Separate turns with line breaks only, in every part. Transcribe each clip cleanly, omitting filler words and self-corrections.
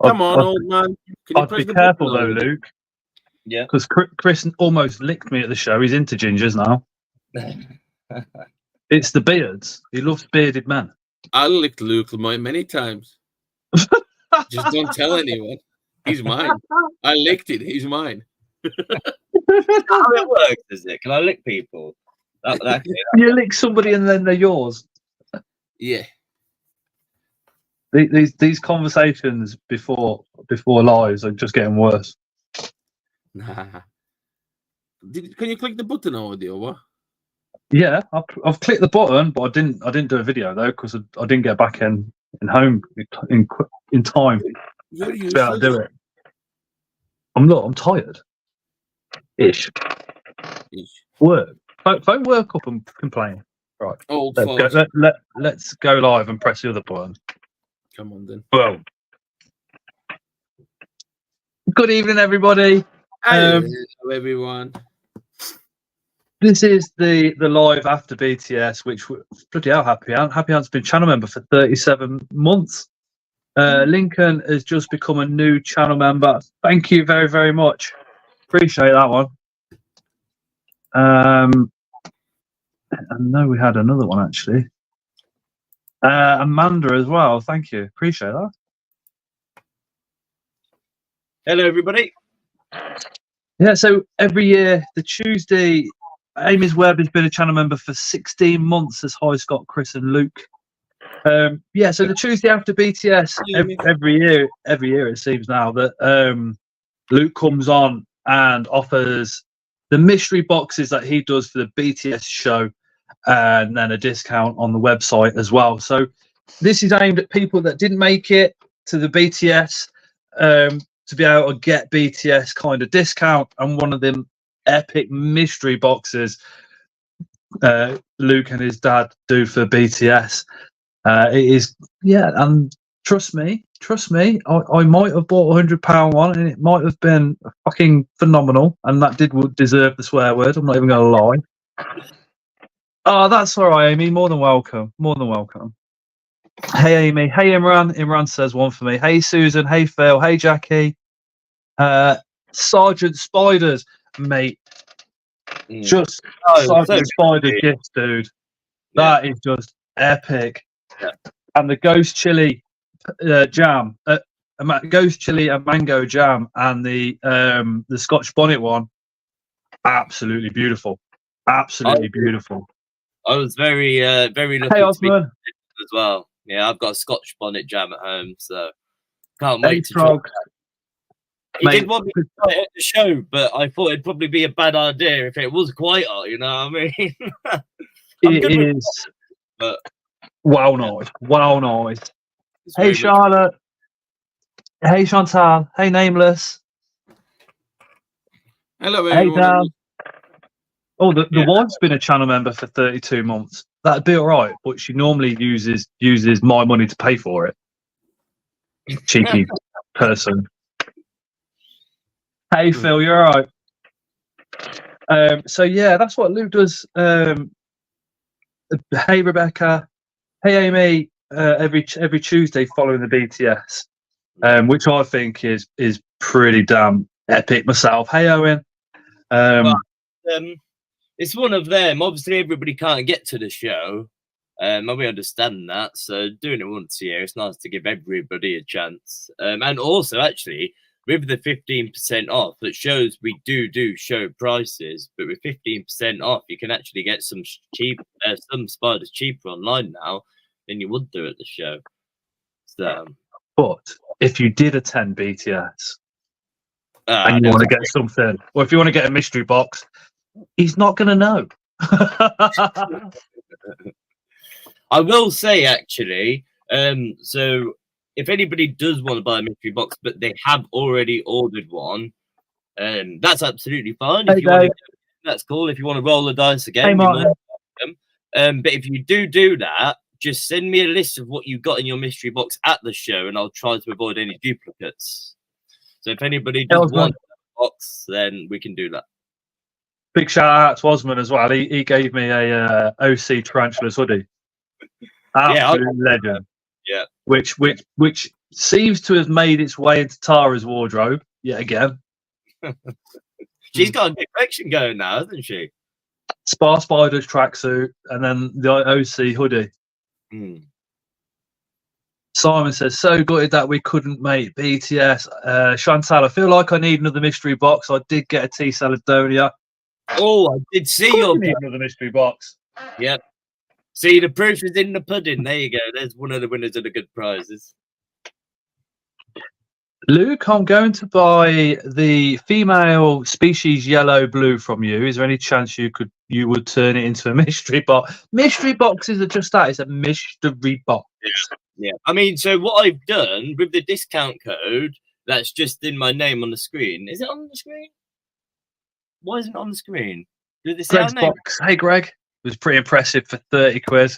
Come on, old man. Can you
I'd
press
be
the
careful
button,
though, Luke.
Yeah.
Because Chris almost licked me at the show. He's into gingers now. It's the beards. He loves bearded men.
I licked Luke many times. Just don't tell anyone. He's mine. I licked it. He's mine.
How it works, is it? Can I lick people?
You lick somebody and then they're yours.
Yeah.
These conversations before lives are just getting worse.
Nah. Can you click the button already or what?
Yeah, I've clicked the button, but I didn't do a video though because I didn't get back in home in time
You're
to be able to do it. I'm tired. Ish. Work. Phone work up and complain. Right.
Old
Let's go live and press the other button.
Come on then.
Well, good evening, everybody.
Hello, everyone.
This is the live after BTS, which we're bloody hell, Happy Ant's been channel member for 37 months. Lincoln has just become a new channel member. Thank you very, very much. Appreciate that one. I know we had another one actually. Amanda as well. Thank you. Appreciate that.
Hello, everybody.
Yeah, so every year, the Tuesday, Amy's Webb has been a channel member for 16 months, as Hi Scott, Chris, and Luke. Yeah, so the Tuesday after BTS, every year it seems now that Luke comes on and offers the mystery boxes that he does for the BTS show, and then a discount on the website as well. So this is aimed at people that didn't make it to the BTS, to be able to get BTS kind of discount, and one of them epic mystery boxes Luke and his dad do for BTS. It is, yeah, and trust me, I might have bought £100 one, and it might have been fucking phenomenal, and that did deserve the swear word. I'm not even going to lie. Oh, that's all right, Amy. More than welcome. More than welcome. Hey, Amy. Hey, Imran. Imran says one for me. Hey, Susan. Hey, Phil. Hey, Jackie. Sergeant Spiders, mate. Just Sergeant Spider gifts, dude. That is just epic.
Yeah.
And the ghost chili jam, ghost chili and mango jam, and the Scotch bonnet one, absolutely beautiful. Absolutely beautiful.
I was very lucky to be as well. Yeah, I've got a Scotch bonnet jam at home, so can't wait to try. He did want me to try it at the show, but I thought it'd probably be a bad idea if it was quite hot, you know what I mean?
It is.
But
wow, nice. Wow, nice. Hey, Charlotte. Hey, Chantal. Hey, Nameless.
Hello, everyone.
Hey, Dan. Oh, the wife's been a channel member for 32 months. That'd be all right, but she normally uses my money to pay for it. Cheeky person. Hey, Phil, you're all right. So yeah, that's what Luke does. Hey, Rebecca. Hey, Amy. Every Tuesday following the BTS, which I think is pretty damn epic myself. Hey, Owen.
It's one of them. Obviously, everybody can't get to the show. And we understand that. So doing it once a year, it's nice to give everybody a chance. And also, actually, with the 15% off, that shows we do show prices. But with 15% off, you can actually get some spiders cheaper online now than you would do at the show. So,
but if you did attend BTS and you want to get something, or if you want to get a mystery box, he's not going to know.
I will say, actually, so if anybody does want to buy a mystery box, but they have already ordered one, that's absolutely fine. If you want to, that's cool. If you want to roll the dice again, you're more welcome. But if you do that, just send me a list of what you got in your mystery box at the show, and I'll try to avoid any duplicates. So if anybody does want a box, then we can do that.
Big shout out to Osman as well. He gave me a OC Tarantulas hoodie. Absolute legend.
Yeah.
which seems to have made its way into Tara's wardrobe yet again.
She's got a good collection going now, hasn't she?
Spaspiders tracksuit and then the OC hoodie.
Mm.
Simon says, so gutted that we couldn't make BTS. Chantal, I feel like I need another mystery box. I did get a tea Saladonia.
Oh, I did see your
need another mystery box.
Yep. See, the proof is in the pudding. There you go. There's one of the winners of the good prizes.
Luke, I'm going to buy the female species yellow blue from you. Is there any chance you would turn it into a mystery box? Mystery boxes are just that. It's a mystery box.
Yeah. I mean, so what I've done with the discount code that's just in my name on the screen. Is it on the screen? Why isn't it on the screen? Did it say
Greg's
our name?
box. Hey, Greg. It was pretty impressive for 30 quid.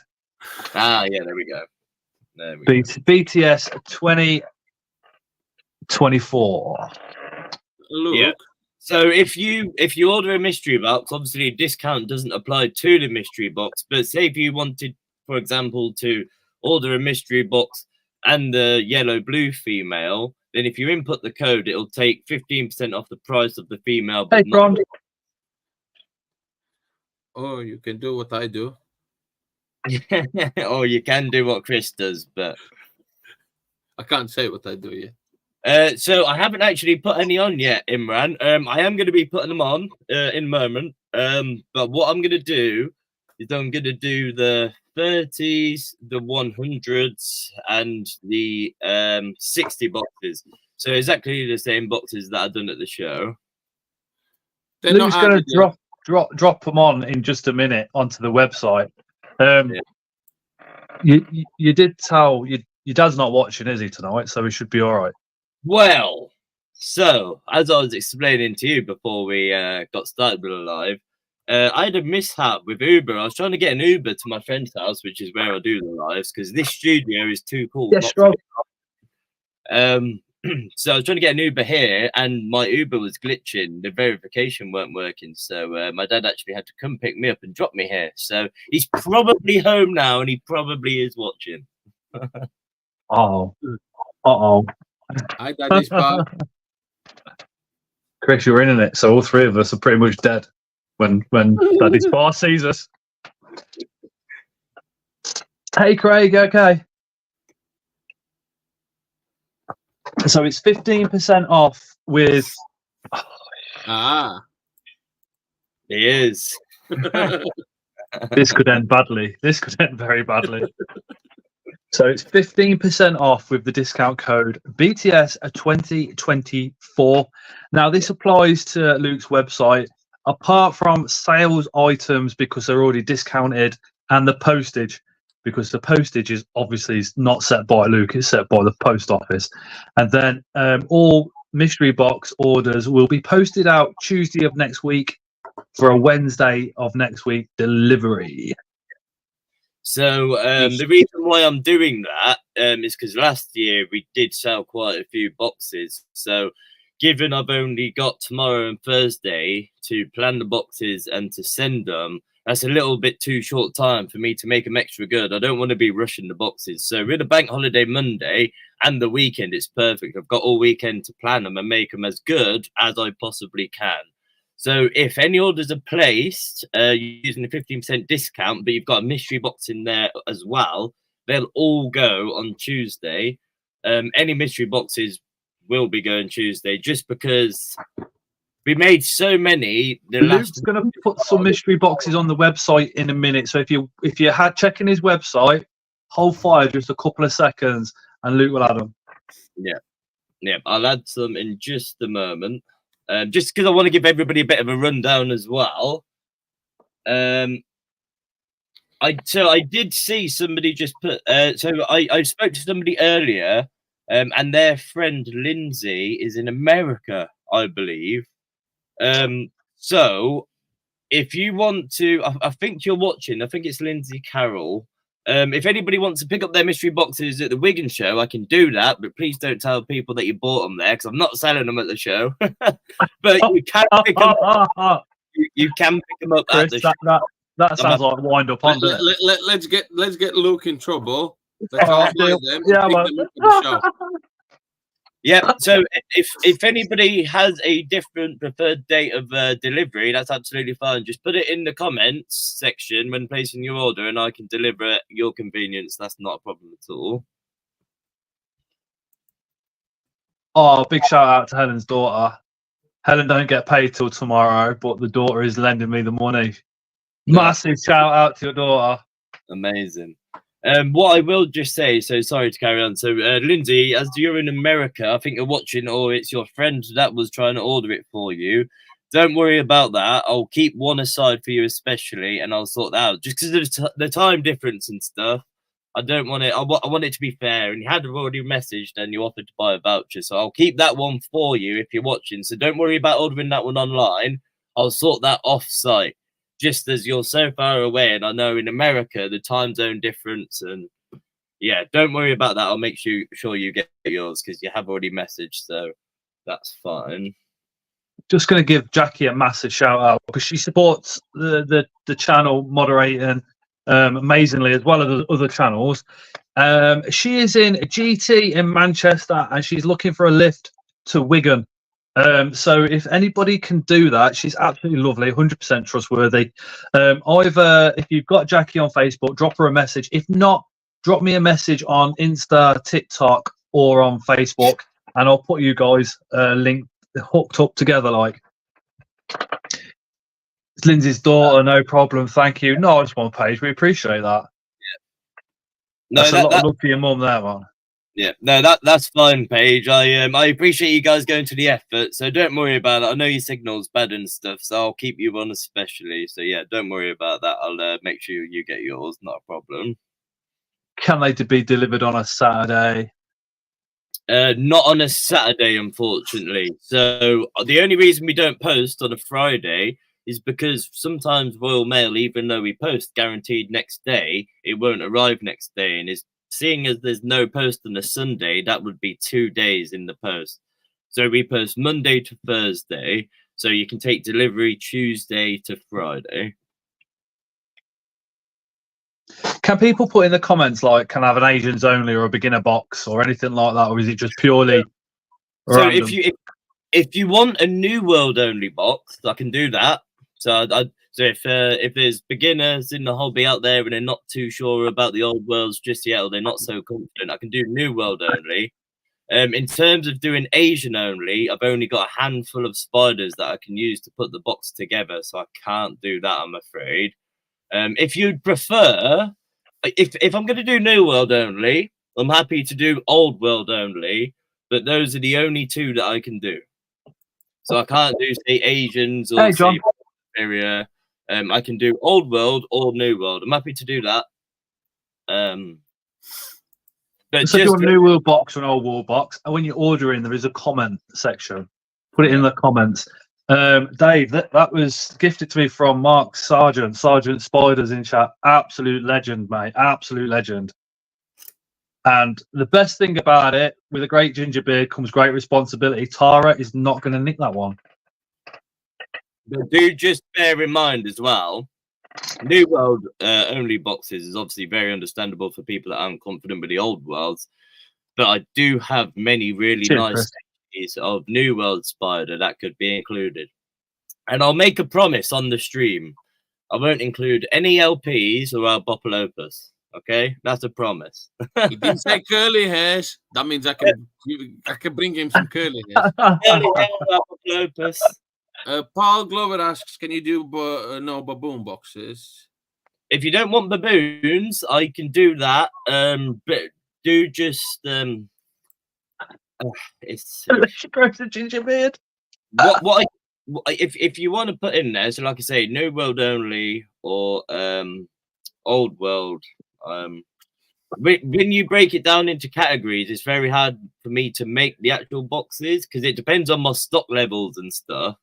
Ah, yeah, there we go. There we go.
BTS 2024.
Look.
Yeah. So if you order a mystery box, obviously a discount doesn't apply to the mystery box. But say if you wanted, for example, to order a mystery box and the yellow blue female, then if you input the code, it'll take 15% off the price of the female. But
Hey, Bron.
Oh, you can do what I do.
Or you can do what Chris does, but
I can't say what I do yet.
so I haven't actually put any on yet, Imran. I am going to be putting them on in a moment. But what I'm going to do is I'm going to do the 30s, the 100s, and the 60 boxes. So exactly the same boxes that I've done at the show.
They're
Luke's
not
going
added
to drop them on in just a minute onto the website. You did tell your dad's not watching, is he, tonight? So he should be all right.
Well, so as I was explaining to you before we got started with the live, I had a mishap with Uber. I was trying to get an Uber to my friend's house, which is where I do the lives, because this studio is too cool.
Yes, Rob.
So I was trying to get an Uber here, and my Uber was glitching. The verification weren't working, so my dad actually had to come pick me up and drop me here. So he's probably home now, and he probably is watching.
Oh.
Hi, Daddy's Pop.
Chris, you're in it, so all three of us are pretty much dead when Daddy's Bar sees us. Hey, Craig, okay. So it's 15% off with.
Ah.
It is.
This could end badly. This could end very badly. So it's 15% off with the discount code BTS 2024. Now this applies to Luke's website, apart from sales items because they're already discounted, and the postage because the postage is obviously not set by Luke, it's set by the post office. And then all mystery box orders will be posted out Tuesday of next week for a Wednesday of next week delivery.
So the reason why I'm doing that is because last year we did sell quite a few boxes. So given I've only got tomorrow and Thursday to plan the boxes and to send them, that's a little bit too short time for me to make them extra good. I don't want to be rushing the boxes. So with a bank holiday Monday and the weekend, it's perfect. I've got all weekend to plan them and make them as good as I possibly can. So if any orders are placed using a 15% discount, but you've got a mystery box in there as well, they'll all go on Tuesday. Any mystery boxes will be going Tuesday just because we made so many.
Luke's going to put some mystery boxes on the website in a minute. So if you had checking his website, hold fire just a couple of seconds and Luke will add them.
Yeah, I'll add some in just a moment. Just because I want to give everybody a bit of a rundown as well. I did see somebody just put. So I spoke to somebody earlier, and their friend Lindsay is in America, I believe. So if you want to, I think you're watching. I think it's Lindsay Carroll. If anybody wants to pick up their mystery boxes at the Wigan show, I can do that, but please don't tell people that you bought them there because I'm not selling them at the show. But you can pick them up. You can pick them up
Chris,
at the show.
That sounds like wind up on.
Let's get Luke in trouble. Let's all
Alright,
buy
deal.
them.
Yeah,
And
man.
pick them up for the show.
Yeah. So if anybody has a different preferred date of delivery, that's absolutely fine. Just put it in the comments section when placing your order, and I can deliver at your convenience. That's not a problem at all.
Oh, big shout out to Helen's daughter. Helen don't get paid till tomorrow, but the daughter is lending me the money. Massive shout out to your daughter.
Amazing. What I will just say, so sorry to carry on. So, Lindsay, as you're in America, I think you're watching, or it's your friend that was trying to order it for you. Don't worry about that. I'll keep one aside for you, especially, and I'll sort that out. Just because of the time difference and stuff, I don't want it. I want it to be fair. And you had already messaged and you offered to buy a voucher, so I'll keep that one for you if you're watching. So don't worry about ordering that one online. I'll sort that off site. Just as you're so far away, and I know in America the time zone difference, and yeah, don't worry about that. I'll make sure you get yours because you have already messaged, so that's fine.
Just going to give Jackie a massive shout out because she supports the channel moderating amazingly, as well as other channels. She is in GT in Manchester and she's looking for a lift to Wigan. So if anybody can do that, she's absolutely lovely, 100% trustworthy. Either if you've got Jackie on Facebook, drop her a message. If not, drop me a message on Insta, TikTok, or on Facebook, and I'll put you guys linked, hooked up together. Like, it's Lindsay's daughter, no problem. Thank you. No, I just want Paige. We appreciate that.
No,
that's a lot of love for your mum there, man.
Yeah, no, that's fine, Paige. I appreciate you guys going to the effort, so don't worry about it. I know your signal's bad and stuff, so I'll keep you on especially. So yeah, don't worry about that. I'll make sure you get yours, not a problem.
Can they be delivered on a Saturday?
Not on a Saturday, unfortunately. So the only reason we don't post on a Friday is because sometimes Royal Mail, even though we post guaranteed next day, it won't arrive next day, and is seeing as there's no post on a Sunday, that would be 2 days in the post. So we post Monday to Thursday, so you can take delivery Tuesday to Friday.
Can people put in the comments, like, can I have an Asians only or a beginner box or anything like that, or is it just purely random?
So if you want a New World only box, I can do that. So if there's beginners in the hobby out there and they're not too sure about the old worlds just yet, or they're not so confident, I can do New World only. In terms of doing Asian only, I've only got a handful of spiders that I can use to put the box together, so I can't do that, I'm afraid. If you'd prefer, if I'm going to do New World only, I'm happy to do Old World only, but those are the only two that I can do. So I can't do, say, Asians or say area. I can do Old World or New World. I'm happy to do that. But
so just a New World box or an Old World box, and when you're ordering, there is a comment section. Put it in the comments. Dave, that was gifted to me from Mark Sargent Spiders in chat. Absolute legend, mate. Absolute legend. And the best thing about it, with a great ginger beard comes great responsibility. Tara is not going to nick that one.
But do just bear in mind as well, New World only boxes is obviously very understandable for people that aren't confident with the old worlds. But I do have many really nice pieces of New World Spider that could be included. And I'll make a promise on the stream. I won't include any LPs or our Bopple Opus. Okay, that's a promise.
He didn't say curly hairs. That means I can bring him some curly hairs.
Curly hair, Bopple Opus.
Paul Glover asks, can you do no baboon boxes?
If you don't want baboons, I can do that. But do just it's
she grows a ginger beard.
If you want to put in there, so like I say, New World only or Old World. When you break it down into categories, it's very hard for me to make the actual boxes because it depends on my stock levels and stuff.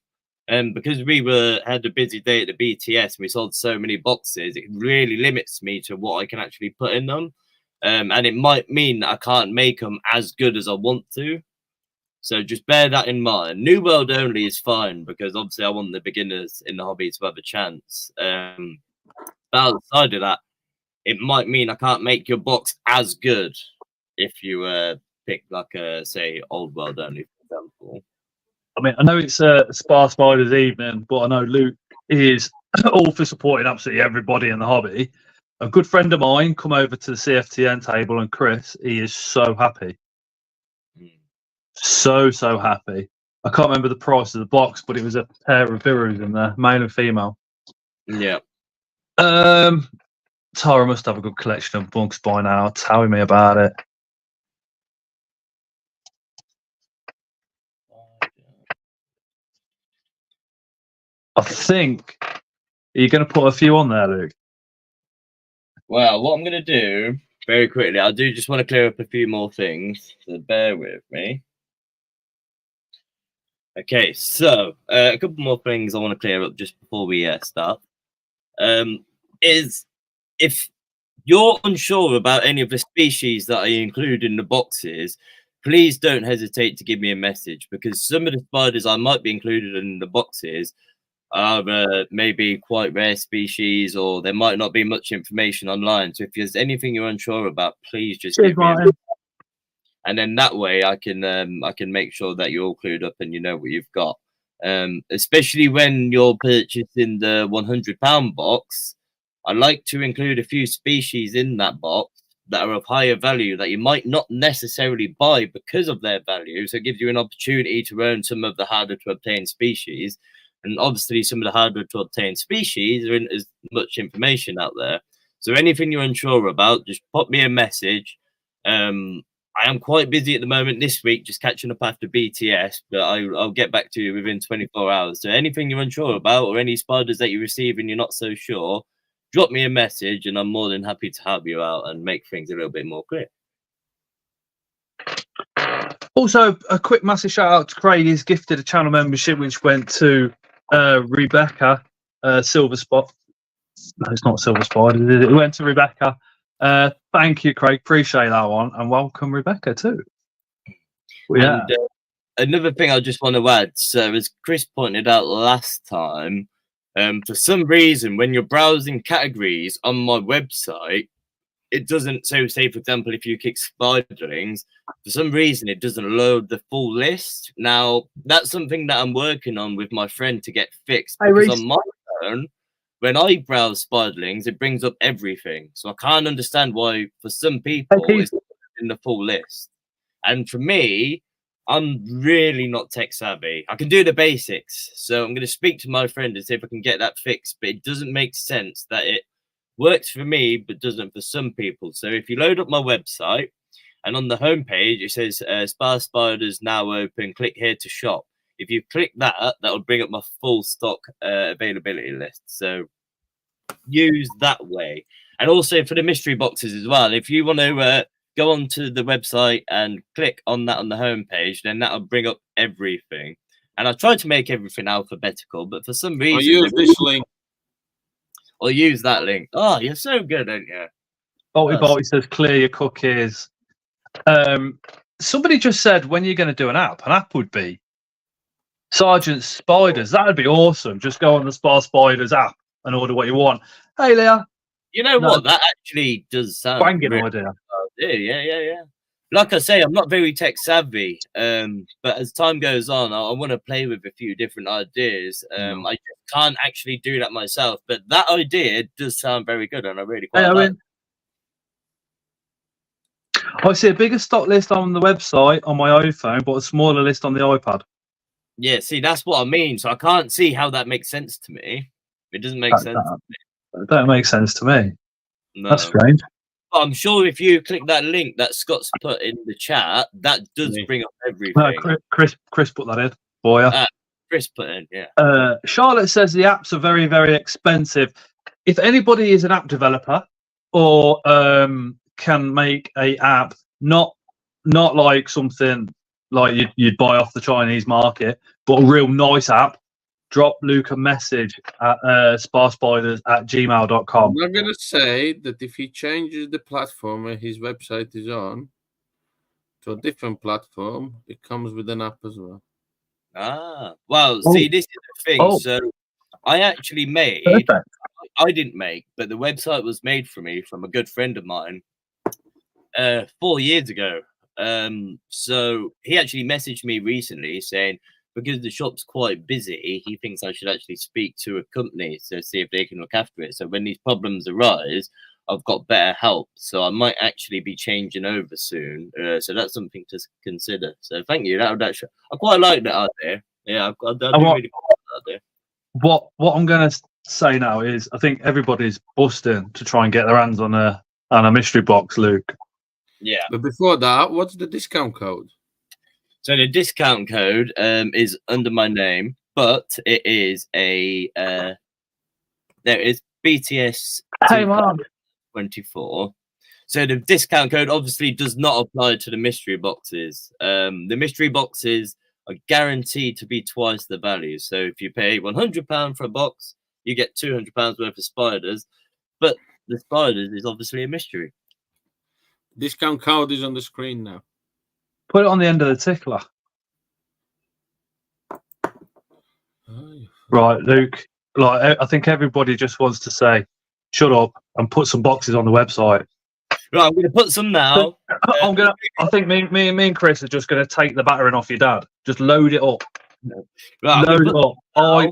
Because we had a busy day at the BTS and we sold so many boxes, it really limits me to what I can actually put in them. And it might mean that I can't make them as good as I want to. So just bear that in mind. New World only is fine because obviously I want the beginners in the hobby to have a chance. But outside of that, it might mean I can't make your box as good if you pick like a say old world only, for example.
I mean, I know it's Spaspiders evening, but I know Luke is all for supporting absolutely everybody in the hobby. A good friend of mine come over to the CFTN table, and Chris, he is so happy. So happy. I can't remember the price of the box, but it was a pair of Virus in there, male and female.
Yeah.
Tara must have a good collection of books by now. Tell me about it. I think you're going to put a few on there, Luke.
Well, what I'm going to do very quickly, I do just want to clear up a few more things, so bear with me. Okay, so a couple more things I want to clear up just before we start. Is if you're unsure about any of the species that I include in the boxes, please don't hesitate to give me a message, because some of the spiders I might be included in the boxes are maybe quite rare species, or there might not be much information online. So if there's anything you're unsure about, please just give me a, and then that way I can make sure that you're all clued up and you know what you've got. Especially when you're purchasing the £100 box, I like to include a few species in that box that are of higher value that you might not necessarily buy because of their value. So it gives you an opportunity to own some of the harder to obtain species. And obviously some of the harder to obtain species there isn't as much information out there. So anything you're unsure about, just pop me a message. I am quite busy at the moment this week, just catching up after BTS, but I'll get back to you within 24 hours. So anything you're unsure about, or any spiders that you receive and you're not so sure, drop me a message and I'm more than happy to help you out and make things a little bit more clear.
Also, a quick massive shout out to Craig. He's gifted a channel membership which went to Rebecca, Silver Spot. No, it's not Silver Spider. It went to Rebecca. Thank you, Craig. Appreciate that one, and welcome, Rebecca, too. Yeah.
And, another thing I just want to add. So, as Chris pointed out last time, for some reason, when you're browsing categories on my website, it doesn't. So, say for example, if you click spiderlings, for some reason it doesn't load the full list. Now, that's something that I'm working on with my friend to get fixed. Because on my phone, when I browse spiderlings, it brings up everything. So I can't understand why for some people it's in the full list. And for me, I'm really not tech savvy. I can do the basics. So I'm going to speak to my friend and see if I can get that fixed. But it doesn't make sense that it works for me, but doesn't for some people. So if you load up my website and on the homepage, it says Spaspiders now open, click here to shop. If you click that, that will bring up my full stock availability list. So use that way. And also for the mystery boxes as well. If you want to go onto the website and click on that on the homepage, then that'll bring up everything. And I tried to make everything alphabetical, but for some reason...
I'll use this link.
Or use that link. Oh, you're so good, aren't you?
Bolty says, clear your cookies. Somebody just said, when you're going to do an app would be Sergeant Spiders. That would be awesome. Just go on the Spaspiders app and order what you want. Hey, Leah.
You know what? That actually does sound
banging idea.
Yeah. Like I say, I'm not very tech savvy, but as time goes on, I want to play with a few different ideas. I just can't actually do that myself, but that idea does sound very good, and I really quite like it.
I see a bigger stock list on the website on my iPhone, but a smaller list on the iPad.
Yeah, see, that's what I mean. So I can't see how that makes sense to me. It doesn't make sense to me.
That makes sense to me.
No.
That's strange.
But I'm sure if you click that link that Scott's put in the chat, that does bring up everything.
Chris put that in. Boy,
Chris put in, yeah.
Charlotte says the apps are very, very expensive. If anybody is an app developer or can make a app, not like something like you'd buy off the Chinese market, but a real nice app, drop Luke a message at sparspiders@gmail.com.
I'm not going to say that if he changes the platform where his website is on to a different platform, it comes with an app as well.
Well, see, this is the thing. So I actually made, I didn't make, but the website was made for me from a good friend of mine 4 years ago. So he actually messaged me recently saying, because the shop's quite busy, he thinks I should actually speak to a company to see if they can look after it. So when these problems arise, I've got better help. So I might actually be changing over soon. So that's something to consider. So thank you. That would actually, I quite like that out there. Yeah, I do really like that out there.
What I'm going to say now is, I think everybody's busting to try and get their hands on a mystery box, Luke.
Yeah.
But before that, what's the discount code?
So the discount code is under my name, but it is a there is BTS 24. So the discount code obviously does not apply to the mystery boxes. The mystery boxes are guaranteed to be twice the value. So if you pay £100 for a box, you get £200 worth of spiders. But the spiders is obviously a mystery.
Discount code is on the screen now.
Put it on the end of the tickler. Right, Luke. Like, I think everybody just wants to say, shut up and put some boxes on the website.
Right, I'm going to put some now.
I think me and Chris are just going to take the battering off your dad. Just load it up.
Right,
load it up. I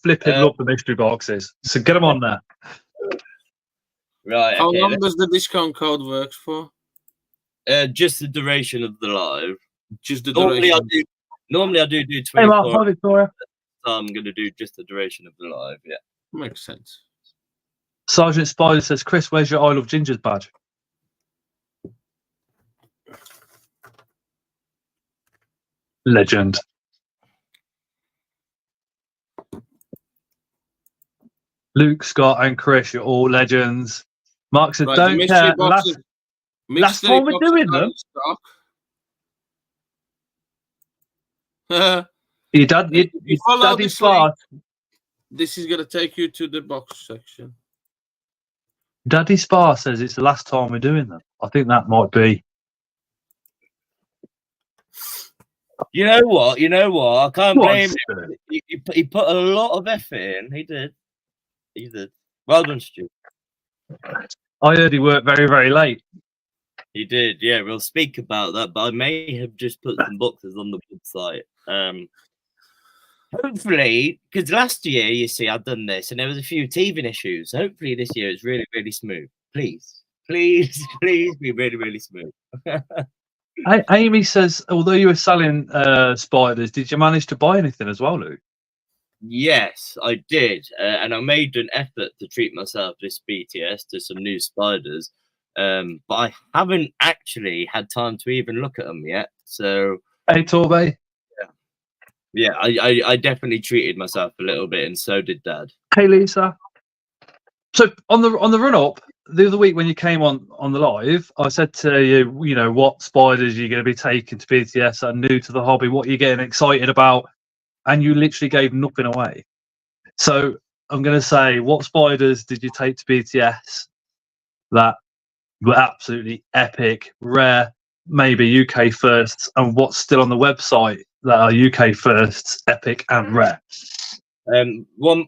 flipping love the mystery boxes. So get them on there.
Right.
How long does the discount code work for?
Just the duration of the live.
Just the duration.
Normally I do 24.
Hey, Mark, hi, Victoria.
So I'm going to do just the duration of the live. Yeah.
Makes sense.
Sergeant Spider says, Chris, where's your I Love Gingers badge? Legend. Luke, Scott, and Chris, you're all legends. Mark said, don't care. Last time we're doing them. Your daddy's fast.
This is going to take you to the box section.
Daddy Spar says it's the last time we're doing them. I think that might be.
You know what? I can't blame him. He put a lot of effort in. He did. Well done, Stu.
I heard he worked very, very late.
He did, yeah. We'll speak about that, but I may have just put some boxes on the website. Hopefully, because last year, you see, I've done this, and there was a few teething issues. Hopefully, this year it's really, really smooth. Please be really, really smooth.
Amy says, although you were selling spiders, did you manage to buy anything as well, Luke?
Yes, I did, and I made an effort to treat myself this BTS to some new spiders, but I haven't actually had time to even look at them yet. So,
hey, Torbe.
Yeah, I definitely treated myself a little bit, and so did Dad.
Hey, Lisa. So on the run up the other week when you came on the live, I said to you, you know, what spiders you're going to be taking to BTS are new to the hobby, what you're getting excited about, and you literally gave nothing away. So I'm going to say, what spiders did you take to BTS that were absolutely epic, rare, maybe UK firsts, and what's still on the website that are UK firsts, epic and rare?
What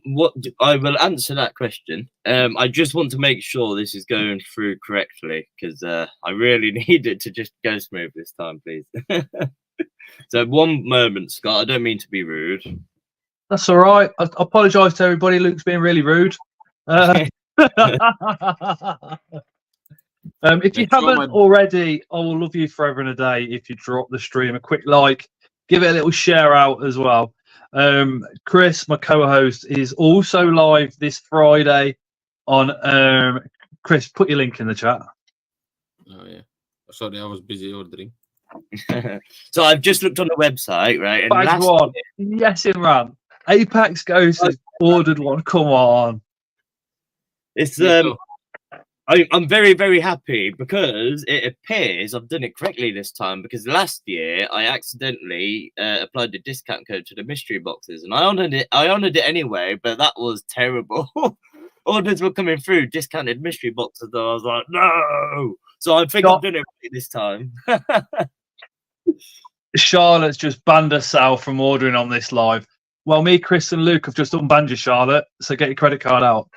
I will answer that question. I just want to make sure this is going through correctly, because I really need it to just go smooth this time, please. So one moment, Scott. I don't mean to be rude.
That's all right. I apologise to everybody. Luke's being really rude. If you haven't already, I will love you forever and a day if you drop the stream a quick like, give it a little share out as well. Chris, my co-host, is also live this Friday on Chris, put your link in the chat.
Oh yeah. Sorry, I was busy ordering.
So I've just looked on the website, right? And
last one. Year, yes, Imran. Apex Ghost has ordered one. Come on.
It's I'm very, very happy because it appears I've done it correctly this time, because last year I accidentally applied the discount code to the mystery boxes, and I honored it anyway, but that was terrible. Orders were coming through discounted mystery boxes, though. I was like, no. So I think I've done it right this time.
Charlotte's just banned herself from ordering on this live. Well, me, Chris, and Luke have just unbanned you, Charlotte. So get your credit card out.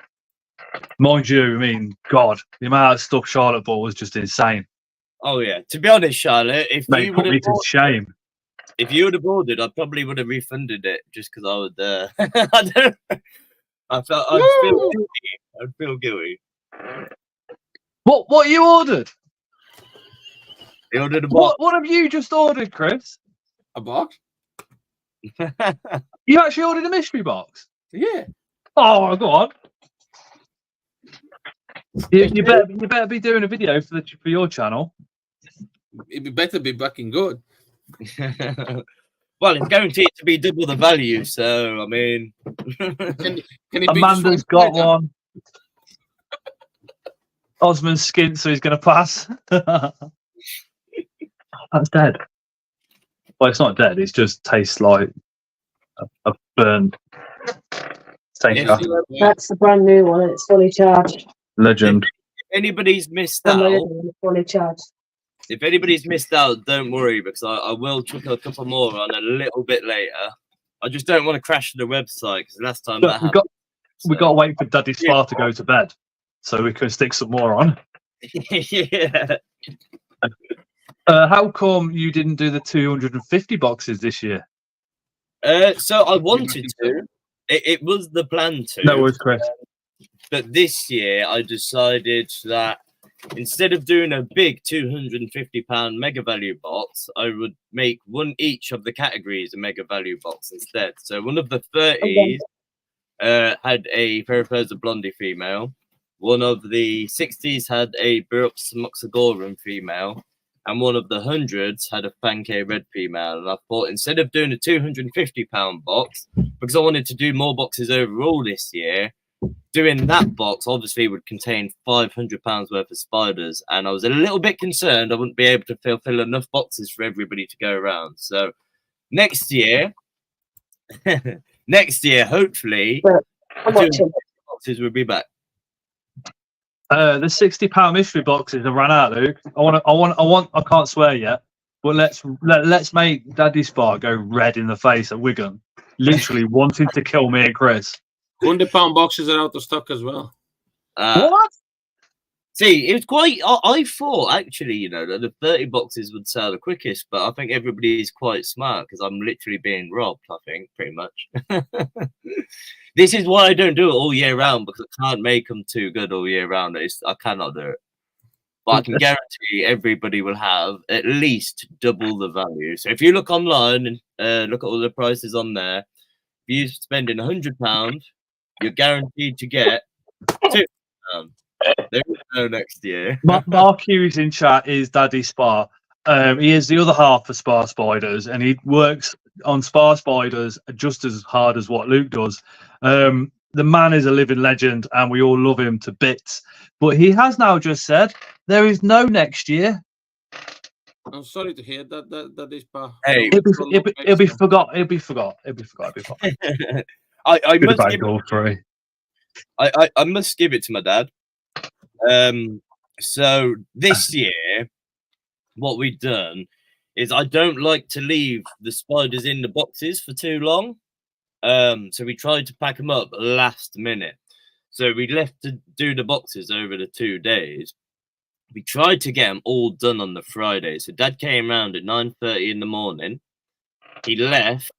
Mind you, I mean, God, the amount of stuff Charlotte bought was just insane.
Oh yeah. To be honest, Charlotte, if
They
you
put
would
me to
have
shame.
if you would have ordered, I probably would have refunded it just because I would. I don't. I'd feel guilty. I'd feel guilty.
What you ordered?
They ordered a box.
What have you just ordered, Chris?
A box?
You actually ordered a mystery box?
Yeah.
Oh, go on. You better be doing a video for your channel.
It better be fucking good.
Well, it's guaranteed to be double the value. So I mean,
Can it be
Amanda's
just
got
later?
one. Osman's skint, so he's going to pass. That's dead. Well, it's not dead. It just tastes like a burnt stinker.
That's the brand new one. It's fully charged.
Legend.
if anybody's missed
And the
out,
other one is fully charged.
if anybody's missed out, don't worry because I will chuck a couple more on a little bit later. I just don't want to crash the website because last time
Look,
that happened.
we got to wait for Daddy Spa to go to bed so we can stick some more on.
Yeah.
How come you didn't do the 250 boxes this year?
So I wanted to. It was the plan to.
No worries, Chris.
But this year I decided that instead of doing a big £250 mega value box, I would make one each of the categories a mega value box instead. So one of the 30s had a Periposa Blondie female. One of the 60s had a Burrups Moxagoran female. And one of the 100s had a Fanke Red female. And I thought instead of doing a £250 box, because I wanted to do more boxes overall this year, doing that box obviously would contain £500 worth of spiders. And I was a little bit concerned I wouldn't be able to fulfill enough boxes for everybody to go around. So next year, hopefully,
I'm watching.
boxes will be back.
The £60 mystery boxes have run out, Luke. I can't swear yet, but let's make Daddy Spa go red in the face at Wigan, literally wanting to kill me and Chris.
£100 boxes are out of stock as well.
What?
See, it was quite. I thought actually, that the 30 boxes would sell the quickest, but I think everybody's quite smart because I'm literally being robbed. I think pretty much. This is why I don't do it all year round because I can't make them too good all year round. I cannot do it. But I can guarantee everybody will have at least double the value. So if you look online and look at all the prices on there, if you're spending £100, you're guaranteed to get £2. There is no next year.
Mark Hughes in chat is Daddy Spa. He is the other half for Spaspiders, and he works on Spaspiders just as hard as what Luke does. The man is a living legend, and we all love him to bits. But he has now just said there is no next year.
I'm sorry to hear that is bad.
Hey,
It'll be forgot. It'll be forgot. It'll be forgot. It'll be fine.
I
Good
must
about
give
goal three.
I must give it to my dad. So this year, what we've done is I don't like to leave the spiders in the boxes for too long. So we tried to pack them up last minute. So we left to do the boxes over the 2 days. We tried to get them all done on the Friday. So Dad came around at 9:30 in the morning. He left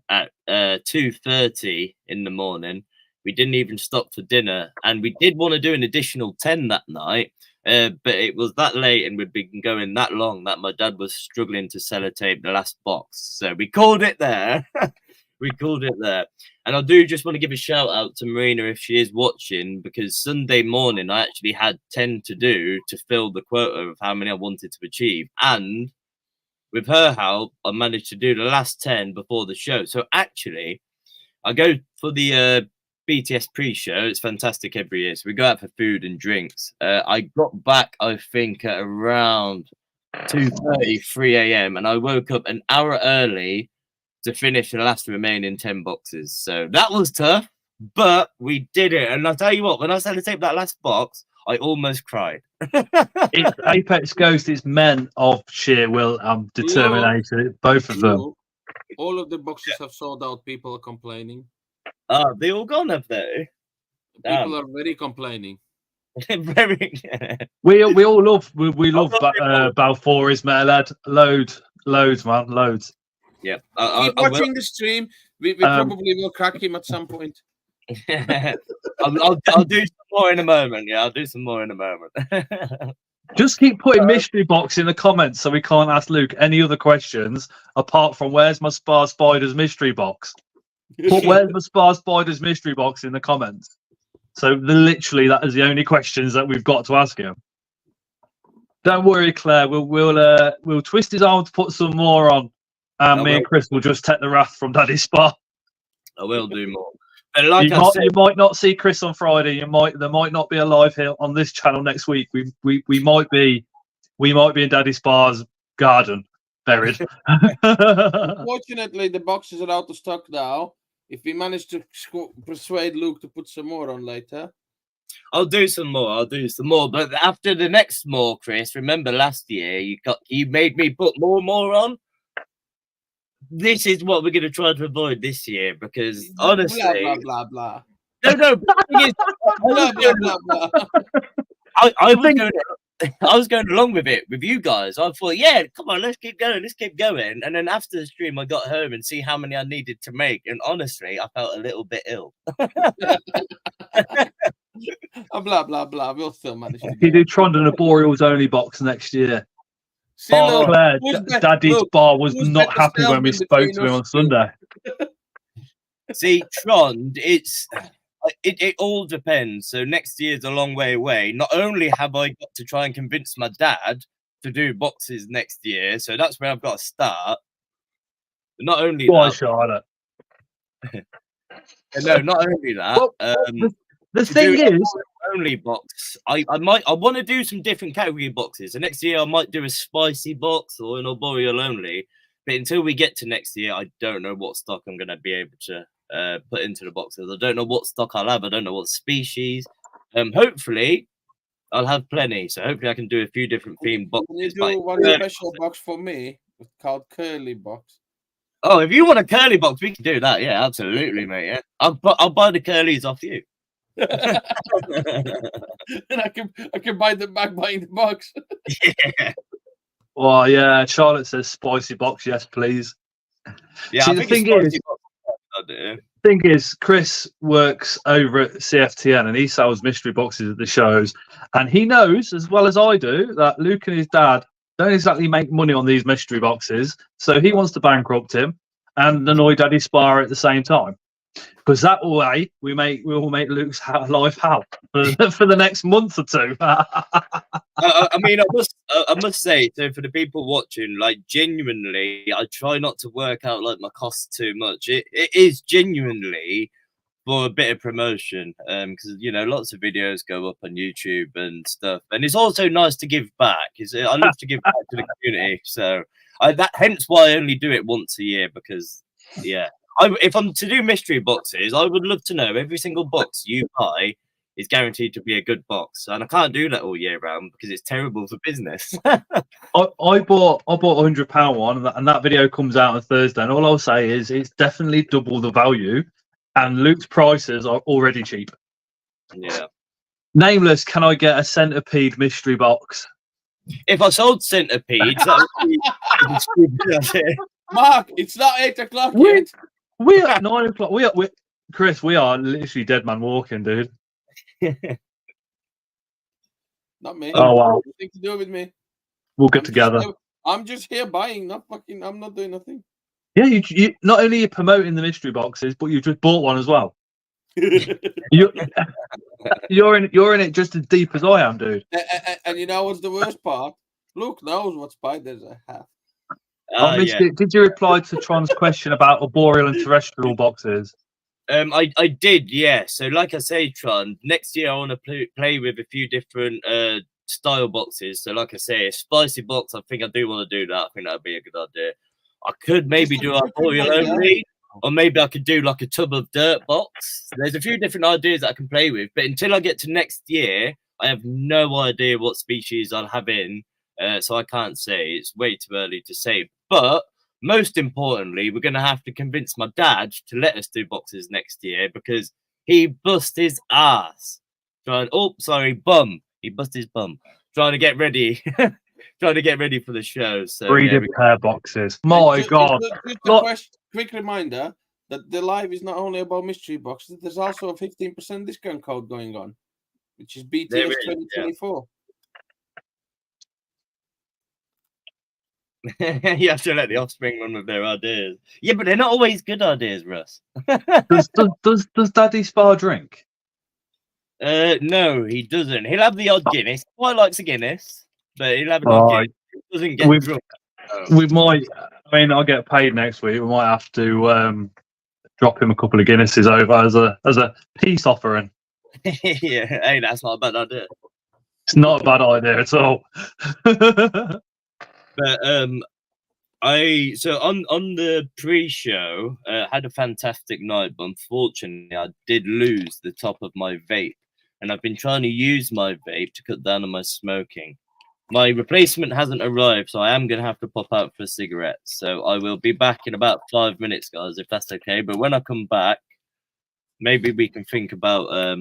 at 2:30 in the morning. We didn't even stop for dinner. And we did want to do an additional 10 that night. But it was that late and we'd been going that long that my dad was struggling to sellotape the last box. So we called it there. We called it there. And I do just want to give a shout out to Marina if she is watching, because Sunday morning I actually had 10 to do to fill the quota of how many I wanted to achieve. And with her help, I managed to do the last 10 before the show. So actually, I go for the BTS pre-show. It's fantastic every year. So we go out for food and drinks. I got back, I think, at around 2:30, 3 a.m. And I woke up an hour early to finish the last remaining 10 boxes. So that was tough, but we did it. And I'll tell you what, when I sellotaped that last box, I almost cried.
It's Apex Ghost is men of sheer will and determination. Both of them.
All of the boxes have sold out. People are complaining.
They all gone, have they?
People are very complaining.
Very.
We all love Balfour, Ismail lad. Loads, man, loads.
Yeah.
Keep watching the stream. We probably will crack him at some point.
I'll do some more in a moment. Yeah, I'll do some more in a moment.
Just keep putting mystery box in the comments so we can't ask Luke any other questions apart from where's my Spaspiders mystery box. Put where's my Spaspiders mystery box in the comments. So literally, that is the only questions that we've got to ask him. Don't worry, Claire. We'll twist his arm to put some more on, and me and Chris will just take the wrath from Daddy Spa.
I will do more. But like
you might not see Chris on Friday. There might not be a live here on this channel next week. We might be in Daddy Spa's garden, buried.
Unfortunately, the boxes are out of stock now. If we manage to persuade Luke to put some more on later,
I'll do some more. But after the next more, Chris, remember last year you made me put more on. This is what we're going to try to avoid this year because honestly,
blah blah blah.
No. I was going along with it with you guys. I thought, yeah, come on, let's keep going. And then after the stream, I got home and see how many I needed to make. And honestly, I felt a little bit ill.
Blah blah blah. We'll still manage to
you do Trondon and Boreals only box next year. Claire, Daddy's bar was not happy when we spoke to him on Sunday.
See, Trond, it all depends. So next year's a long way away. Not only have I got to try and convince my dad to do boxes next year, so that's where I've got to start. But not only
Charlotte.
No, not only that.
Well, the thing is,
only box. I want to do some different category boxes. So next year I might do a spicy box or an arboreal only. But until we get to next year, I don't know what stock I'm going to be able to put into the boxes. I don't know what stock I'll have. I don't know what species. Hopefully, I'll have plenty. So hopefully, I can do a few different themed boxes.
Can you do one special box for me called Curly Box?
Oh, if you want a curly box, we can do that. Yeah, absolutely, mate. Yeah, I'll buy the curlies off you.
And I can buy them back buying the box.
Yeah.
Well, yeah. Charlotte says spicy box. Yes, please.
Yeah.
See, the thing is, Chris works over at CFTN and he sells mystery boxes at the shows, and he knows as well as I do that Luke and his dad don't exactly make money on these mystery boxes, so he wants to bankrupt him and annoy Daddy Spa at the same time. Because that way we will make Luke's life hell for the next month or two.
I mean, I must say, so for the people watching, like genuinely, I try not to work out like my costs too much. It is genuinely for a bit of promotion, because lots of videos go up on YouTube and stuff, and it's also nice to give back. I love to give back to the community, so hence why I only do it once a year because if I'm to do mystery boxes, I would love to know every single box you buy is guaranteed to be a good box, and I can't do that all year round because it's terrible for business.
I bought £100 one, and that video comes out on Thursday, and all I'll say is it's definitely double the value, and Luke's prices are already cheap.
Yeah.
Nameless, can I get a centipede mystery box?
If I sold centipedes, that would be
Mark, it's not 8 o'clock yet.
We're at 9 o'clock. Chris, we are literally dead man walking, dude.
Not me.
Oh wow.
Nothing to do with me.
We'll get together.
I'm just here buying, I'm not doing nothing.
Yeah, you not only are you promoting the mystery boxes, but you just bought one as well. you're in it just as deep as I am, dude.
And you know what's the worst part? Luke knows what spiders I have.
Did you reply to Tron's question about arboreal and terrestrial boxes?
I did, yeah. So like I say, Tron, next year I want to play with a few different style boxes. So like I say, a spicy box, I think I do want to do that. I think that'd be a good idea. I could maybe do arboreal only, or maybe I could do like a tub of dirt box. There's a few different ideas that I can play with, but until I get to next year, I have no idea what species I'll have in. So I can't say. It's way too early to say. But most importantly, we're going to have to convince my dad to let us do boxes next year because He bust his ass. Bum. He bust his bum. Trying to get ready. Trying to get ready for the show. So
Breeding pair boxes. My God.
Just a
Look,
quick reminder that the live is not only about mystery boxes. There's also a 15% discount code going on, which is BTS
There is,
2024.
You have to let the offspring run with their ideas. Yeah, but they're not always good ideas, Russ.
does Daddy Spa drink?
No, he doesn't. He'll have the odd Guinness. Quite likes a Guinness, but he'll have an odd Guinness. He doesn't get drunk.
We might. I mean, I'll get paid next week. We might have to drop him a couple of Guinnesses over as a peace offering.
Yeah, hey, that's not a bad idea.
It's not a bad idea at all.
But on the pre-show, had a fantastic night, but unfortunately, I did lose the top of my vape, and I've been trying to use my vape to cut down on my smoking. My replacement hasn't arrived, so I am going to have to pop out for a cigarette. So I will be back in about 5 minutes, guys, if that's okay. But when I come back, maybe we can think about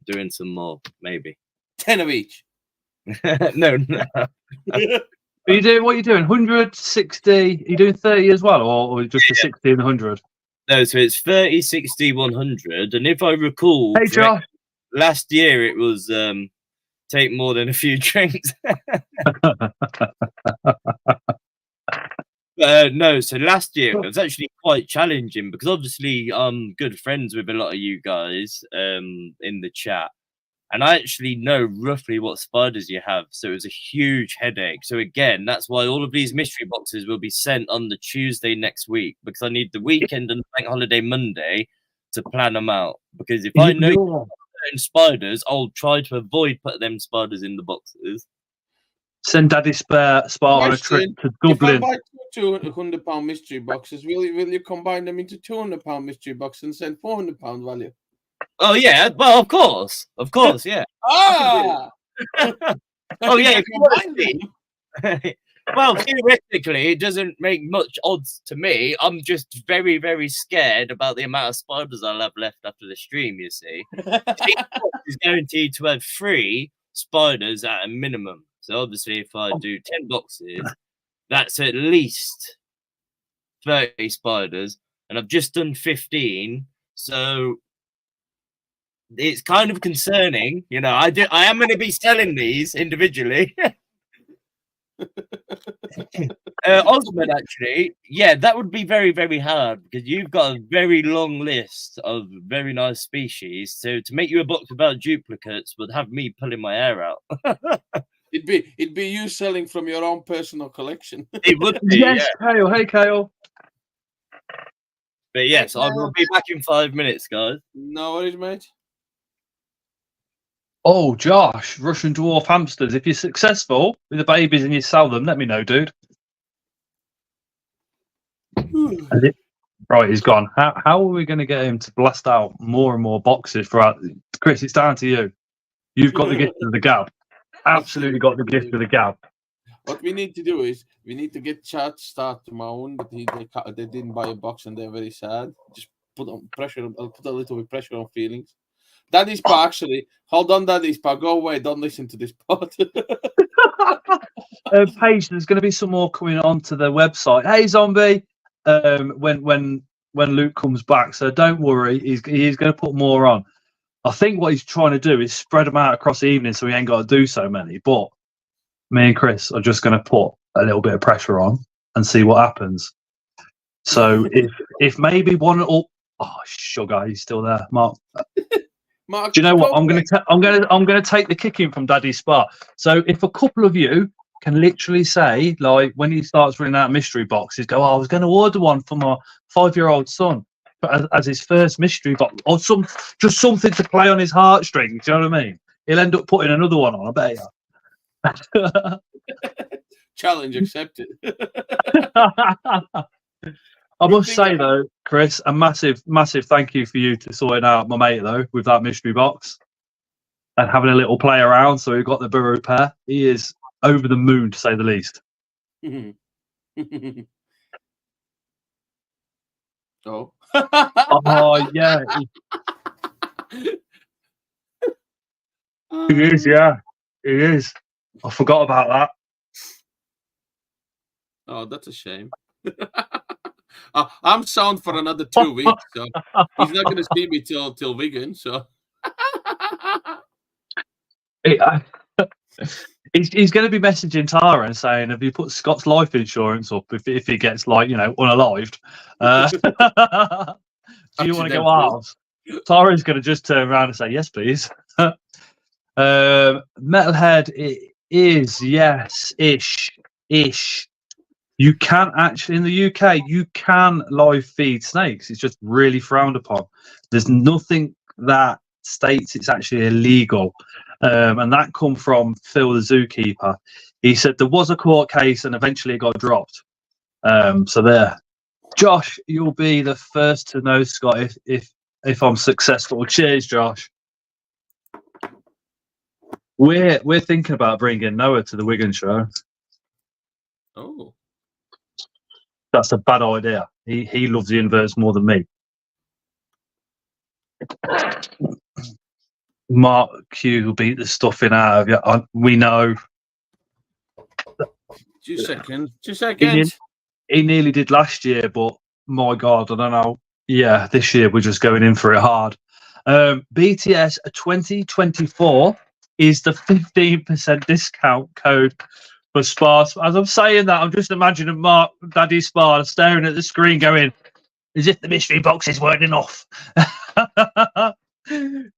doing some more, maybe.
10 of each.
No.
What are you doing? 160? Are you doing 30 as well, or just a 60 and 100?
No, so it's 30, 60, 100. And if I recall,
Hey, Josh.
last year it was take more than a few drinks. No, so last year it was actually quite challenging because obviously I'm good friends with a lot of you guys in the chat. And I actually know roughly what spiders you have. So it was a huge headache. So again, that's why all of these mystery boxes will be sent on the Tuesday next week, because I need the weekend and bank holiday Monday to plan them out. Because if I know certain spiders, I'll try to avoid putting them spiders in the boxes.
Send Daddy Spa on a trip to Dublin.
If I buy two £200 mystery boxes, will you combine them into £200 mystery boxes and send £400 value?
Oh yeah, well of course, yeah.
Ah!
Oh yeah, if you want to see. Well, theoretically, it doesn't make much odds to me. I'm just very, very scared about the amount of spiders I'll have left after the stream. You see, each box is guaranteed to have 3 spiders at a minimum. So obviously, if I do 10 boxes, that's at least 30 spiders, and I've just done 15. So it's kind of concerning, you know. I am going to be selling these individually. Osmond, actually, yeah, that would be very, very hard because you've got a very long list of very nice species. So to make you a box without duplicates would have me pulling my hair out.
It'd be you selling from your own personal collection.
It would be,
Yes,
yeah.
Kale. Hey, Kale.
But yes, I will be back in 5 minutes, guys.
No worries, mate.
Oh, Josh, Russian dwarf hamsters. If you're successful with the babies and you sell them, let me know, dude. Right, he's gone. How are we going to get him to blast out more and more boxes throughout? Chris, it's down to you. You've got the gift of the gab. Absolutely got the gift of the gab.
What we need to do is we need to get chat start to moan that they didn't buy a box and they're very sad. Just put on pressure. I'll put a little bit of pressure on feelings. Daddy's pa, actually. Hold on, Daddy's pa. Go away. Don't listen to this pod.
Paige, there's going to be some more coming onto the website. Hey, Zombie. When Luke comes back, so don't worry. He's going to put more on. I think what he's trying to do is spread them out across the evening, so he ain't got to do so many. But me and Chris are just going to put a little bit of pressure on and see what happens. So if maybe one or sugar, he's still there, Mark.
Mark,
Do you know what? I'm gonna take the kicking from Daddy Spa. So if a couple of you can literally say, like, when he starts running out of mystery boxes, go, I was going to order one for my 5-year-old son as his first mystery box, or just something to play on his heartstrings. Do you know what I mean? He'll end up putting another one on, I bet you.
Challenge accepted.
I must say though, Chris, a massive, massive thank you for you to sorting out my mate though with that mystery box and having a little play around. So we got the Burrow pair. He is over the moon, to say the least.
Oh.
Oh yeah, It is, yeah. It is. I forgot about that.
Oh, that's a shame. I'm sound for another 2 weeks, so he's not going to see me till vegan. So
He's going to be messaging Tara and saying, "Have you put Scott's life insurance up if he gets unalived? Do you want to go out?" Tara's going to just turn around and say, "Yes, please." Metalhead it is yes ish. You can actually in the UK you can live feed snakes. It's just really frowned upon. There's nothing that states it's actually illegal. And that come from Phil the zookeeper. He said there was a court case and eventually it got dropped. So there, Josh, you'll be the first to know, Scott, if I'm successful. Cheers, Josh. We're thinking about bringing Noah to the Wigan show.
oh,
That's a bad idea. He loves the inverts more than me. Mark Q will beat the stuffing out of you. We know.
2 seconds. 2 seconds.
He nearly did last year, but my God, I don't know. Yeah, this year we're just going in for it hard. BTS 2024 is the 15% discount code for Spas. As I'm saying that, I'm just imagining Mark, Daddy Spa, staring at the screen going, as if the mystery boxes weren't enough.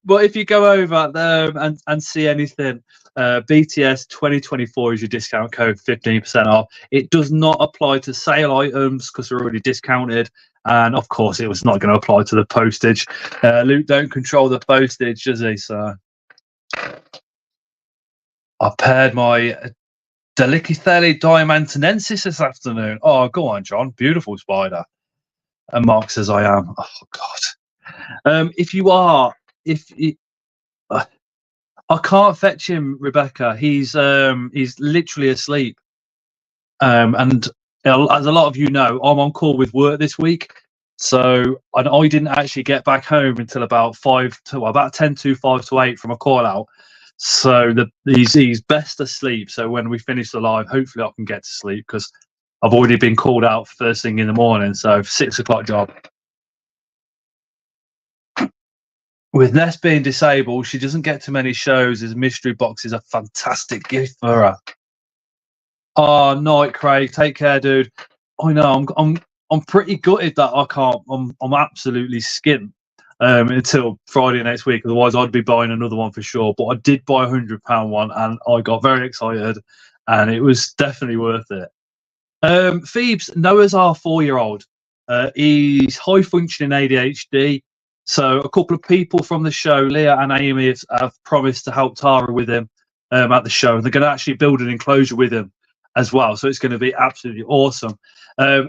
But if you go over and see anything, BTS 2024 is your discount code, 15% off. It does not apply to sale items because they're already discounted. And of course, it was not going to apply to the postage. Luke don't control the postage, does he? So I paired my Delicathele Diamantinensis this afternoon. Oh, go on, John. Beautiful spider. And Mark says I am. Oh, God. I can't fetch him, Rebecca. He's literally asleep. And as a lot of you know, I'm on call with work this week. So I didn't actually get back home until about 10 to 5 to 8 from a call out. So he's best asleep. So when we finish the live, hopefully I can get to sleep because I've already been called out first thing in the morning. So 6 o'clock job. With Ness being disabled, she doesn't get too many shows. As mystery box is a fantastic gift for her. Oh, night, Craig. Take care, dude. I know. I'm pretty gutted that I can't. I'm absolutely skint until Friday next week. Otherwise, I'd be buying another one for sure. But I did buy £100 one, and I got very excited, and it was definitely worth it. Phoebes, Noah's our 4-year-old. He's high functioning ADHD. So a couple of people from the show, Leah and Amy, have promised to help Tara with him at the show. They're going to actually build an enclosure with him as well. So it's going to be absolutely awesome.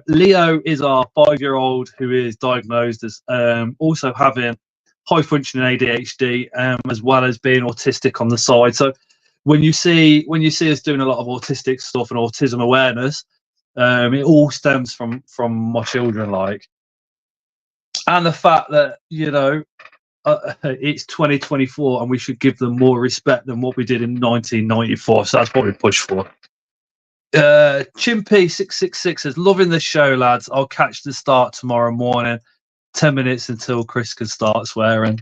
Leo is our 5-year-old who is diagnosed as also having high functioning ADHD as well as being autistic on the side. So when you see us doing a lot of autistic stuff and autism awareness, it all stems from my children, like. And the fact that, it's 2024 and we should give them more respect than what we did in 1994. So that's what we push for. Chimpy666 says, loving the show, lads. I'll catch the start tomorrow morning. 10 minutes until Chris can start swearing.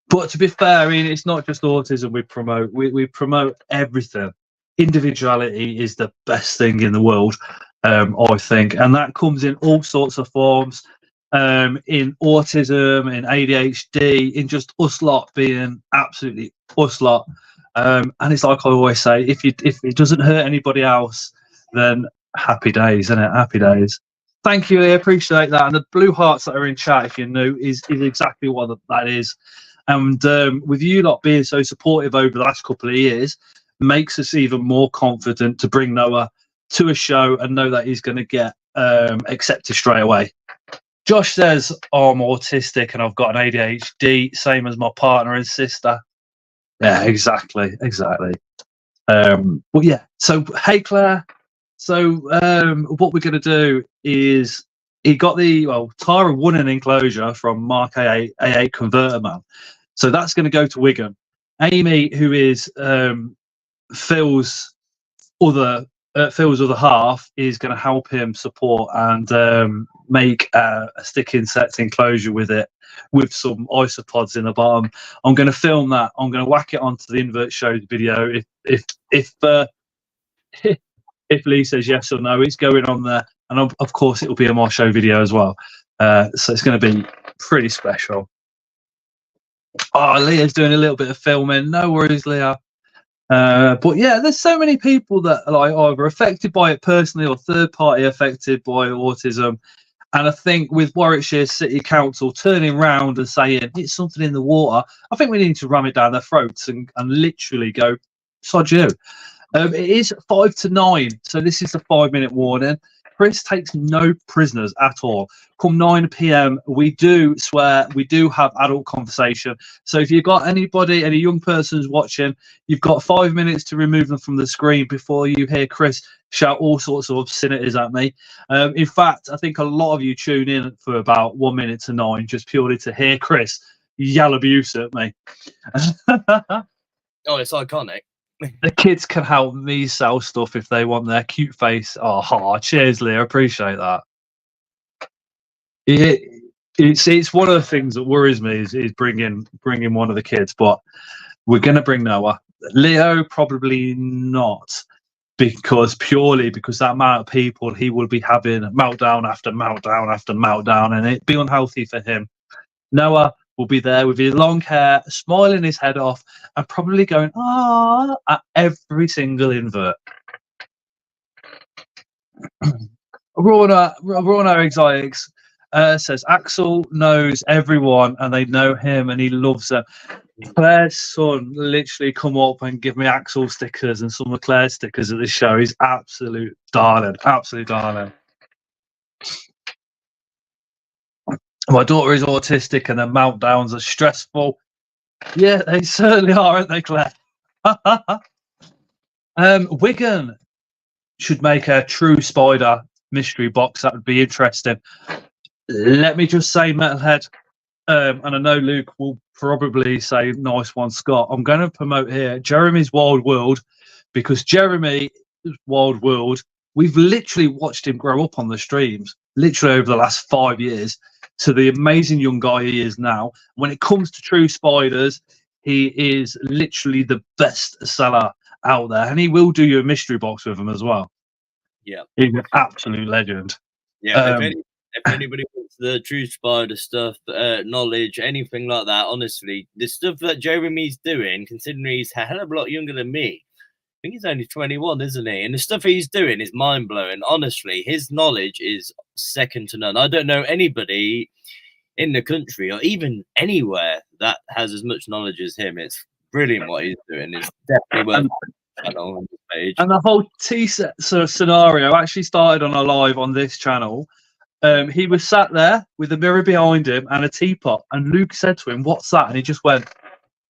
But to be fair, I mean, it's not just autism we promote. We promote everything. Individuality is the best thing in the world. I think, and that comes in all sorts of forms, in autism, in ADHD, in just us lot being absolutely us lot. And it's like I always say, if it doesn't hurt anybody else, then happy days, isn't it? Happy days. Thank you, I appreciate that. And the blue hearts that are in chat, if you're new, is exactly what that is. And with you lot being so supportive over the last couple of years, makes us even more confident to bring Noah to a show and know that he's going to get accepted straight away. Josh says, I'm autistic and I've got an ADHD, same as my partner and sister. Yeah, exactly. But yeah, so hey Claire. So what we're going to do is Tara won an enclosure from Mark A8 Converter Man. So that's going to go to Wigan. Amy, who is Phil's other half, is going to help him support and make a stick insect enclosure with it, with some isopods in the bottom. I'm going to film that. I'm going to whack it onto the Invert Show video. If Lee says yes or no, it's going on there, and of course it will be a my show video as well. So it's going to be pretty special. Oh, Leah's doing a little bit of filming. No worries, Leah. But yeah, there's so many people that are like either affected by it personally or third party affected by autism. And I think with Warwickshire City Council turning round and saying it's something in the water, I think we need to ram it down their throats and literally go, sod you. It is 5 to 9, so this is a 5-minute warning. Chris takes no prisoners at all. Come 9 p.m, we do swear, we do have adult conversation. So if you've got anybody, any young persons watching, you've got 5 minutes to remove them from the screen before you hear Chris shout all sorts of obscenities at me. In fact, I think a lot of you tune in for about 1 minute to 9 just purely to hear Chris yell abuse at me.
Oh, it's iconic.
The kids can help me sell stuff if they want their cute face. Oh, cheers, Leah. Appreciate that. It's one of the things that worries me is bringing one of the kids, but we're going to bring Noah. Leo, probably not, purely because that amount of people, he will be having meltdown after meltdown after meltdown, and it'd be unhealthy for him. Noah will be there with his long hair, smiling his head off, and probably going "ah" at every single invert. Rona Exotics says Axel knows everyone and they know him and he loves them. Claire's son literally come up and give me Axel stickers and some of Claire's stickers at this show. He's absolute darling, absolute darling. My daughter is autistic and the meltdowns are stressful. Yeah, they certainly are, aren't they, Claire? Wigan should make a true spider mystery box. That would be interesting. Let me just say, Metalhead, and I know Luke will probably say, nice one, Scott. I'm going to promote here Jeremy's Wild World, because Jeremy's Wild World, we've literally watched him grow up on the streams, literally over the last 5 years, to the amazing young guy he is now. When it comes to true spiders, he is literally the best seller out there, and he will do you a mystery box with him as well.
Yeah,
he's an absolute legend.
Yeah, if anybody wants the true spider stuff, knowledge, anything like that, honestly, the stuff that Jeremy's doing, considering he's a hell of a lot younger than me, I think he's only 21, isn't he? And the stuff he's doing is mind-blowing. Honestly, his knowledge is second to none. I don't know anybody in the country or even anywhere that has as much knowledge as him. It's brilliant what he's doing. It's definitely worth the channel on the page.
And the whole T-set scenario actually started on a live on this channel. He was sat there with a mirror behind him and a teapot, and Luke said to him, "What's that?" And he just went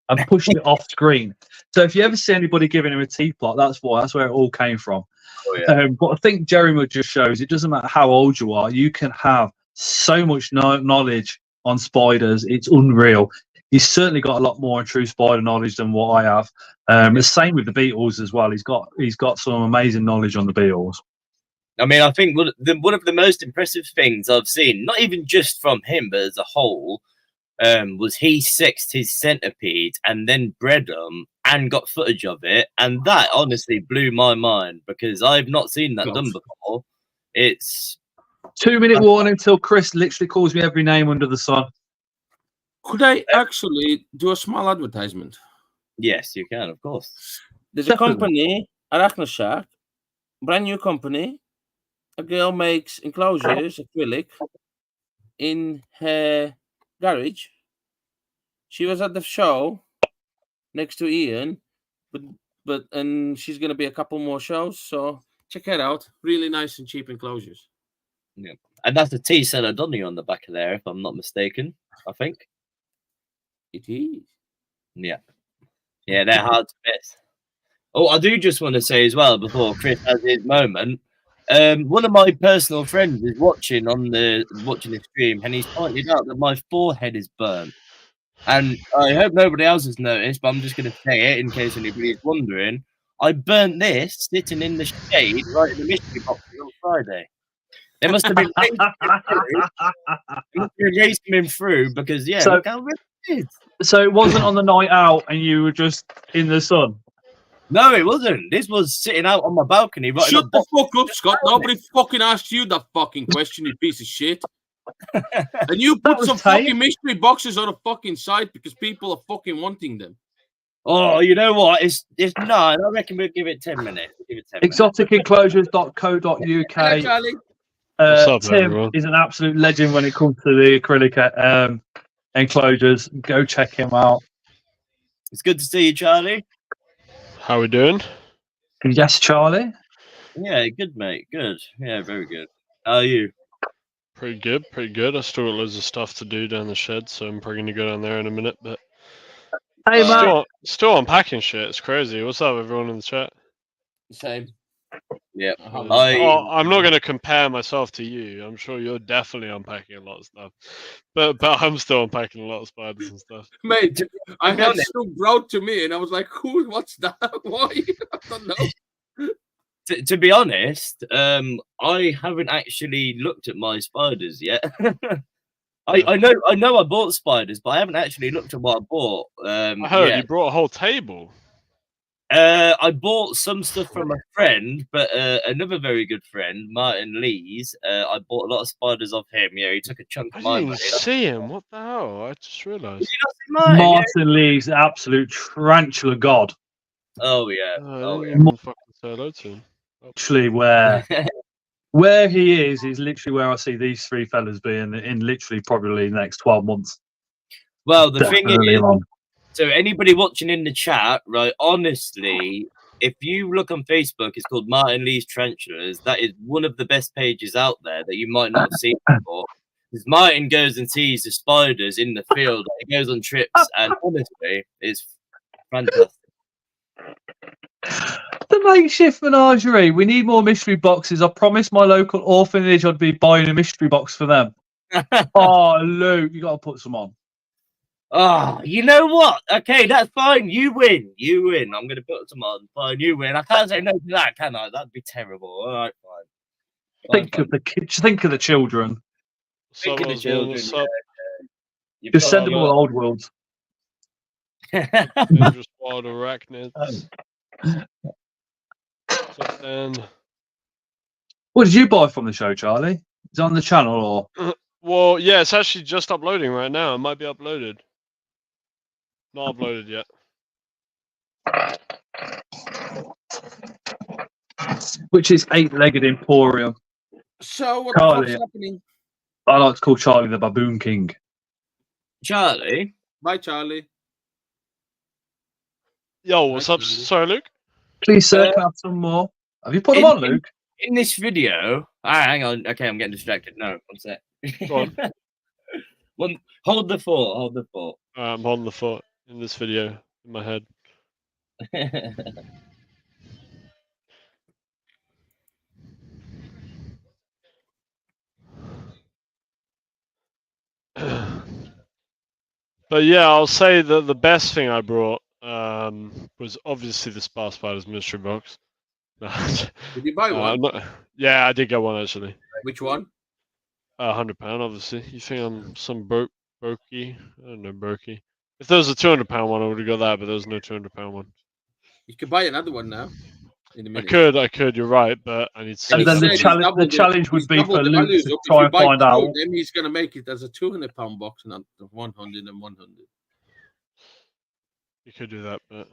and pushed it off screen. So if you ever see anybody giving him a teapot, that's where it all came from.
Oh, yeah.
But I think Jeremy just shows it doesn't matter how old you are, you can have so much knowledge on spiders. It's unreal. He's certainly got a lot more true spider knowledge than what I have. The same with the beetles as well. He's got some amazing knowledge on the beetles.
I mean, I think one of the most impressive things I've seen, not even just from him, but as a whole, was he sexed his centipede and then bred them and got footage of it. And that honestly blew my mind because I've not seen that done before. It's
2-minute warning until Chris literally calls me every name under the sun.
Could I actually do a small advertisement?
Yes, you can, of course.
There's a company, Arachnoshack, brand new company. A girl makes enclosures, acrylic, in her garage. She was at the show next to Ian, and she's gonna be a couple more shows. So check it out. Really nice and cheap enclosures.
Yeah, and that's the T-Seller Donny on the back of there, if I'm not mistaken. I think
it is.
Yeah, they're hard to miss. Oh, I do just want to say as well before Chris has his moment. One of my personal friends is watching the stream, and he's pointed out that my forehead is burnt. And I hope nobody else has noticed, but I'm just going to say it in case anybody's wondering. I burnt this sitting in the shade right in the mystery boxes on Friday. They must have been racing him through because, yeah,
So-
look how red it is.
So it wasn't on the night out, and you were just in the sun.
No, it wasn't. This was sitting out on my balcony. Right
Shut the fuck up, Scott. Nobody fucking asked you that fucking question, you piece of shit. And you put
was
some
tight.
fucking mystery boxes on a fucking site because people are fucking wanting them.
Oh, you know what? It's 9. I reckon we'll give it 10 minutes. Give it 10 minutes.
Exoticenclosures.co.uk.
Hello, Charlie.
What's up,
Tim
everyone?
is an absolute legend when it comes to the acrylic enclosures. Go check him out.
It's good to see you, Charlie.
How we doing?
Yes, Charlie.
Yeah, good, mate. Good. Yeah, very good. How are you?
Pretty good, pretty good. I still got loads of stuff to do down the shed, so I'm probably gonna go down there in a minute. But
Hey, man.
still unpacking shit. It's crazy. What's up, everyone in the chat?
Same.
Yeah.
I'm not gonna compare myself to you. I'm sure you're definitely unpacking a lot of stuff, but I'm still unpacking a lot of spiders and stuff.
Mate, I
be
had
honest-
stuff brought to me and I was like, cool, what's that? Why? I don't know.
To be honest, I haven't actually looked at my spiders yet. I know I bought spiders, but I haven't actually looked at what I bought.
I heard
yet.
you brought a whole table.
I bought some stuff from a friend, but another very good friend, Martin Lees. I bought a lot of spiders off him. Yeah, he took a chunk
I
of
didn't
my
even
money.
see him. What the hell? I just realised.
Did you not see mine? Yeah.
Martin Lee's the absolute tarantula god.
Oh yeah.
I
Oh
didn't even fucking say hello to him.
Literally, where he is literally where I see these three fellas being in literally probably the next 12 months.
Well, the thing
Definitely
is,
on.
so anybody watching in the chat, right? Honestly, if you look on Facebook, it's called Martin Lee's Tarantulas. That is one of the best pages out there that you might not have seen before. Because Martin goes and sees the spiders in the field. He goes on trips, and honestly, it's fantastic.
The makeshift menagerie. We need more mystery boxes. I promised my local orphanage I'd be buying a mystery box for them. Oh, Luke, you got to put some on.
Oh, you know what? Okay, that's fine. You win. You win. I'm going to put some on. Fine, you win. I can't say no to that, can I? That'd be terrible. All right, fine.
Think of the kids. Think of the children.
What's up,
Think of the
Oswald?
children.
What's up?
You've
Just
got
send them
your-
all old worlds.
Dangerous wild arachnids. What's up, Dan?
What did you buy from the show, Charlie? Is it on the channel or?
Well, yeah, it's actually just uploading right now. It might be uploaded. Not uploaded yet.
Which is Eight-Legged Emporium.
So, what the
Charlie.
fuck's happening?
I like to call Charlie the Baboon King.
Charlie,
Bye, Charlie.
Yo, what's up?
Actually.
Sorry, Luke?
Please, sir, can I have some more? Have you put them on, Luke?
in this video, hang on. Okay, I'm getting distracted. No, one sec.
Go on.
Hold the fort. Hold the fort.
I'm on the foot in this video in my head. But yeah, I'll say that the best thing I brought was obviously the Spaspiders mystery box.
Did you buy one?
Yeah, I did get one actually.
Which one?
£100, obviously. You think I'm some brokey? I don't know, brokey. If there was a £200 one, I would have got that, but there was no £200 one.
You could buy another one now. In a
I
minute.
could. You're right, but I need to.
And
see
then the
something.
challenge would
he's
be
doubled
for
the
Luke
values
to
up. If
try
you
and
buy
find
two,
out.
then he's going to make it as a £200 box, not the 100 and 100.
You could do that, but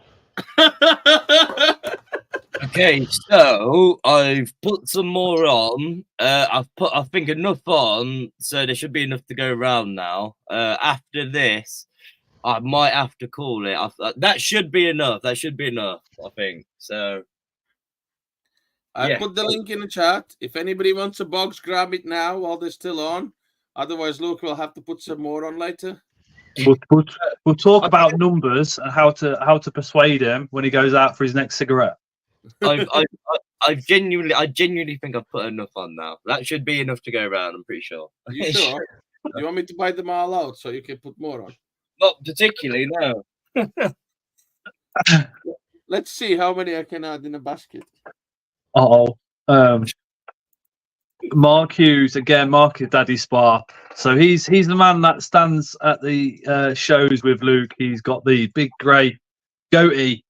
Okay, so I've put some more on. I've put, I think, enough on, so there should be enough to go around now. After this, I might have to call it. That should be enough. That should be enough, I think. So
I
Yeah.
put the link in the chat. If anybody wants a box, grab it now while they're still on. Otherwise, Luke will have to put some more on later.
We'll talk about numbers and how to persuade him when he goes out for his next cigarette.
I genuinely think I've put enough on now. That should be enough to go around. I'm pretty sure.
Are you sure? Do you want me to buy them all out so you can put more on?
Not particularly, no.
Let's see how many I can add in a basket.
Oh, Mark Hughes again. Mark is Daddy Spa, so he's the man that stands at the shows with Luke. He's got the big grey goatee.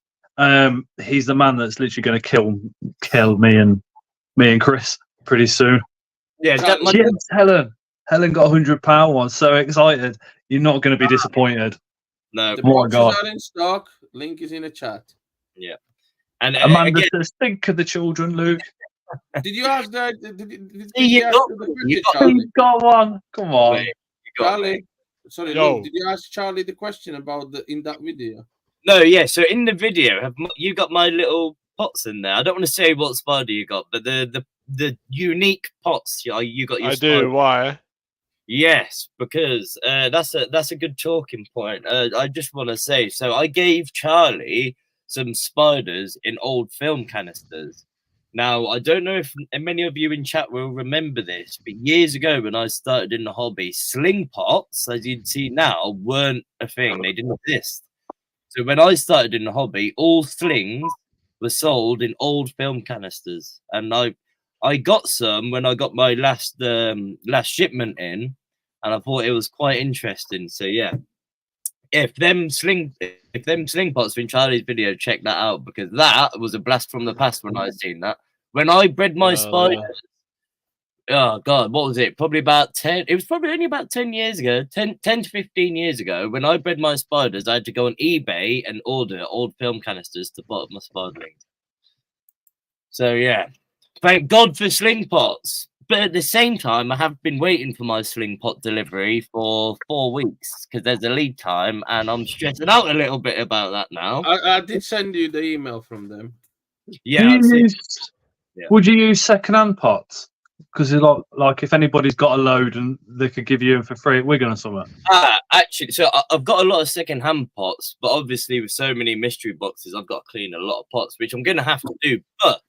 He's the man that's literally going to kill me and Chris pretty soon.
Yeah, that might
Yes, Helen got £100 one. So excited! You're not going to be disappointed.
no.
The
Oh my
boxes
God.
are in stock. Link is in the chat.
Yeah, and
Amanda
again,
says, "Think of the children, Luke."
Did you ask that? Did
See, you
you ask
got
the
one.
question,
You got
Charlie?
He's got one. Come on.
wait, you got me.
Charlie, sorry,
Yo.
Luke, did you ask Charlie the question about in that video?
No, yeah. So in the video, you got my little pots in there? I don't want to say what spider you got, but the unique pots. You got your.
I
spider.
do. Why?
Yes, because that's a good talking point. I just want to say, so I gave Charlie some spiders in old film canisters. Now, I don't know if many of you in chat will remember this, but years ago when I started in the hobby, sling pots, as you'd see now, weren't a thing. They didn't exist. So when I started in the hobby, all slings were sold in old film canisters, and I got some when I got my last shipment in, and I thought it was quite interesting. So yeah, if them sling pots in Charlie's video, check that out, because that was a blast from the past when I seen that. When I bred my spiders, oh god, what was it? Probably about 10. It was probably only about 10 years ago, 10 to 15 years ago. When I bred my spiders, I had to go on eBay and order old film canisters to put up my spiderlings. So yeah, thank God for sling pots. But at the same time, I have been waiting for my sling pot delivery for 4 weeks because there's a lead time, and I'm stressing out a little bit about that now.
I did send you the email from them.
Yeah, I've seen- Yeah.
Would you use second-hand pots? Because like if anybody's got a load and they could give you them for free at Wigan or something.
Actually, so I've got a lot of second-hand pots, but obviously with so many mystery boxes, I've got to clean a lot of pots, which I'm going to have to do. But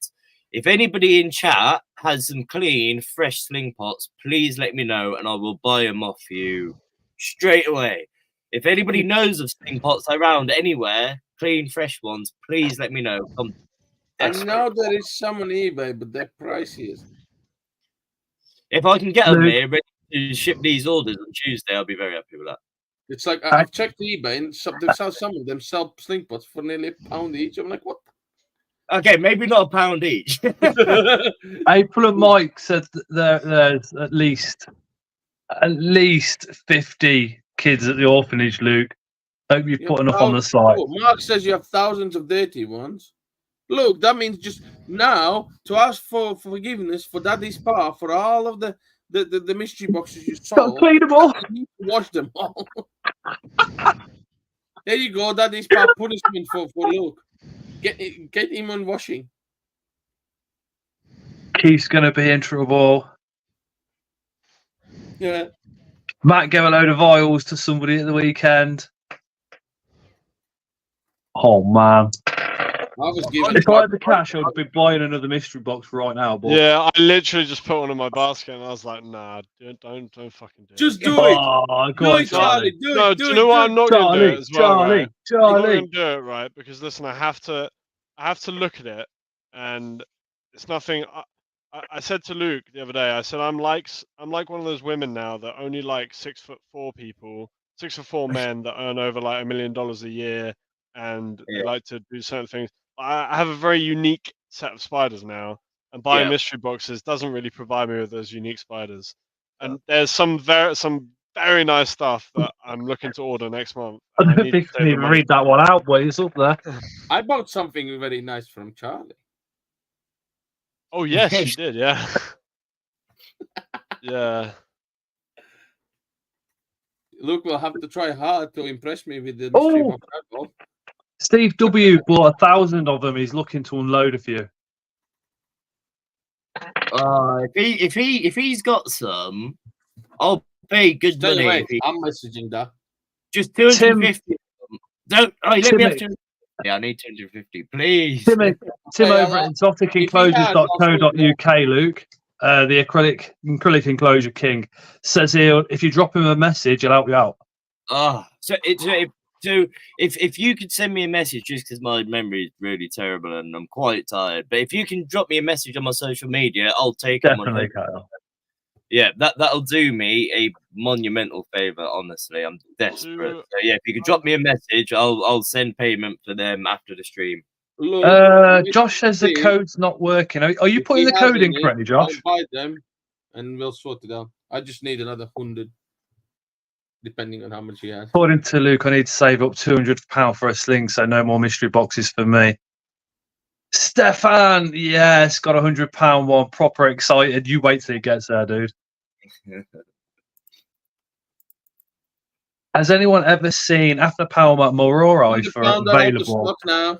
if anybody in chat has some clean, fresh sling pots, please let me know, and I will buy them off you straight away. If anybody knows of sling pots around anywhere, clean, fresh ones, please let me know.
I know there is some on eBay, but they're pricey.
If I can get them
Luke.
here ready to ship these orders on Tuesday, I'll be very happy with that.
It's like I've checked eBay, and some of them sell sling pots for nearly £1 each. I'm like, what?
Okay, maybe not £1 each.
April and Mike said that there's at least 50 kids at the orphanage, Luke. Hope you put enough on the site.
Oh, Mark says you have thousands of dirty ones. Look, that means just now to ask for forgiveness for Daddy's part for all of the mystery boxes you sold.
Clean them all.
You need to wash them all. There you go, Daddy's part punishment for Luke. Get him on washing.
Keith's gonna be in trouble.
Yeah.
Matt gave a load of vials to somebody at the weekend. Oh man.
I was giving
If I had the cash, I'd be buying another mystery box right now. But
Yeah, I literally just put one in my basket, and I was like, "Nah, don't fucking do
just
it."
do it.
oh,
Do it, Charlie. Do
No,
it.
do you know what? I'm not going to do it as well. Right? I'm not
Charlie.
going to do it, right? Because listen, I have to look at it, and it's nothing. I said to Luke the other day, I said I'm like one of those women now that only like 6'4" people, 6'4" men that earn over like $1 million a year, and they like to do certain things. I have a very unique set of spiders now, and buying mystery boxes doesn't really provide me with those unique spiders. And there's some very nice stuff that I'm looking to order next month.
I
and I
don't
need
think
to
I
save
can
the
even
money.
read that one out, but it's up there.
I bought something very nice from Charlie.
Oh yes, you did, yeah. Yeah.
Luke will have to try hard to impress me with the mystery box.
Steve W bought 1,000 of them. He's looking to unload a few.
If he's got some, I'll pay good
Tell you
money.
what, I'm messaging that.
Just 250. Don't. Oh, let me have 250. Yeah, I need 250, please.
Tim over at exoticenclosures.co.uk, Luke, the acrylic enclosure king, says here if you drop him a message, he'll help you out.
If you could send me a message, just because my memory is really terrible and I'm quite tired, but if you can drop me a message on my social media, I'll take it.
Definitely, Kyle.
Yeah, that'll do me a monumental favor. Honestly, I'm desperate. So yeah, if you could drop me a message, I'll send payment for them after the stream.
Look,
Josh says the code's not working. Are you putting the code in correctly, Josh?
I'll buy them, and we'll sort it out. I just need another 100, depending on how much he has.
According to Luke, I need to save up £200 for a sling, so no more mystery boxes for me. Stefan, yes, got £100 one. Proper excited. You wait till he gets there, dude. Has anyone ever seen After Power more eyes for available?
Now.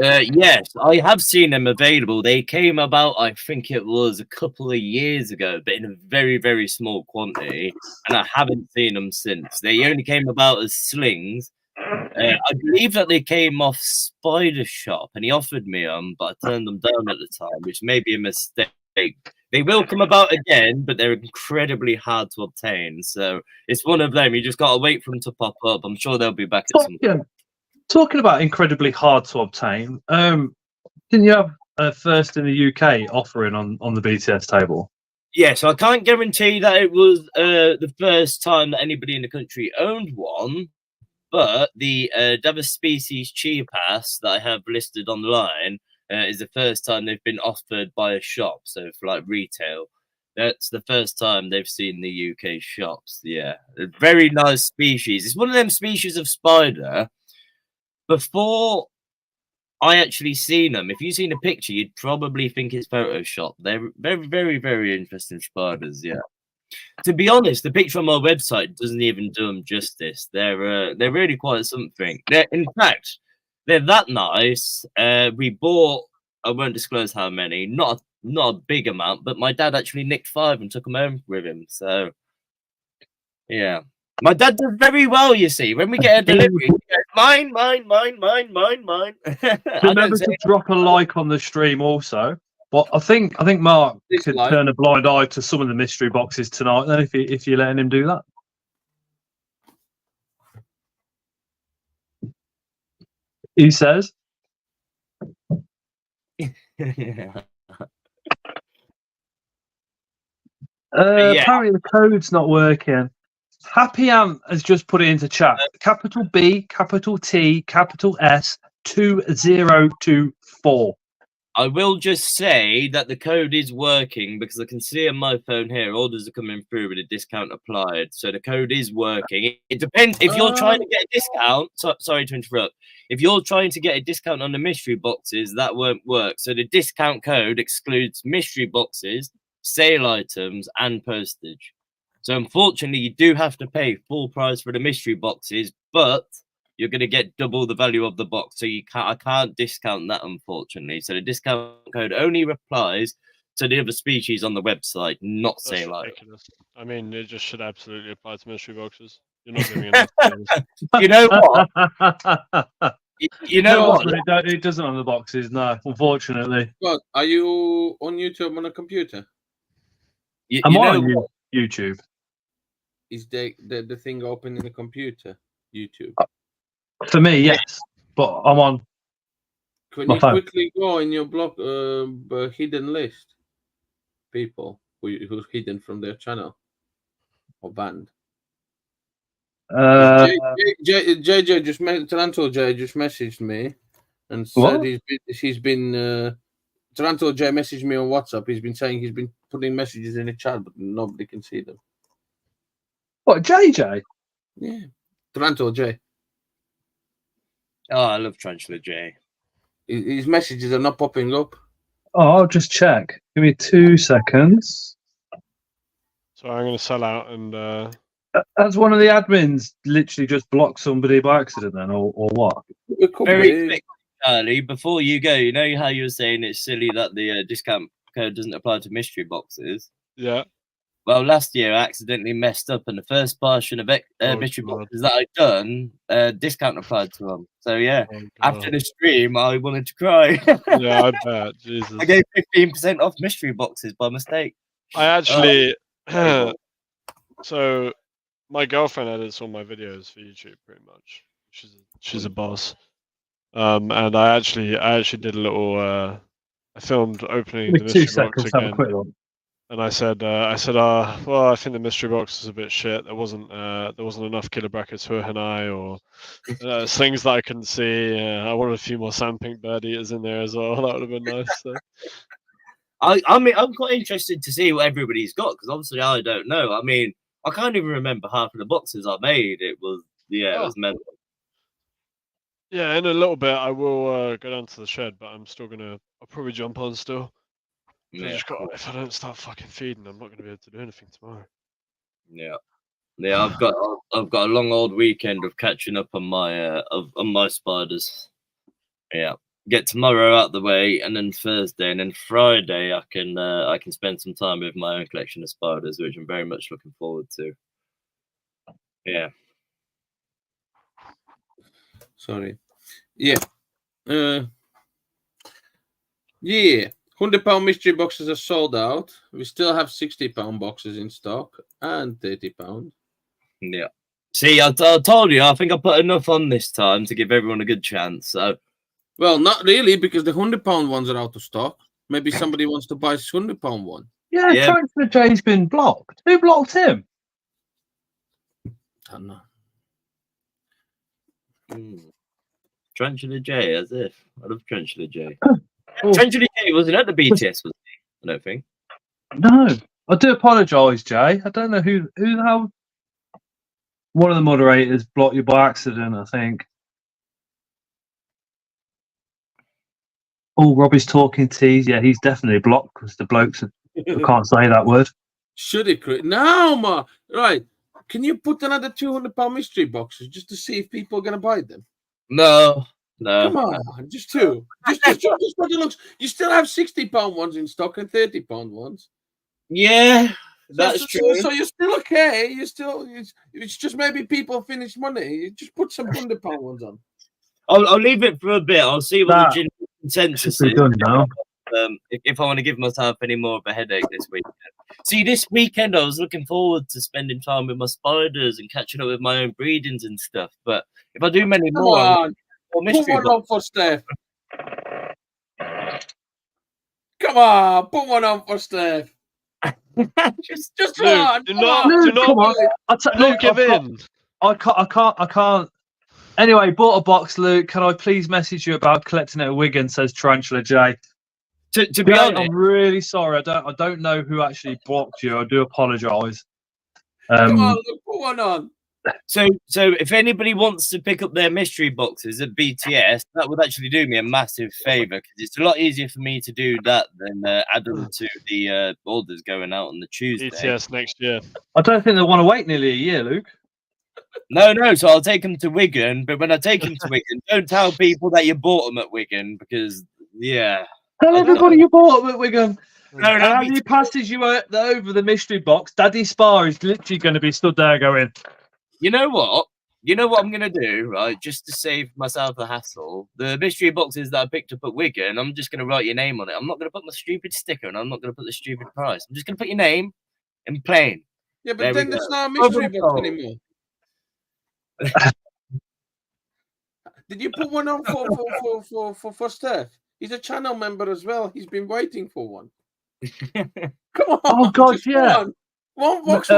Yes, I have seen them available. They came about, I think it was a couple of years ago, but in a very, very small quantity, and I haven't seen them since. They only came about as slings. I believe that they came off Spider Shop, and he offered me them, but I turned them down at the time, which may be a mistake. They will come about again, but they're incredibly hard to obtain. So it's one of them. You just got to wait for them to pop up. I'm sure they'll be back at some point.
Talking about incredibly hard to obtain, didn't you have a first in the UK offering on the BTS table?
Yeah, so I can't guarantee that it was the first time that anybody in the country owned one, but the Davis Species Cheer Pass that I have listed online is the first time they've been offered by a shop, so for like retail. That's the first time they've seen the UK shops. Yeah, a very nice species. It's one of them species of spider. Before I actually seen them, if you've seen a picture, you'd probably think it's Photoshop. They're very, very, very interesting spiders. Yeah. To be honest, the picture on my website doesn't even do them justice. They're really quite something. In fact, they're that nice. We bought. I won't disclose how many. Not a big amount, but my dad actually nicked 5 and took them home with him. So, yeah. My dad does very well, you see. When we get a delivery, he goes, mine.
Remember to drop a like on the stream also. But I think Mark could turn a blind eye to some of the mystery boxes tonight. Then if you're letting him do that, he says.
Yeah.
Apparently the code's not working. Happy Ant has just put it into chat. Capital B, capital T, capital S, 2024.
I will just say that the code is working because I can see on my phone here orders are coming through with a discount applied. So the code is working. It depends if you're trying to get a discount. Sorry to interrupt. If you're trying to get a discount on the mystery boxes, that won't work. So the discount code excludes mystery boxes, sale items, and postage. So unfortunately, you do have to pay full price for the mystery boxes, but you're going to get double the value of the box. So I can't discount that, unfortunately. So the discount code only applies to the other species on the website, not sale items.
I mean, it just should absolutely apply to mystery boxes. You're not giving enough.
You know what? You know what?
It doesn't on the boxes, no, unfortunately.
God, are you on YouTube on a computer?
I'm on YouTube.
Is the thing open in the computer? YouTube.
For me, yes, but I'm on.
Can you quickly go in your blog hidden list? People who's hidden from their channel or banned. JJ just Tarantul J just messaged me and said he's been Tarantul J messaged me on WhatsApp. He's been saying he's been putting messages in the chat, but nobody can see them.
What, JJ?
Yeah, Tarantul J.
Oh, I love Tarantula J.
His messages are not popping up.
Oh, I'll just check. Give me 2 seconds.
So I'm going to sell out and.
Has one of the admins literally just blocked somebody by accident then, or what?
Very quick, Charlie, before you go, you know how you were saying it's silly that the discount code doesn't apply to mystery boxes?
Yeah.
Well, last year I accidentally messed up, and the first portion of mystery boxes that I'd done, discount applied to them. So yeah, after the stream, I wanted to cry.
Yeah, I bet. Jesus.
I gave 15% off mystery boxes by mistake.
I actually, so my girlfriend edits all my videos for YouTube pretty much. She's a boss. And I actually did a little. I filmed opening
Give
the
me 2
mystery box
seconds. Have a
again,
quick look.
and I said, well, I think the mystery box is a bit shit. There wasn't enough killer brackets for Hanai or things that I couldn't see. I wanted a few more sand pink bird eaters in there as well. That would have been nice. So.
I mean, I'm quite interested to see what everybody's got because obviously I don't know. I mean, I can't even remember half of the boxes I made. It was it was mental.
Yeah, in a little bit I will go down to the shed, but I'm still gonna. I'll probably jump on still.
Yeah,
If I don't start fucking feeding, I'm not gonna be able to do anything tomorrow.
yeah. I've got a long old weekend of catching up on my spiders. Yeah, get tomorrow out the way, and then Thursday, and then Friday I can spend some time with my own collection of spiders, which I'm very much looking forward to. Yeah.
Sorry. Yeah. Yeah. £100 mystery boxes are sold out. We still have £60 boxes in stock and £30.
Yeah. See, I told you. I think I put enough on this time to give everyone a good chance. So,
well, not really, because the £100 ones are out of stock. Maybe somebody wants to buy this £100 one.
Yeah, Transfer J's been blocked. Who blocked him?
I don't know.
Tarantula J, as if. I love Tarantula J. Tarantula J wasn't at the BTS, was he? I don't think.
No. I do apologise, Jay. I don't know who the hell. One of the moderators blocked you by accident, I think. Oh, Robbie's talking tease. Yeah, he's definitely blocked because the blokes can't say that word.
Should it create? No, ma. Right. Can you put another £200 mystery boxes just to see if people are going to buy them?
No.
Come on, just two. Just what it looks. You still have £60 ones in stock and £30 ones.
Yeah, that's true.
So you're still okay. You're still. It's just maybe people finish money. You just put some £100 ones on.
I'll leave it for a bit. I'll see what the general consensus is.
Done now.
If I want to give myself any more of a headache this weekend. See, this weekend I was looking forward to spending time with my spiders and catching up with my own breedings and stuff. But if I do many
Come
more,
on,
put
one on for Steph. Come on, put one on for Steph. just
Luke,
one.
do not give in.
I can't. Anyway, bought a box, Luke. Can I please message you about collecting it at Wigan? Says Tarantula J.
To be honest,
I'm really sorry. I don't know who actually blocked you. I do apologise.
Come on, Luke, put one on.
So if anybody wants to pick up their mystery boxes at BTS, that would actually do me a massive favour because it's a lot easier for me to do that than add them to the orders going out on the Tuesday.
BTS next year.
I don't think they want to wait nearly a year, Luke.
No. So I'll take them to Wigan, but when I take them to Wigan, don't tell people that you bought them at Wigan because
Tell everybody you bought them at Wigan.
No,
And as he passes you over the mystery box, Daddy Spar is literally going to be stood there going,
You know what I'm going to do, right? Just to save myself the hassle, the mystery boxes that I picked up at Wigan, I'm just going to write your name on it. I'm not going to put my stupid sticker and I'm not going to put the stupid price. I'm just going to put your name in plain.
Yeah, but then it's not a mystery box anymore. Did you put one on for Steph? He's a channel member as well. He's been waiting for one. Come on.
Oh, God, yeah.
One box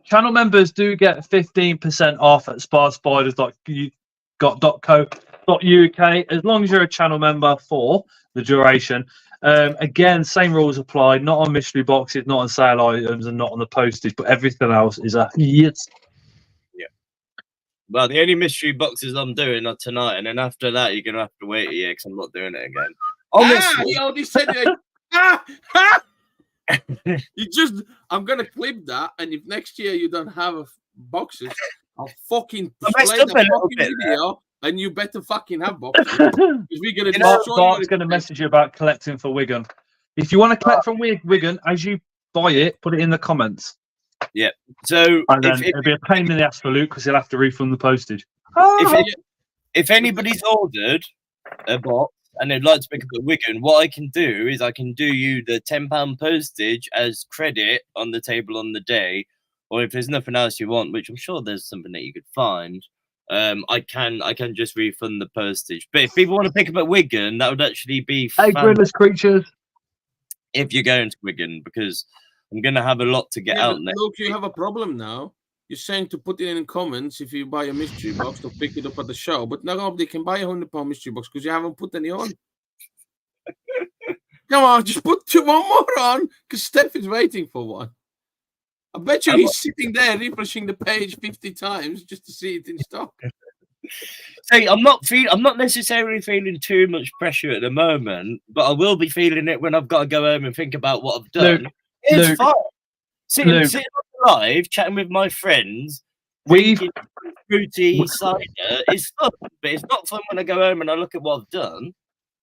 channel members do get 15% off at spaspiders.co.uk as long as you're a channel member for the duration. Again, same rules apply. Not on mystery boxes, not on sale items, and not on the postage, but everything else is a yes.
Yeah. Well, the only mystery boxes I'm doing are tonight, and then after that, you're gonna have to wait a year because I'm not doing it again. Honestly,
he already said I'm gonna clip that, and if next year you don't have boxes, I'll fucking play the fucking video, and you better fucking have boxes. We're gonna
Bart's gonna message you about collecting for Wigan. If you want to collect from Wigan, as you buy it, put it in the comments.
Yeah. So
and then it'll be a pain in the ass for Luke because he'll have to refund the postage.
If anybody's ordered a box and they'd like to pick up at Wigan, what I can do is I can do you the £10 postage as credit on the table on the day, or if there's nothing else you want, which I'm sure there's something that you could find, I can just refund the postage. But if people want to pick up at Wigan, that would actually be
Hey,
fantastic
Grimless creatures.
if you're going to Wigan, because I'm going to have a lot to get
Yeah,
out
but
next.
look, you have a problem now. You're saying to put it in comments if you buy a mystery box to pick it up at the show, but now nobody can buy a £100 mystery box because you haven't put any on. Come on, just put one more on because Steph is waiting for one. I bet you he's sitting there refreshing the page 50 times just to see it in stock.
See, I'm not necessarily feeling too much pressure at the moment, but I will be feeling it when I've got to go home and think about what I've done. It's fine. Sitting on the live, chatting with my friends, drinking fruity cider is fun, but it's not fun when I go home and I look at what I've done.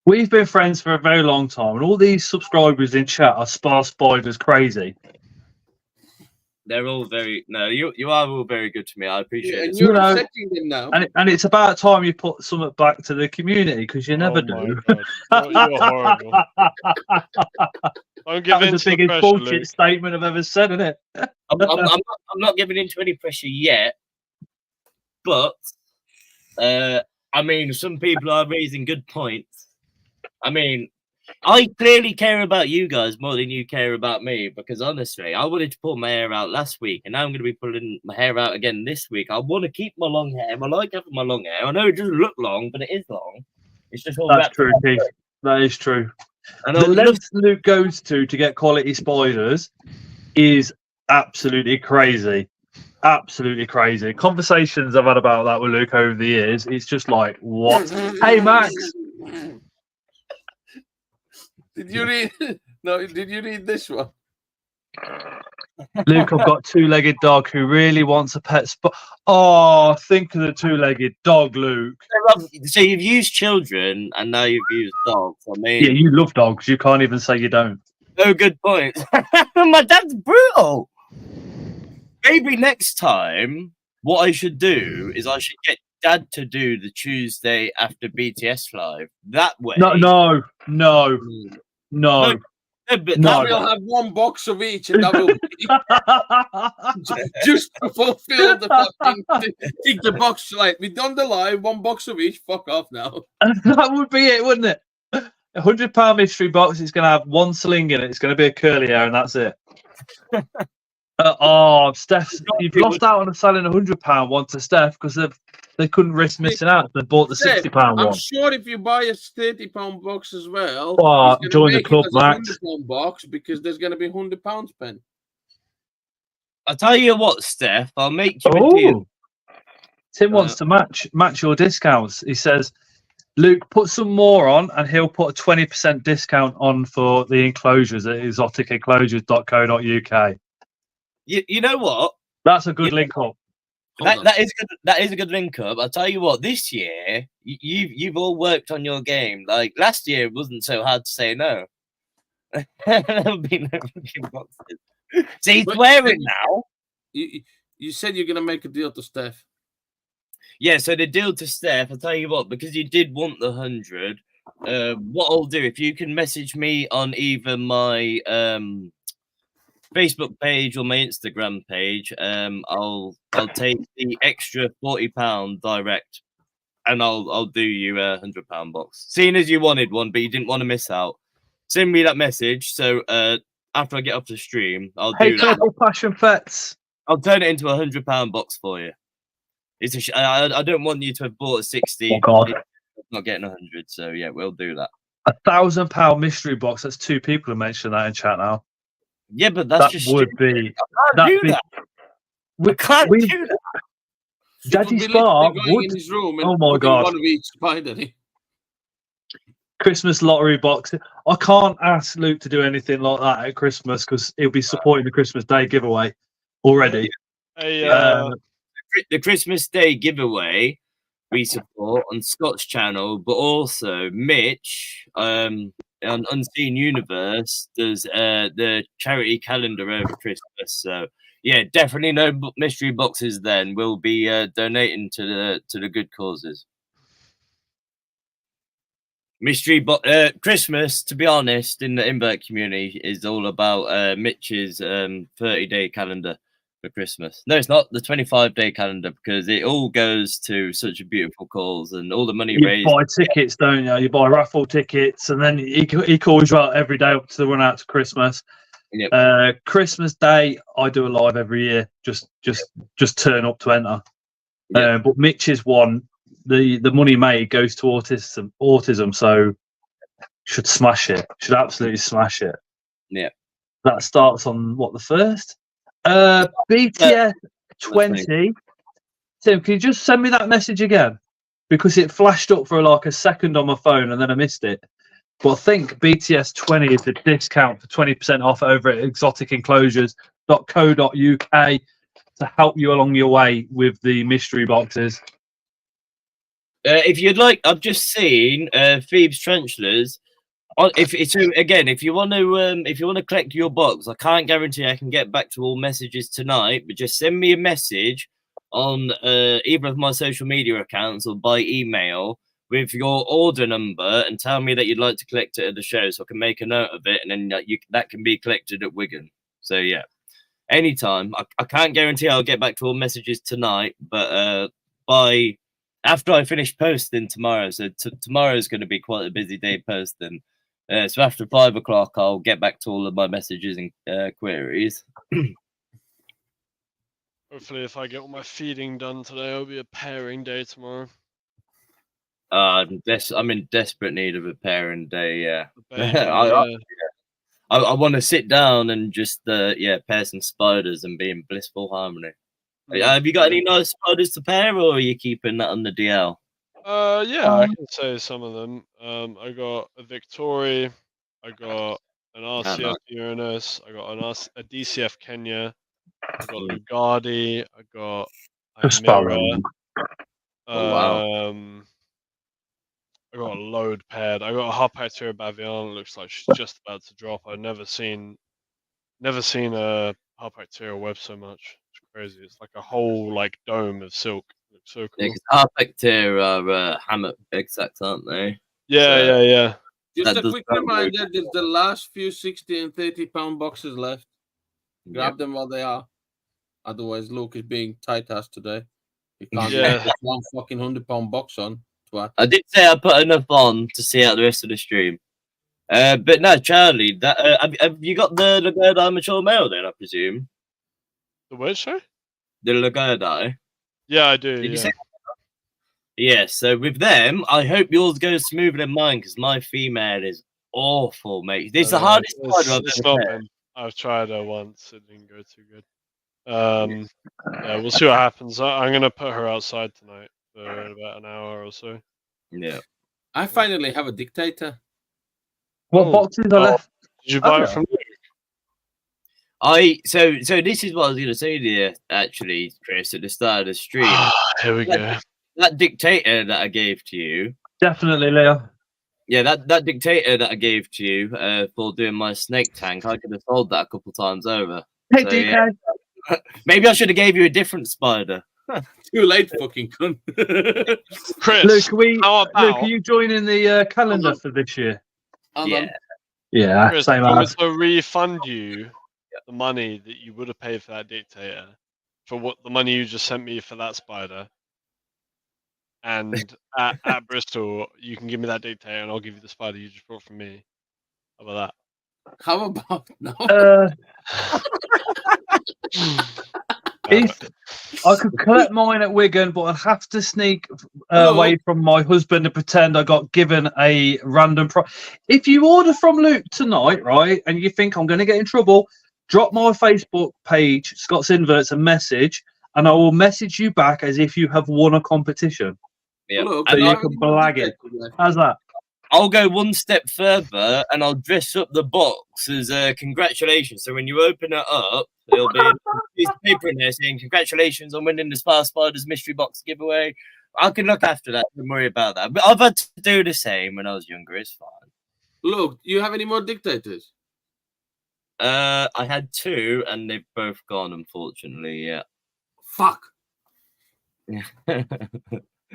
We've been friends for a very long time, and all these subscribers in chat are Spaspiders crazy.
They're all very you are all very good to me. I appreciate it.
And you're upsetting them now.
And it's about time you put something back to the community because you never do.
You're horrible. Don't give
That
in
was
to
the
the
biggest
pressure,
bullshit
Luke.
statement I've ever said, isn't it?
I'm not giving into any pressure yet, but I mean, some people are raising good points. I mean, I clearly care about you guys more than you care about me, because honestly, I wanted to pull my hair out last week, and now I'm going to be pulling my hair out again this week. I want to keep my long hair. I like having my long hair. I know it doesn't look long, but it is long. It's just all
That's true, Keith. That is true.
And
the lengths Luke goes to get quality spiders is absolutely crazy. Absolutely crazy. Conversations I've had about that with Luke over the years, it's just like, what? Hey, Max.
Did you read? No, did you read this one?
Luke, I've got a two-legged dog who really wants a pet spot. Oh, think of the two-legged dog, Luke.
So you've used children and now you've used dogs. I mean,
yeah, you love dogs. You can't even say you don't.
No good point. My dad's brutal. Maybe next time, what I should do is I should get Dad to do the Tuesday after BTS live. That way.
No.
But we'll have one box of each, and that will be just to fulfill the fucking tick the box. Like, we've done the live, one box of each. Fuck off now.
That would be it, wouldn't it? £100 mystery box. It's going to have one sling in it. It's going to be a curly hair, and that's it. Steph, you've lost out on selling £100 one to Steph because they couldn't risk missing out. They bought the £60 one.
I'm sure if you buy a £30 box as well,
join the club, Max.
£100 box because there's going to be £100 spent.
I'll tell you what, Steph. I'll make you a deal.
Tim wants to match your discounts. He says, Luke, put some more on, and he'll put a 20% discount on for the enclosures at exoticenclosures.co.uk.
You know what?
That's a good link up.
That is good. That is a good link up. I'll tell you what. This year, you've all worked on your game. Like last year, it wasn't so hard to say no. There'll be no fucking boxes. So he's wearing now.
You said you're going to make a deal to Steph.
Yeah. So the deal to Steph. I'll tell you what. Because you did want the 100. What I'll do, if you can message me on either my Facebook page or my Instagram page, I'll take the extra £40 direct, and I'll do you a £100 box. Seeing as you wanted one, but you didn't want to miss out, send me that message. So after I get off the stream, I'll do that.
Passion Fets.
I'll turn it into a £100 box for you. It's I don't want you to have bought a 60.
Oh God,
not getting 100. So yeah, we'll do that.
£1,000 mystery box. That's two people who mentioned that in chat now.
Yeah, but that's just
would
stupid.
be.
I can't do that. I can't do that.
Daddy Spark would.
In his room and
Oh my God!
One of each spider.
Christmas lottery box. I can't ask Luke to do anything like that at Christmas because he'll be supporting the Christmas Day giveaway already.
The Christmas Day giveaway we support on Scott's channel, but also Mitch on Unseen Universe does the charity calendar over Christmas. So yeah, definitely no mystery boxes. Then we'll be donating to the good causes. Christmas, to be honest, in the invert community is all about Mitch's 30-day calendar, for Christmas. No, it's not the 25-day calendar because it all goes to such a beautiful cause and all the money
You
raised.
buy tickets, don't you? You buy raffle tickets, and then he calls you out every day up to the run out to Christmas.
Yep.
Christmas Day, I do a live every year. Just turn up to enter.
Yep.
But Mitch's one, the money made goes to autism, so should smash it. Should absolutely smash it.
Yeah.
That starts on what, the 1st? BTS 20. Tim, can you just send me that message again? Because it flashed up for like a second on my phone and then I missed it. But I think BTS 20 is a discount for 20% off over at exoticenclosures.co.uk to help you along your way with the mystery boxes.
If you'd like, I've just seen Phoebe's Tarantulas. If you want to collect your box, I can't guarantee I can get back to all messages tonight, but just send me a message on either of my social media accounts or by email with your order number and tell me that you'd like to collect it at the show, so I can make a note of it, and then that can be collected at Wigan. So yeah, anytime. I can't guarantee I'll get back to all messages tonight, but by after I finish posting tomorrow, so tomorrow's going to be quite a busy day posting. So after 5 o'clock, I'll get back to all of my messages and queries.
Hopefully, if I get all my feeding done today, it'll be a pairing day tomorrow.
I'm in desperate need of a pairing day. Yeah,
Baby,
I want to sit down and just pair some spiders and be in blissful harmony. Have you got any nice spiders to pair, or are you keeping that on the DL?
Yeah, I can say some of them. I got a Victory, I got an RCF Uranus, I got a DCF Kenya, I got Lugardi, I got Mira, I got a load paired. I got a Harpactira Bavian. Looks like she's just about to drop. I've never seen a Harpactira web so much. It's crazy. It's like a whole dome of silk. It looks so cool.
Yeah, Harpactira are hammock exacts, aren't they?
Yeah.
Just a quick reminder: there's the last few 60 and 30-pound boxes left. Grab them while they are. Otherwise, Luke is being tight ass today. He can't get one fucking 100-pound box on. Twat.
I did say I put enough on to see out the rest of the stream. But no, Charlie, have you got the Lagardai mature male then, I presume?
The what, sorry?
The Lagardai?
Yeah, I do.
Did you say that? Yeah, so with them, I hope yours goes smoother than mine, because my female is awful, mate. This is the hardest spider I've ever paired.
I've tried her once. It didn't go too good. Yeah, we'll see what happens. I'm going to put her outside tonight for about an hour or so.
Yeah.
I finally have a dictator.
What boxes are left?
Did you buy it from Luke?
So this is what I was going to say to you, actually, Chris, at the start of the stream.
Here we go.
That dictator that I gave to you.
Definitely, Leo.
Yeah, that dictator that I gave to you for doing my snake tank, I could have sold that a couple times over.
Hey,
So,
DK.
yeah. Maybe I should have gave you a different spider.
Too late, fucking cunt.
Chris,
Luke, are you joining the calendar for this year? Yeah,
Chris,
same
I'm
as.
going to refund you the money that you would have paid for that dictator for what the money you just sent me for that spider. And at Bristol, you can give me that dictator and I'll give you the spider you just brought from me. How about that?
How about no?
If I could collect mine at Wigan, but I'd have to sneak away from my husband and pretend I got given a random If you order from Luke tonight, right, and you think I'm going to get in trouble, drop my Facebook page, Scott's Inverts, a message, and I will message you back as if you have won a competition.
Yeah.
So you can blag it. How's that?
I'll go one step further and I'll dress up the box as congratulations. So when you open it up, there'll be a piece of paper in there saying congratulations on winning the Spaspiders mystery box giveaway. I can look after that. Don't worry about that. But I've had to do the same when I was younger. It's fine.
Look, do you have any more dictators?
I had 2 and they've both gone, unfortunately. Yeah.
Fuck.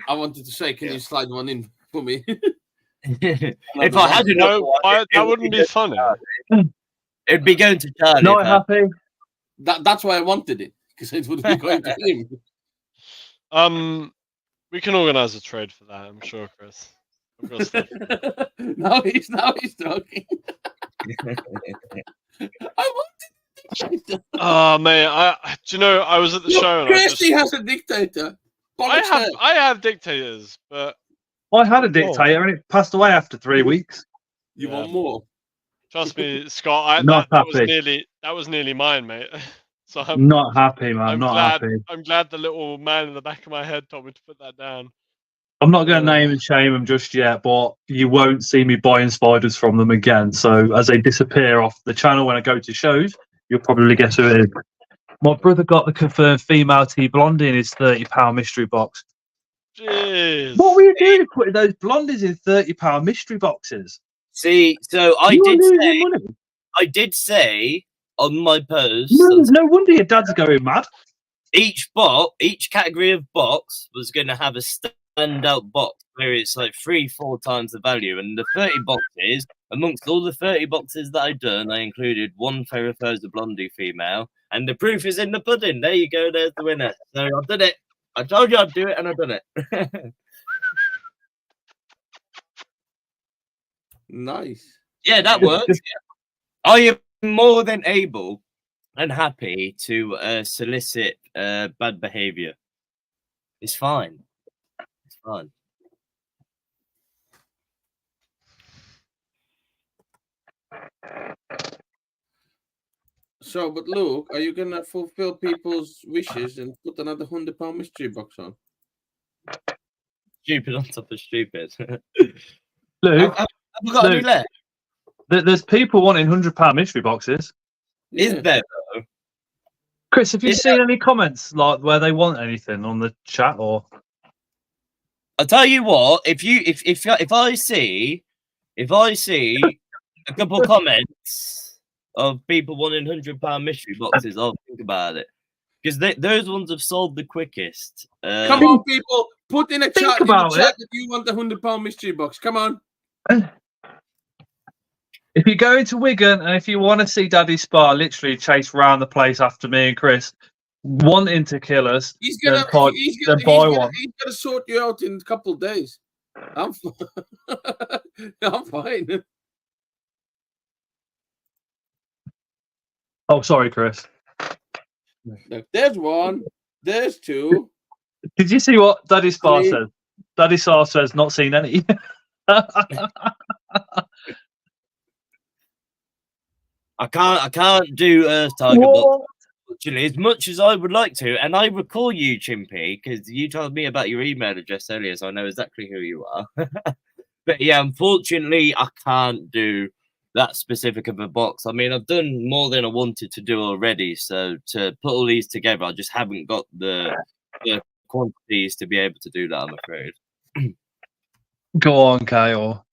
I wanted to say, can you slide one in for me?
If I had enough,
that wouldn't be funny.
It'd be going to Charlie.
Not happy.
That's why I wanted it. because it would be going to him.
We can organise a trade for that. I'm sure, Chris. I've got stuff.
now he's talking. I wanted.
Oh mate, do you know I was at the show and
Christy has a dictator.
I have dictators, but
I had a dictator and it passed away after 3 weeks.
You want more?
Trust me, Scott.
Not
that was
happy.
nearly mine, mate. So
Not happy, man.
I'm
not
glad.
happy.
I'm glad the little man in the back of my head told me to put that down.
I'm not going to name and shame them just yet, but you won't see me buying spiders from them again. So as they disappear off the channel when I go to shows, you'll probably guess who it is. My brother got the confirmed female T blondie in his £30 mystery box.
Jeez.
What were you doing putting those blondies in £30 mystery boxes?
See, so
Money.
I did say on my post.
No wonder your dad's going mad.
Each category of box was going to have a standout box where it's like 3-4 times the value. And the 30 boxes, amongst all the 30 boxes that I'd done, I included one Ferrofosa Blondie female. And the proof is in the pudding. There you go. There's the winner. So I've done it. I told you I'd do it, and I've done it.
Nice.
Yeah, that works. I am more than able and happy to solicit bad behavior. It's fine. It's fine.
So, but Luke, are you gonna fulfill people's wishes and put another £100 mystery box on?
Stupid on top of stupid.
Luke,
Have we got any left?
there's people wanting £100 mystery boxes.
Is there though?
Chris, have you seen any comments like where they want anything on the chat or?
I'll tell you what. If I see a couple of comments of people wanting £100 mystery boxes, I'll think about it because those ones have sold the quickest.
Come on, people! Put in a chat
about
that you want the £100 mystery box. Come on.
If you go into Wigan and if you want to see Daddy Spa literally chase round the place after me and Chris, wanting to kill us,
He's gonna
buy one.
He's gonna sort you out in a couple of days. I'm fine.
Oh, sorry, Chris.
Look, there's one. There's two.
Did you see what Daddy Spa
Three.
says? Daddy Spa says not seen any.
I can't do Earth Tiger box actually as much as I would like to, and I recall you, Chimpy, because you told me about your email address earlier, so I know exactly who you are. But yeah, unfortunately, I can't do that specific of a box. I mean, I've done more than I wanted to do already, so to put all these together, I just haven't got the quantities to be able to do that, I'm afraid.
Go on, Kyle.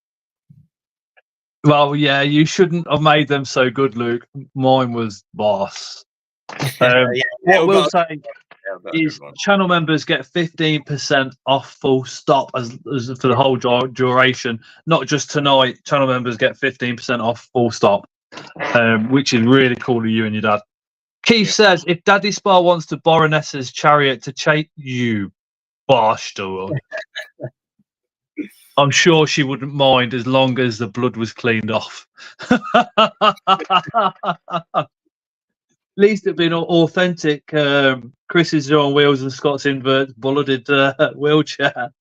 Well, yeah, you shouldn't have made them so good, Luke. Mine was boss. What we'll say is channel members get 15% off full stop as for the whole duration, not just tonight. Channel members get 15% off full stop, which is really cool of you and your dad. Keith says, if Daddy Spa wants to borrow Nessa's chariot to chase you, barstool. I'm sure she wouldn't mind as long as the blood was cleaned off. At least it'd been authentic. Chris is on wheels and Scott's inverted bulleted wheelchair.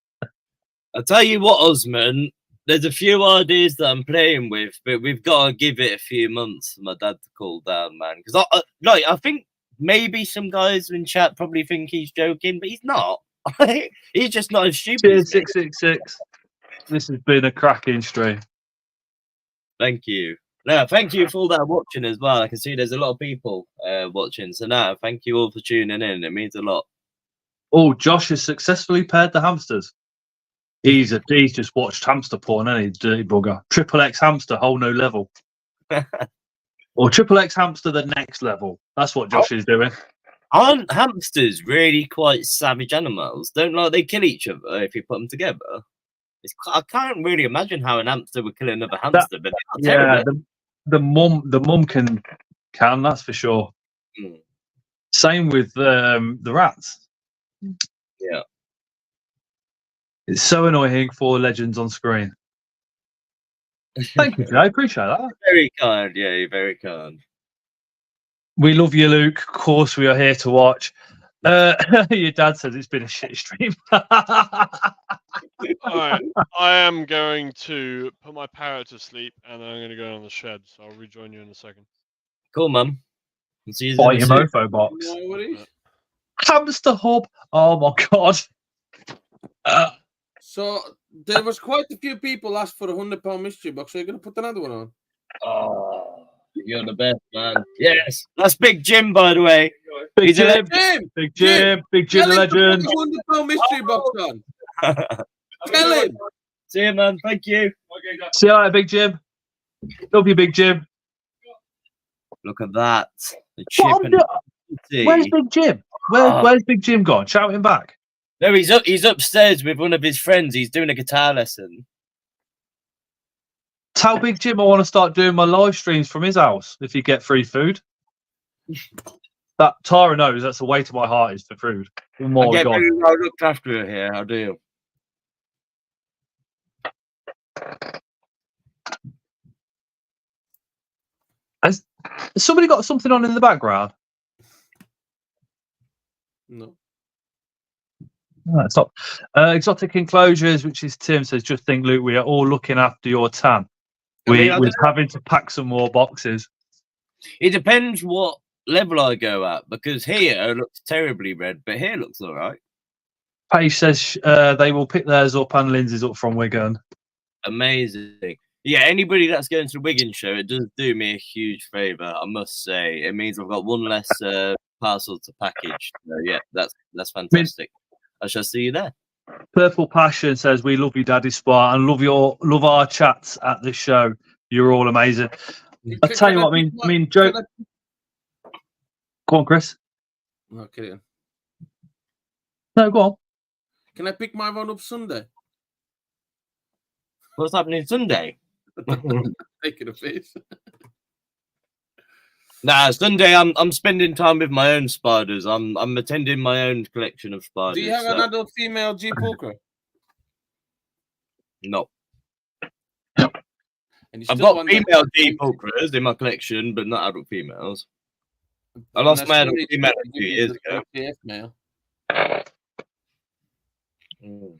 I'll tell you what, Osman, there's a few ideas that I'm playing with, but we've got to give it a few months for my dad to cool down, man. Because I think maybe some guys in chat probably think he's joking, but he's not. He's just not as stupid.
Cheers, 666. This has been a cracking stream.
Thank you. No, thank you for all that watching as well. I can see there's a lot of people watching. So now, thank you all for tuning in. It means a lot. Oh,
Josh has successfully paired the hamsters. He's just watched hamster porn, hasn't he? Dirty bugger. Triple X hamster, whole new level. Or Triple X hamster, the next level. That's what Josh is doing.
Aren't hamsters really quite savage animals? Don't they kill each other if you put them together? I can't really imagine how an hamster would kill another hamster. But
yeah, the mum can, that's for sure. Same with the rats.
Yeah.
It's so annoying for legends on screen. Thank you, Jay. I appreciate that.
Very kind. Yeah, you're very kind.
We love you, Luke. Of course, we are here to watch. Your dad says it's been a shit stream.
Alright, I am going to put my parrot to sleep and I'm going to go on the shed, so I'll rejoin you in a second.
Cool, mum. I'll see you
Buy
soon.
your mofo box.
No worries.
Hamster hub. Oh my god.
So there was quite a few people asked for a £100 mystery box. So you're gonna put another one on?
Oh, you're the best, man. Yes, that's Big Jim, by the way.
Big
He's a
Jim.
Jim,
Big Jim. Big Jim
tell
the
him to
legend.
put the £100 mystery box on. Tell him.
See you, man. Thank you.
See you later, Big Jim. Love you, Big Jim.
Look at that. The
What
chip
I'm
and
doing- Where's Big Jim? Where's Big Jim gone? Shout him back.
No, he's upstairs with one of his friends. He's doing a guitar lesson.
Tell Big Jim I want to start doing my live streams from his house if you get free food. That Tara knows that's the way to my heart is for food. Oh
I
my
get
god.
very well looked after here. I do.
Has somebody got something on in the background?
No.
No, it's not. Exotic enclosures, which is Tim says, just think, Luke, we are all looking after your tan. We're having to pack some more boxes.
It depends what level I go at, because here looks terribly red, but here looks all right.
Paige says they will pick theirs up and Lindsay's up from Wigan.
Amazing. Yeah, anybody that's going to the Wigan show, it does do me a huge favour, I must say. It means I've got one less parcel to package. So, yeah, that's fantastic. I shall see you there.
Purple Passion says, we love you, Daddy Spot, and love our chats at the show. You're all amazing. I'll tell you what, I mean, Joe. Go on, Chris.
No, carry on.
No, go on.
Can I pick my one up Sunday?
What's happening Sunday?
Taking a piss.
Nah, Sunday I'm spending time with my own spiders. I'm attending my own collection of spiders.
Do you have an adult female G poker?
No.
And you
I've
still
got
want
female
that-
G pokers in my collection, but not adult females. I lost my adult female a few years ago.
AF male.
Mm.
No,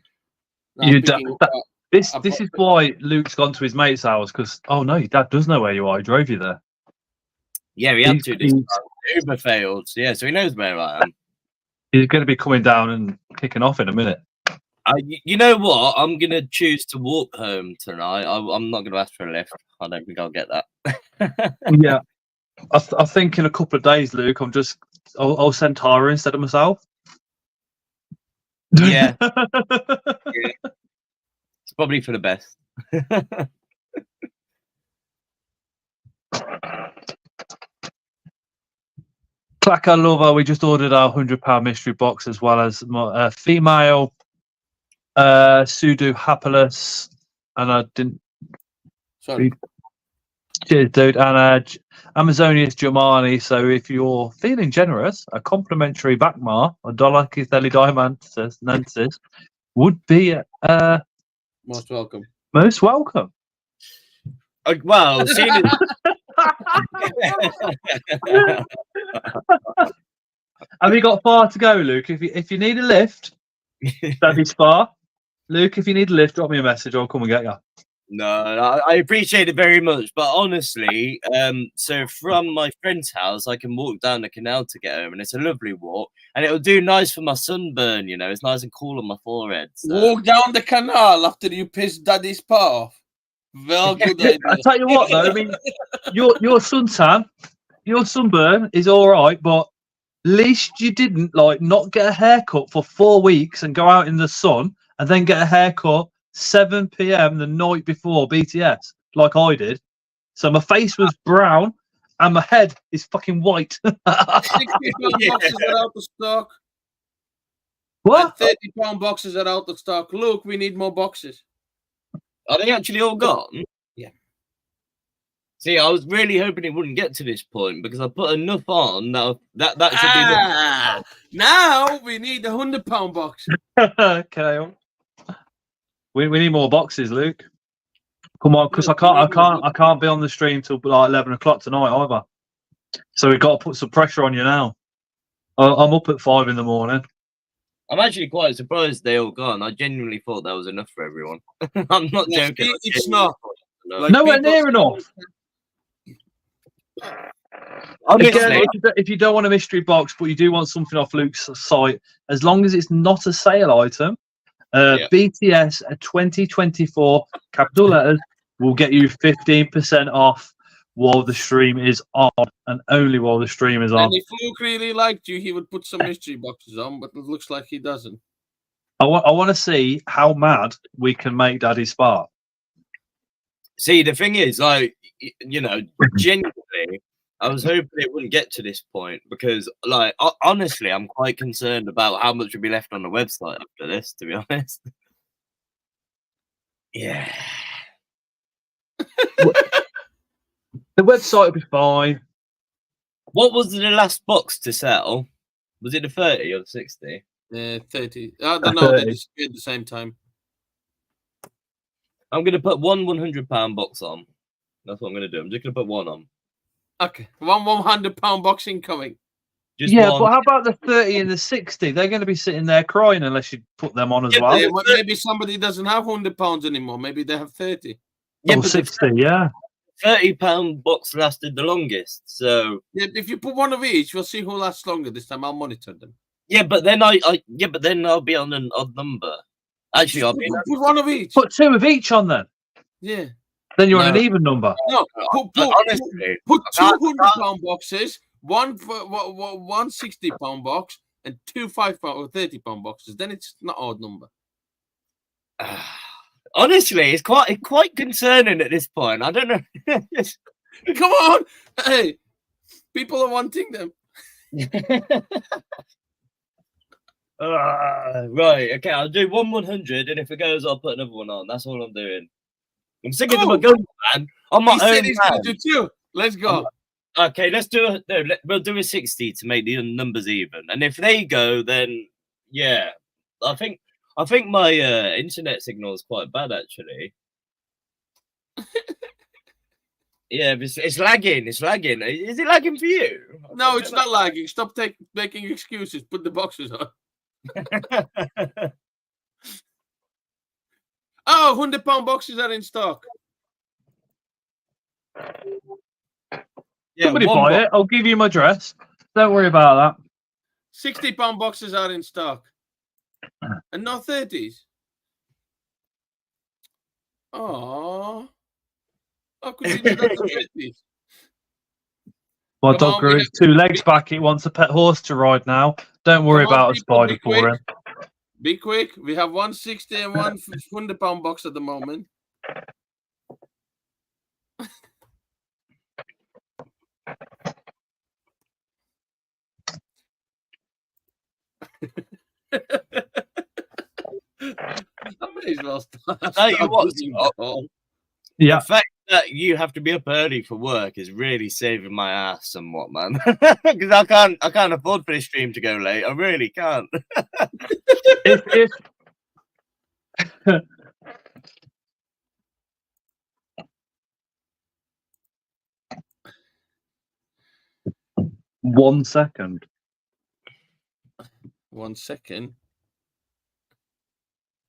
I'm
You
picking
don't-
up
This is why Luke's gone to his mate's house, because, oh no, your dad does know where you are. He drove you there.
Yeah, we had
He's-
to this time. Uber failed. Yeah, so he knows where I am.
He's going to be coming down and kicking off in a minute.
You know what? I'm going to choose to walk home tonight. I'm not going to ask for a lift. I don't think I'll get that.
Yeah. I think in a couple of days, Luke, I'll send Tara instead of myself.
Yeah. It's probably for the best.
Clacker Lover, we just ordered our £100 mystery box as well as female Sudo Hapless. And I didn't.
Sorry.
Cheers, dude. And Amazonius Germani. So if you're feeling generous, a complimentary Backmar, a dollar Kithelli Diamantensis would be
Most welcome.
most welcome.
Well, seeing as
Have you got far to go, Luke? If you need a lift, that'd be far. Luke, if you need a lift, drop me a message. I'll come and get you.
No, I appreciate it very much, but honestly, so from my friend's house, I can walk down the canal to get home, and it's a lovely walk, and it'll do nice for my sunburn. You know, it's nice and cool on my forehead. So.
Walk down the canal after you piss Daddy's paw off. Well, good idea.
I tell you what, though, I mean, your suntan, your sunburn is all right, but at least you didn't not get a haircut for 4 weeks and go out in the sun and then get a haircut 7 p.m. the night before BTS, like I did. So my face was brown and my head is fucking white.
60 boxes are out of stock.
What?
And £30 boxes are out of stock. Look, we need more boxes.
Are they actually all gone?
Yeah.
See, I was really hoping it wouldn't get to this point because I put enough on that should be enough.
Now we need a £100 box.
Okay. We need more boxes, Luke. Come on, because I can't be on the stream till like 11 o'clock tonight either. So we've got to put some pressure on you now. I'm up at 5 in the morning.
I'm actually quite surprised they all gone. I genuinely thought that was enough for everyone. I'm not
Yes,
joking.
it's not.
No.
Like,
Nowhere
people-
near enough.
Honestly,
Again, if you don't want a mystery box, but you do want something off Luke's site, as long as it's not a sale item, BTS 2024 capital letters will get you 15% off while the stream is on, and only while the stream is on.
And if Luke really liked you, he would put some mystery boxes on, but it looks like he doesn't.
I want to see how mad we can make Daddy Spark.
see, the thing is, like, genuinely, I was hoping it wouldn't get to this point because, like, honestly, I'm quite concerned about how much will be left on the website after this, to be honest. Yeah.
The website will be fine.
What was the last box to sell? Was it the 30 or the 60?
30. I don't know. They
30.
disappeared at the same time.
I'm going to put one £100 box on. That's what I'm going to do. I'm just going to put one on.
Okay. One £100 box incoming.
Just
Yeah,
one.
but how about the 30 and the 60? They're going to be sitting there crying unless you put them on as
Yeah,
well.
Yeah, well, maybe somebody doesn't have £100 anymore. Maybe they have 30.
Yeah,
Or
but the
60, yeah.
£30 box lasted the longest. So
Yeah, if you put one of each, we'll see who lasts longer this time. I'll monitor them.
yeah, but then I'll be on an odd number. Actually, I'll be.
Put one of each.
Put 2 of each on then.
Yeah.
Then you're on
No.
an even number.
No,
Honestly,
put two
I can't-
£100 boxes, one £60 box, and two £5 or £30 boxes. Then it's not odd number.
honestly, it's quite concerning at this point. I don't know.
Come on, hey, people are wanting them.
Right, okay, I'll do one 100, and if it goes, I'll put another one on. That's all I'm doing. I'm sick of
Oh.
them going, man. On my
He said
own.
he's going
hand.
to do two. Let's go.
Okay, let's do a no. We'll do a 60 to make the numbers even, and if they go, then yeah, I think my internet signal is quite bad actually. Yeah, it's lagging. It's lagging. Is it lagging for you?
No, it's not lagging. Stop making excuses. Put the boxes on. Oh, £100 boxes are in stock.
Yeah,
Somebody
one
buy it. I'll give you my address. Don't worry about that.
£60 boxes are in stock. And no 30s. Oh. How could you do that to 30s?
My
Come
dog
on,
grew
we
its 2 legs back. It wants a pet horse to ride now. Don't worry
Come on,
about a
people,
spider
be
for
quick.
him.
Be quick. We have one 60 and one £100 box at the moment. I may as well start.
Tell you what,
doing
Scott.
it all.
Yeah.
The fact that you have to be up early for work is really saving my ass somewhat, man. Because I can't afford for this stream to go late. I really can't.
If 1 second.
1 second.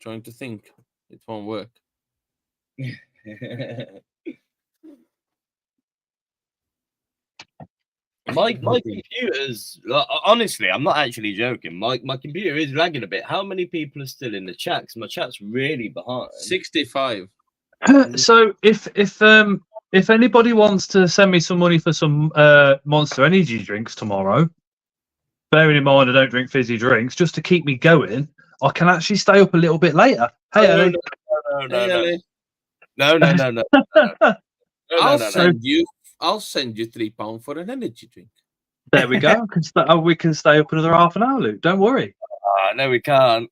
Trying to think. It won't work.
My computer's honestly, I'm not actually joking. My computer is lagging a bit. How many people are still in the chat? 'Cause my chat's really behind.
65.
So if anybody wants to send me some money for some Monster Energy drinks tomorrow, bearing in mind I don't drink fizzy drinks, just to keep me going, I can actually stay up a little bit later. Hey,
No,
Ellie.
no.
Really?
No.
I'll send you £3 for an energy drink.
There we go. We can stay up another half an hour, Luke. Don't worry.
No, we can't.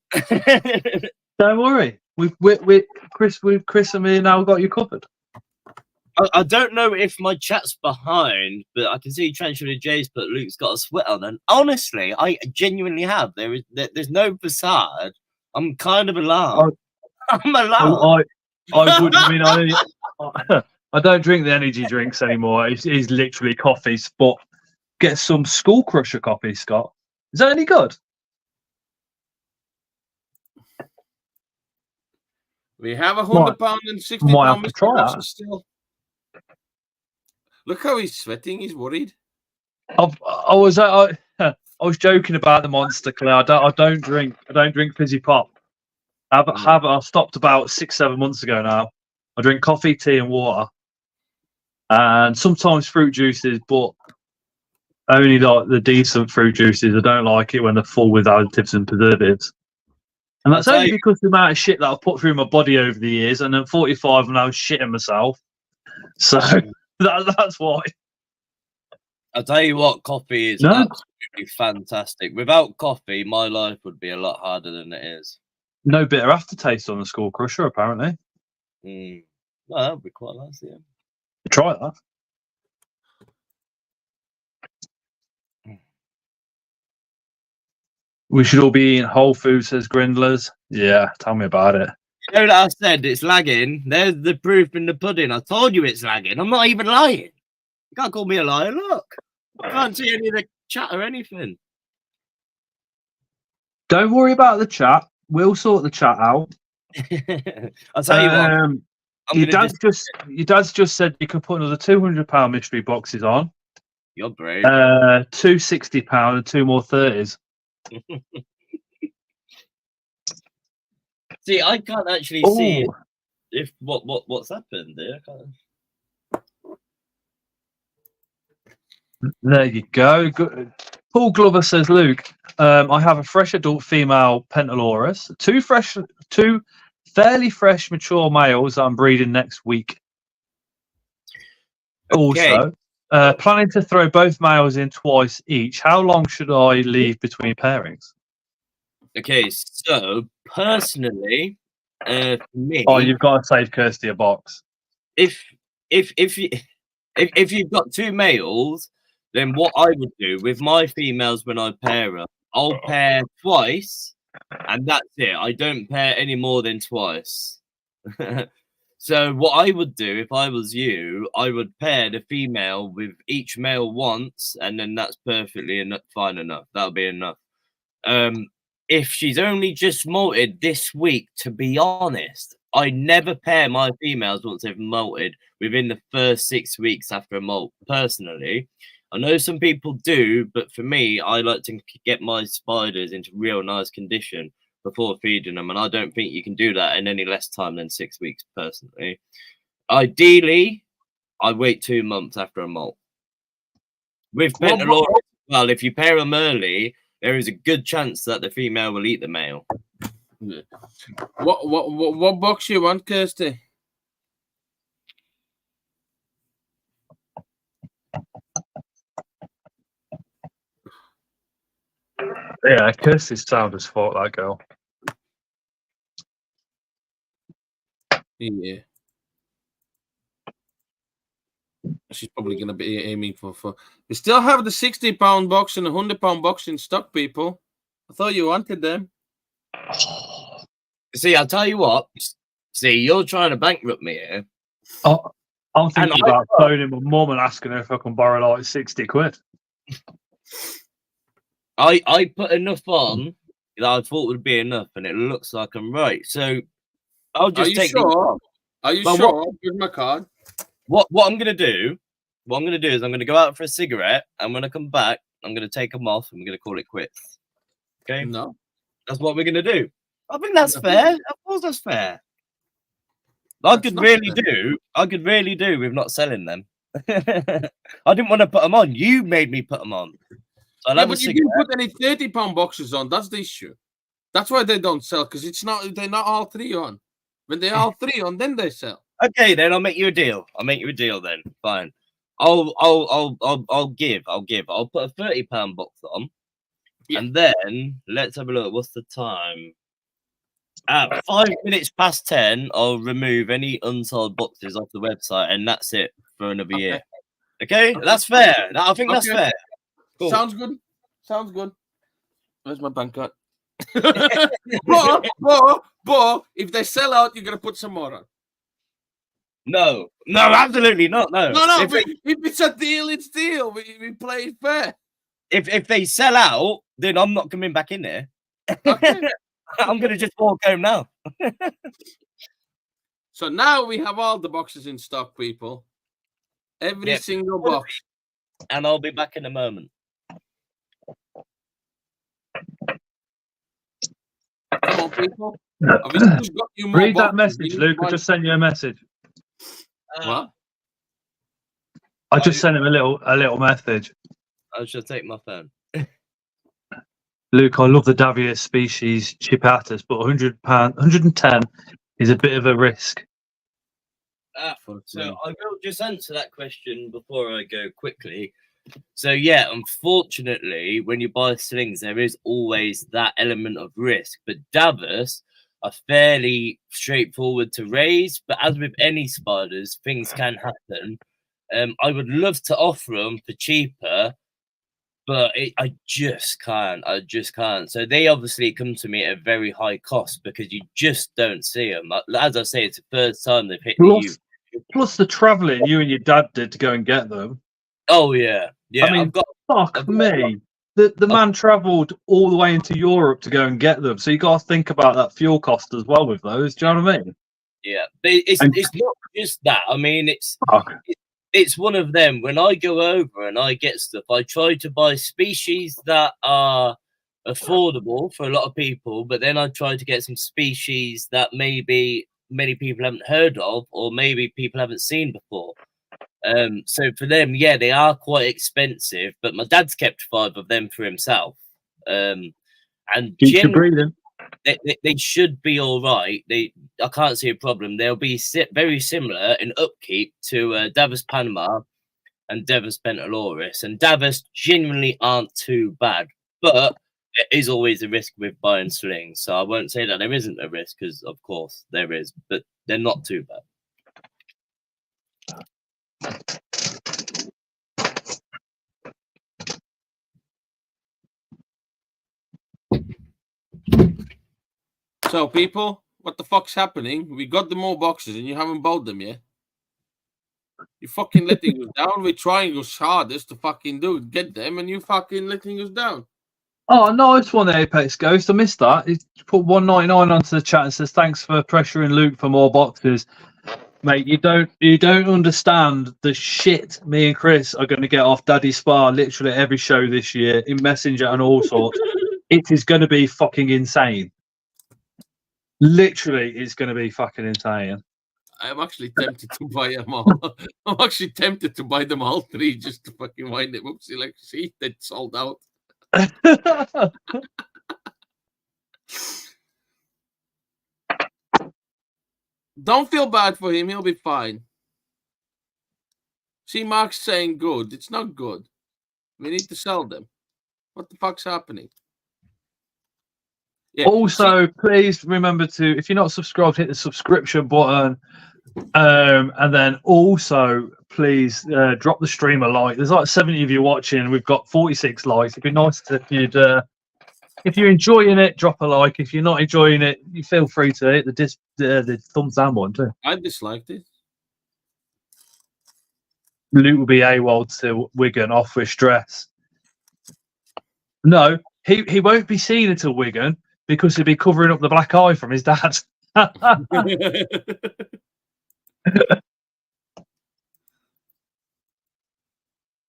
Don't worry. Chris and me now got you covered.
I don't know if my chat's behind, but I can see Trenchard and Jay's put Luke's got a sweat on, and honestly, I genuinely have. There's no facade. I'm kind of alarmed. I'm alarmed.
I would. I mean, I don't drink the energy drinks anymore. It's literally coffees. But get some Skull Crusher coffee, Scott. Is that any good?
We have £100 and £60
might have to try that.
still. Look how he's sweating. He's worried.
I was joking about the Monster, Claire. I don't drink fizzy pop. I stopped about 6-7 months ago now. I drink coffee, tea, and water, and sometimes fruit juices, but only like the decent fruit juices. I don't like it when they're full with additives and preservatives. And that's only because of the amount of shit that I've put through my body over the years. And at 45, I'm now shitting myself. So that's why.
I'll tell you what, coffee is absolutely fantastic. Without coffee, my life would be a lot harder than it is.
No bitter aftertaste on the Skull Crusher, apparently.
Well, that would be quite nice, yeah.
Try that. We should all be eating whole food, says Grindlers. Yeah, tell me about it.
You know that I said it's lagging? There's the proof in the pudding. I told you it's lagging. I'm not even lying. You can't call me a liar. Look. I can't see any of the chat or anything.
Don't worry about the chat. We'll sort the chat out.
I'll tell you what.
Your dad's just said you can put another £200 mystery boxes on.
You're brave.
2 £60 and 2 more 30s.
See, I can't actually see if what's happened there.
There you go. Good. Paul Glover says, Luke, I have a fresh adult female Pentalorus, two fairly fresh mature males that I'm breeding next week.
Okay.
Also, planning to throw both males in twice each. How long should I leave between pairings?
Okay, so personally, for me,
you've got to save Kirsty a box.
If you've got 2 males, then what I would do with my females when I pair them, I'll pair twice, and that's it. I don't pair any more than twice. So what I would do if I was you, I would pair the female with each male once, and then that's perfectly fine enough. That'll be enough. If she's only just molted this week, to be honest, I never pair my females once they've molted within the first 6 weeks after a molt. Personally, I know some people do, but for me, I like to get my spiders into real nice condition before feeding them, and I don't think you can do that in any less time than 6 weeks, personally. Ideally, I wait 2 months after a molt. With Pentalorus, well, if you pair them early, there is a good chance that the female will eat the male.
What box you want, Kirsty?
Yeah, Kirsty's sound as fuck, that girl.
Yeah. She's probably going to be aiming for. We still have the £60 box and the £100 box in stock, people. I thought you wanted them.
See, I'll tell you what. See, you're trying to bankrupt me here.
Oh, I'm thinking about phoning my mum and asking her if I can borrow like 60 quid.
I put enough on that I thought would be enough, and it looks like I'm right. So I'll just take.
Are you sure? Here's my card.
What I'm gonna do? What I'm gonna do is I'm gonna go out for a cigarette, and when I come back, I'm gonna take them off, and we're gonna call it quits. Okay?
No,
that's what we're gonna do. I think that's fair. Of course, that's fair. I could really do with not selling them. I didn't want to put them on. You made me put them on. So
but you didn't put any £30 boxes on. That's the issue. That's why they don't sell, because they're not all 3 on. When they're all 3 on, then they sell.
Okay, then I'll make you a deal. Then. Fine. I'll give. I'll put a £30 box on, and then let's have a look. What's the time? At 5 minutes past 10, I'll remove any unsold boxes off the website, and that's it for another year. Okay, that's fair. I think that's fair. Cool.
Sounds good. Sounds good. Where's my bank card? but if they sell out, you're gonna put some more on.
No, absolutely not. No.
No. If it's a deal, it's deal. We play it fair.
If they sell out, then I'm not coming back in there.
Okay.
I'm gonna just walk home now.
So now we have all the boxes in stock, people. Every single box.
And I'll be back in a moment.
Come on, people. Got you more
Read that
boxes.
message, Luke. I just sent you a message.
What?
I just sent him a little message.
I shall take my phone.
Luke, I love the Davia species Chipatas, but £110 is a bit of a risk.
So I will just answer that question before I go quickly. So yeah, unfortunately, when you buy slings, there is always that element of risk. But Davos are fairly straightforward to raise. But as with any spiders, things can happen. I would love to offer them for cheaper, but I just can't. So they obviously come to me at a very high cost because you just don't see them. As I say, it's the first time they've hit the U.
Plus the travelling you and your dad did to go and get them.
Oh yeah.
I mean, the man travelled all the way into Europe to go and get them. So you got to think about that fuel cost as well with those. Do you know what I mean?
Yeah, but it's not just that. I mean, it's one of them. When I go over and I get stuff, I try to buy species that are affordable for a lot of people, but then I try to get some species that maybe many people haven't heard of or maybe people haven't seen before. So for them, yeah, they are quite expensive, but my dad's kept 5 of them for himself. And
breathing.
They should be all right. I can't see a problem. They'll be very similar in upkeep to Davos Panama and Davos Pentaloris. And Davos genuinely aren't too bad, but there is always a risk with buying slings. So I won't say that there isn't a risk, because of course there is, but they're not too bad.
So, people, what the fuck's happening? We got the more boxes and you haven't bought them yet. You're fucking letting us down. We're trying our hardest to fucking get them, and you fucking letting us down.
Oh, nice one, Apex Ghost. I missed that. He put 199 onto the chat and says, "Thanks for pressuring Luke for more boxes, mate. You don't understand the shit me and Chris are going to get off Daddy Spa literally every show this year in Messenger and all sorts. It is going to be fucking insane. Literally, it's going to be fucking insane."
I'm actually tempted to buy them all. I'm actually tempted to buy them all 3 just to fucking wind them up. See, they sold out. Don't feel bad for him. He'll be fine. See, Mark's saying good. It's not good. We need to sell them. What the fuck's happening? Yeah.
Also, please remember to, if you're not subscribed, hit the subscription button. And then also, please drop the stream a like. There's like 70 of you watching. We've got 46 likes. It'd be nice if you're enjoying it, drop a like. If you're not enjoying it, you feel free to hit the thumbs down button too.
I disliked it.
Luke will be AWOL to Wigan off with stress. No, he won't be seen until Wigan because he'll be covering up the black eye from his dad.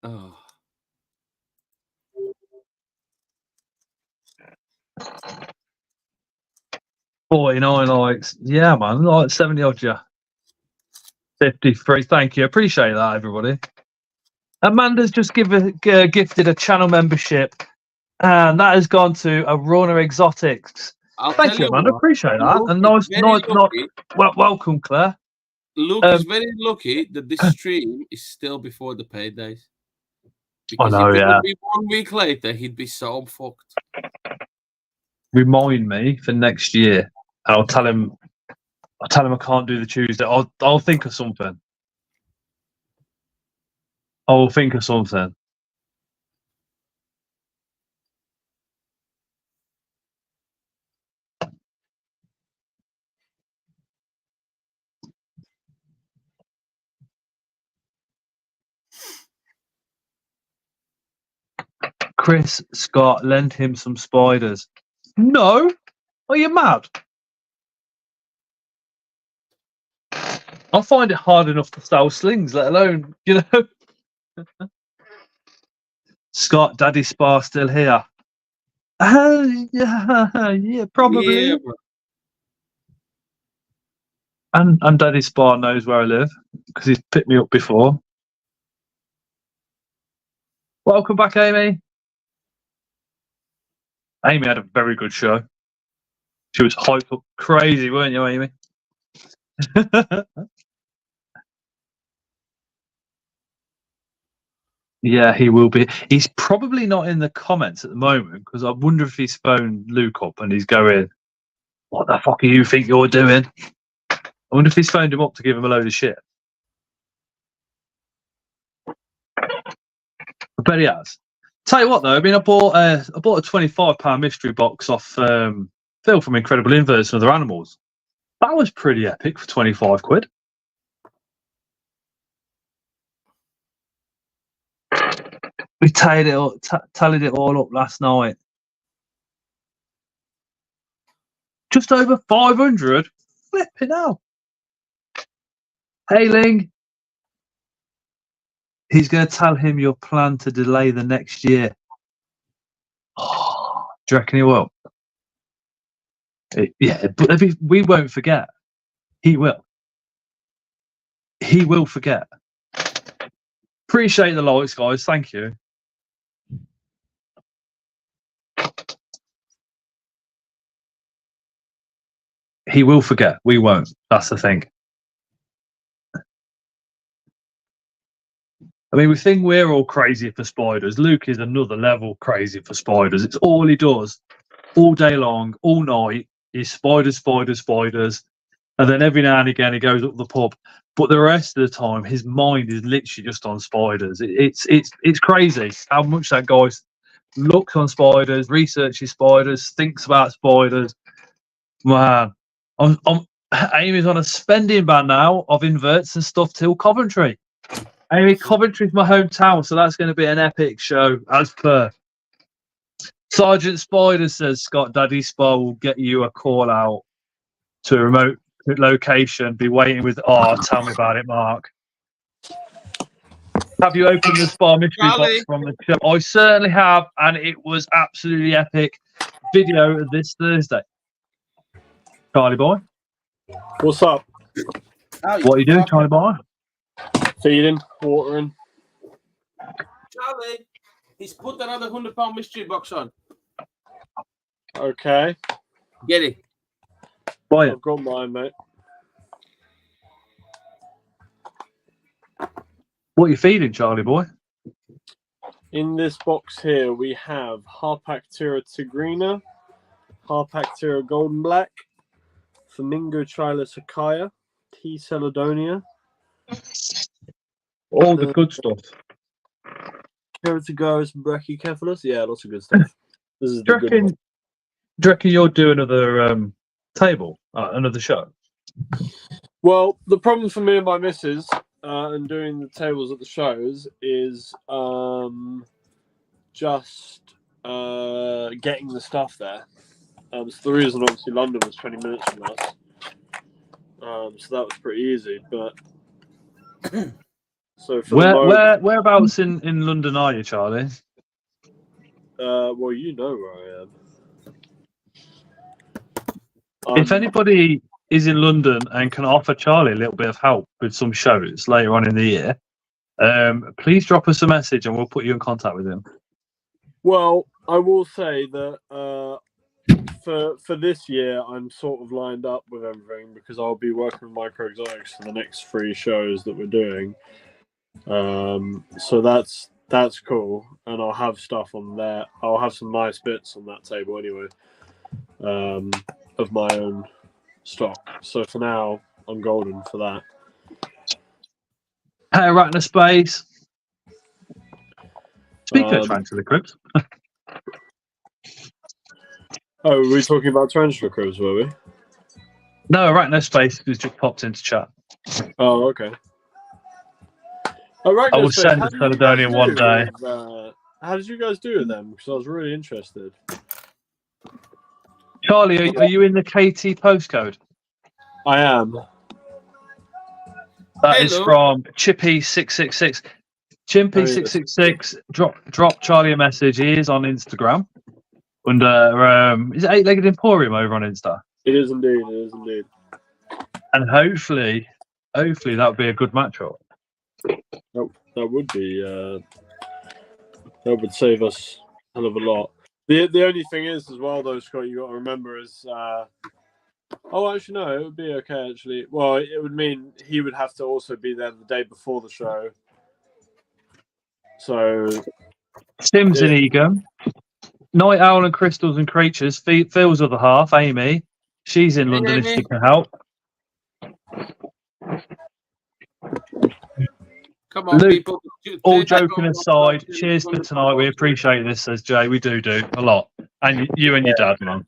Oh.
$49 likes. Yeah, man. Like 70 odd, yeah. 53. Thank you. Appreciate that, everybody. Amanda's just gifted a channel membership, and that has gone to Arona Exotics. Thank you, Amanda. Appreciate that. And nice. Welcome, Claire.
Luke is very lucky that this stream is still before the paydays. Because
I know,
if it
yeah.
would be 1 week later, he'd be so fucked.
Remind me for next year. I'll tell him I can't do the Tuesday. I'll think of something. I'll think of something. Chris Scott lent him some spiders. No, are you mad? I find it hard enough to sell slings, let alone, you know. Scott, Daddy Spa still here? Yeah, probably.
Yeah, bro.
And Daddy Spa knows where I live because he's picked me up before. Welcome back, Amy. Amy had a very good show. She was hyped up crazy, weren't you, Amy? Yeah, he will be. He's probably not in the comments at the moment because I wonder if he's phoned Luke up and he's going, "What the fuck do you think you're doing?" I wonder if he's phoned him up to give him a load of shit. I bet he has. Tell you what, though, I mean, I bought a £25 mystery box off Phil from Incredible Inverts and Other Animals. That was pretty epic for 25 quid. We tallied it all up last night. Just over 500. Flipping hell. Hey, Ling. He's going to tell him your plan to delay the next year. Oh, do you reckon he will? Yeah, but we won't forget. He will. He will forget. Appreciate the likes, guys. Thank you. He will forget. We won't. That's the thing. I mean, we think we're all crazy for spiders. Luke is another level crazy for spiders. It's all he does all day long, all night, is spiders, spiders, spiders. And then every now and again he goes up the pub. But the rest of the time, his mind is literally just on spiders. It's crazy how much that guy looks on spiders, researches spiders, thinks about spiders. Man, Amy's on a spending ban now of inverts and stuff till Coventry. Amy, Coventry's my hometown, so that's going to be an epic show, as per. Sergeant Spider says Scott Daddy Spa will get you a call out to a remote location. Be waiting with tell me about it, Mark. Have you opened the Spa mystery box from the show? I certainly have, and it was absolutely epic. Video this Thursday. Charlie boy.
What's up?
What are you doing, Charlie boy?
Feeding, watering.
Charlie, he's put another £100 mystery box on.
Okay.
Get it.
Buy it.
I've got mine, mate.
What are you feeding, Charlie boy?
In this box here, we have Harpactira tigrina, Harpactira golden black, Flamingo trilacicaya, T. celadonia.
All the good stuff.
Keratogarus and brachycephalus. Yeah, lots of good stuff. This is the good one.
Do you reckon you'll do another table, another show?
Well, the problem for me and my missus and doing the tables at the shows is just getting the stuff there. So the reason, obviously, London was 20 minutes from us. So that was pretty easy. But so for
whereabouts in London are you, Charlie?
Well, you know where I am.
If anybody is in London and can offer Charlie a little bit of help with some shows later on in the year, please drop us a message and we'll put you in contact with him.
Well, I will say that for this year, I'm sort of lined up with everything because I'll be working with Micro Exotics for the next 3 shows that we're doing. So that's cool, and I'll have stuff on there. I'll have some nice bits on that table anyway, of my own stock. So for now, I'm golden for that.
Arachna Space. Speaking of transfer the cribs.
Oh, were we talking about transfer cribs, were we?
No, Arachna Space was just popped into chat.
Oh, okay. Arachna
I will
Space,
send
how
it
did you
to
guys
in
do
one day.
with, how did you guys do with them? Because I was really interested.
Charlie, are you in the KT postcode?
I am.
That is
Hello.
from Chippy666. Chimpy666, drop Charlie a message. He is on Instagram. Under is it 8-Legged Emporium over on Insta?
It is indeed. It is indeed.
And hopefully that would be a good matchup.
That would be. That would save us a hell of a lot. The only thing is, as well, though, Scott, you got to remember is. Oh, actually, no, it would be okay. Actually, well, it would mean he would have to also be there the day before the show. So.
Sims and Egan. Night Owl and Crystals and Creatures. Phil's other half, Amy. She's in London if she can help.
Come on,
Luke,
people.
All joking aside, cheers for tonight. We appreciate this, says Jay. We do a lot. And you and your dad, man.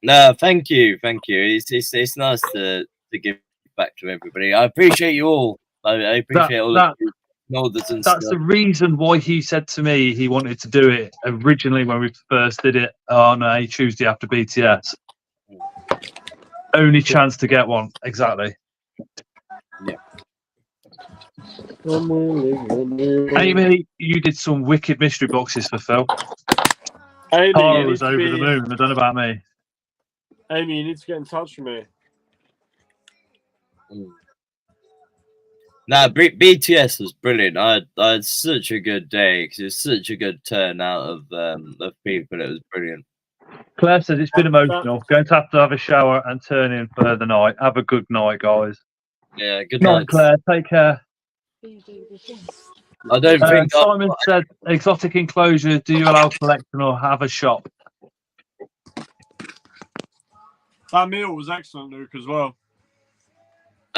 No, thank you. It's nice to give back to everybody. I appreciate you all. I appreciate all of you.
That's the reason why he said to me he wanted to do it originally when we first did it on a Tuesday after BTS. Only chance to get one, exactly.
Yeah.
Amy, you did some wicked mystery boxes for Phil.
Amy,
Tara was over the moon. I don't know about me.
Amy, you need to get in touch with me.
Nah, BTS was brilliant. I had such a good day because it was such a good turnout of people. It was brilliant.
Claire says it's been emotional. Going to have a shower and turn in for the night. Have a good night, guys.
Yeah, good
Night,
night.
Claire. Take care.
I don't think
Simon said exotic enclosure. Do you allow collection or have a shop?
That meal was excellent, Luke, as well.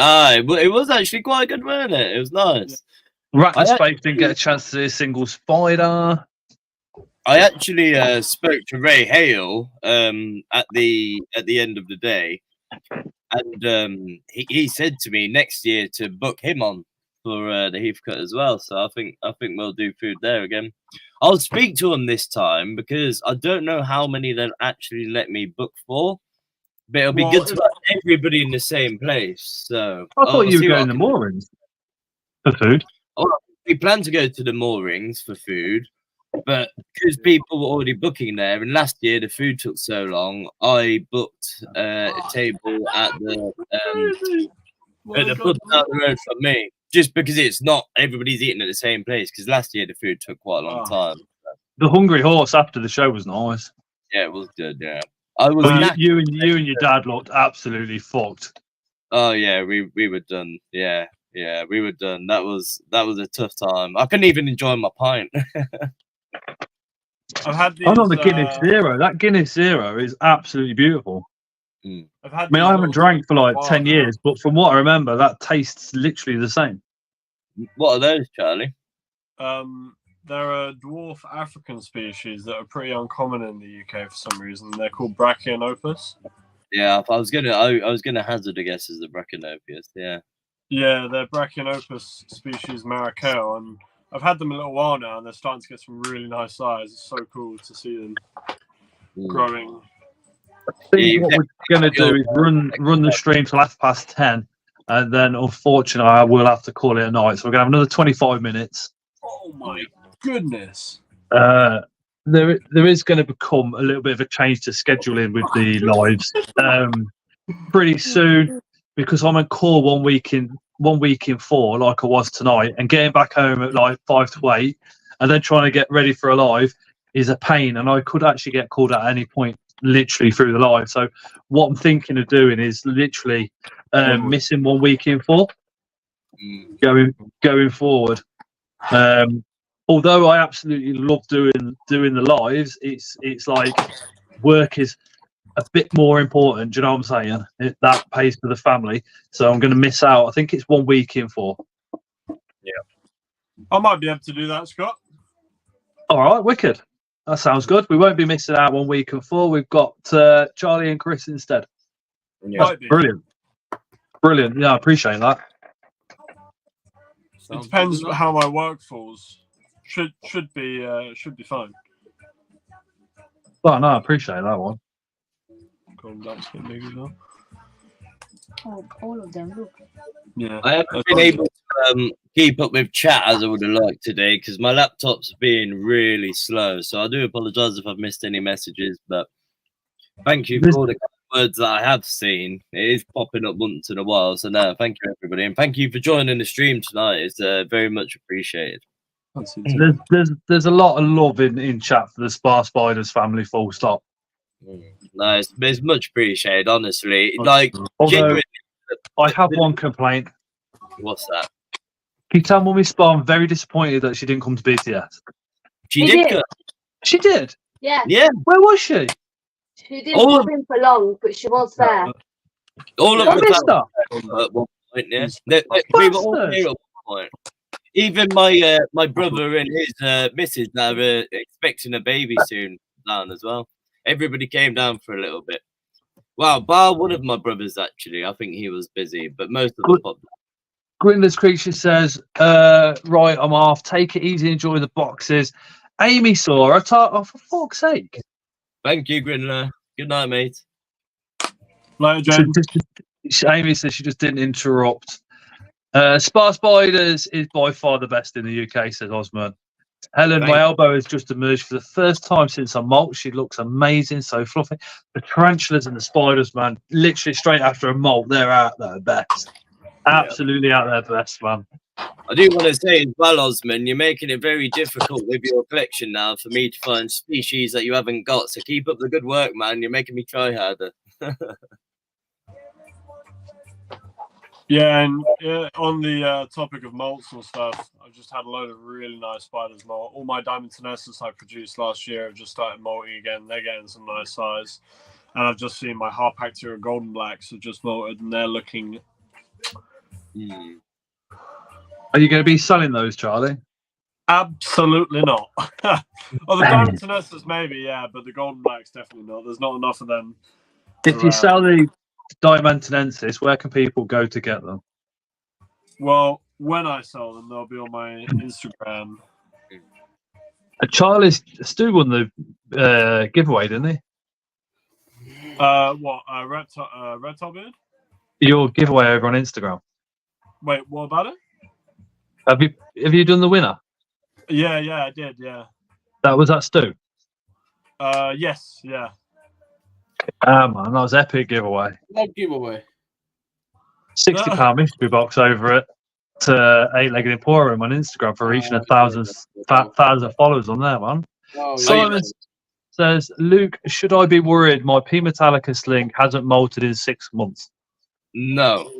It was actually quite good, wasn't it? It was nice.
Ratner Space didn't get a chance to see a single spider.
I actually spoke to Ray Hale at the end of the day, and he said to me next year to book him on for the Heathcote as well. So I think we'll do food there again. I'll speak to him this time because I don't know how many they'll actually let me book for. But it'll be good to have everybody in the same place. So
I thought you were going to the moorings for food.
We plan to go to the moorings for food, but because people were already booking there, and last year the food took so long, I booked a table at the pub down the road from me, just because it's not everybody's eating at the same place. Because last year the food took quite a long time.
The Hungry Horse after the show was nice.
Yeah, it was good. Yeah. I was
you and your dad looked absolutely fucked.
Oh yeah, we were done. Yeah, we were done. That was a tough time. I couldn't even enjoy my pint.
I'm
on the Guinness Zero. That Guinness Zero is absolutely beautiful. I haven't drank for like 10 years, but from what I remember, that tastes literally the same.
What are those, Charlie?
They're a dwarf African species that are pretty uncommon in the UK for some reason. They're called Brachionopus.
Yeah, I was gonna hazard a guess as the Brachionopus. Yeah.
Yeah, they're Brachionopus species Maracale, and I've had them a little while now, and they're starting to get some really nice size. It's so cool to see them growing.
I think what we're going to do is run the stream till 10:30, and then unfortunately I will have to call it a night. So we're going to have another 25 minutes.
Oh my goodness!
There is going to become a little bit of a change to scheduling with the lives pretty soon, because I'm on call 1 week in 4, like I was tonight, and getting back home at like 5 to 8, and then trying to get ready for a live is a pain. And I could actually get called at any point, literally through the live. So what I'm thinking of doing is literally missing 1 week in 4, going forward. Although I absolutely love doing the lives, it's like work is a bit more important. Do you know what I'm saying? That pays for the family, so I'm going to miss out. I think it's 1 week in 4.
I might be able to do that, Scott.
All right, wicked. That sounds good. We won't be missing out 1 week in 4. We've got Charlie and Chris instead.
Yeah.
Might be.
Brilliant. Yeah, I appreciate that.
It depends how my work falls. Should be fine.
Well, no, I appreciate that one.
Golden Black's getting big as well.
Oh, all of them, look.
Yeah.
I haven't been able to keep up with chat as I would have liked today because my laptop's being really slow. So I do apologise if I've missed any messages, but thank you for all the words that I have seen. It is popping up once in a while. So no, thank you everybody, and thank you for joining the stream tonight. It's very much appreciated.
There's a lot of love in chat for the Spaspiders family. Full stop.
No, it's much appreciated, honestly.
Although
Genuinely,
I have one complaint.
what's that?
Can you tell Mummy Spa I'm very disappointed that she didn't come to BTS?
She
He
did
did.
go.
She did.
Yeah,
Yeah,
Where was she?
she didn't
All
come in for long, but she was there.
all of
I
the
missed her.
at one point, yeah. We were all
Bastards.
here at one point. Even my brother and his missus now are expecting a baby soon down as well. Everybody came down for a little bit. Wow, bar one of my brothers actually. I think he was busy, but most of them popped.
Grindler's Creature says, right, I'm off. Take it easy, enjoy the boxes. Amy saw her. Oh, for fuck's sake.
Thank you, Grinler. Good night, mate.
Later, James.
Amy says she just didn't interrupt. Spaspiders is by far the best in the UK, says Osman. Helen,
Thank
my
you.
elbow has just emerged for the first time since I molt. She looks amazing, so fluffy. The tarantulas and the spiders, man, literally straight after a molt, they're out their best. Absolutely out their best, man.
I do want to say as well, Osman, you're making it very difficult with your collection now for me to find species that you haven't got. So keep up the good work, man. You're making me try harder.
Yeah, and on the topic of molts and stuff, I've just had a load of really nice spiders molt. All my diamond tenessus I produced last year have just started molting again. They're getting some nice size. And I've just seen my Harpactira golden blacks have just molted, and they're looking...
Are you going to be selling those, Charlie?
Absolutely not. Well, the diamond tenessus maybe, yeah, but the golden blacks definitely not. There's not enough of them.
If you sell the Diamantinensis, where can people go to get them?
Well, when I sell them, they'll be on my Instagram.
Stu won the giveaway, didn't he?
What? Reptile Beard?
Your giveaway over on Instagram.
Wait, what about it?
Have you done the winner?
Yeah, I did, yeah.
That was that Stu.
Yes, yeah.
Man, that was epic giveaway.
What giveaway?
£60 mystery box over at Eight-Legged Emporium on Instagram for reaching 1,000 followers on there, man.
Oh,
Simon says, Luke, should I be worried my P Metallica sling hasn't molted in 6 months?
No.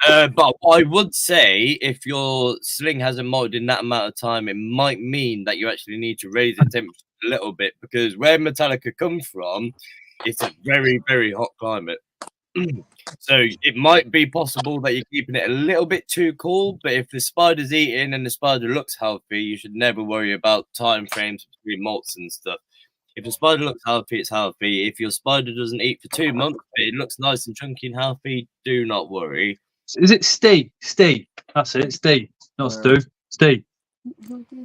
But what I would say, if your sling hasn't molted in that amount of time, it might mean that you actually need to raise the temperature a little bit, because where Metallica comes from, it's a very, very hot climate. So it might be possible that you're keeping it a little bit too cool, but if the spider's eating and the spider looks healthy, you should never worry about time frames between molts and stuff. If the spider looks healthy, it's healthy. If your spider doesn't eat for 2 months, but it looks nice and chunky and healthy, do not worry.
Is it Steve? Steve. That's it, Steve. Not Stu. Steve.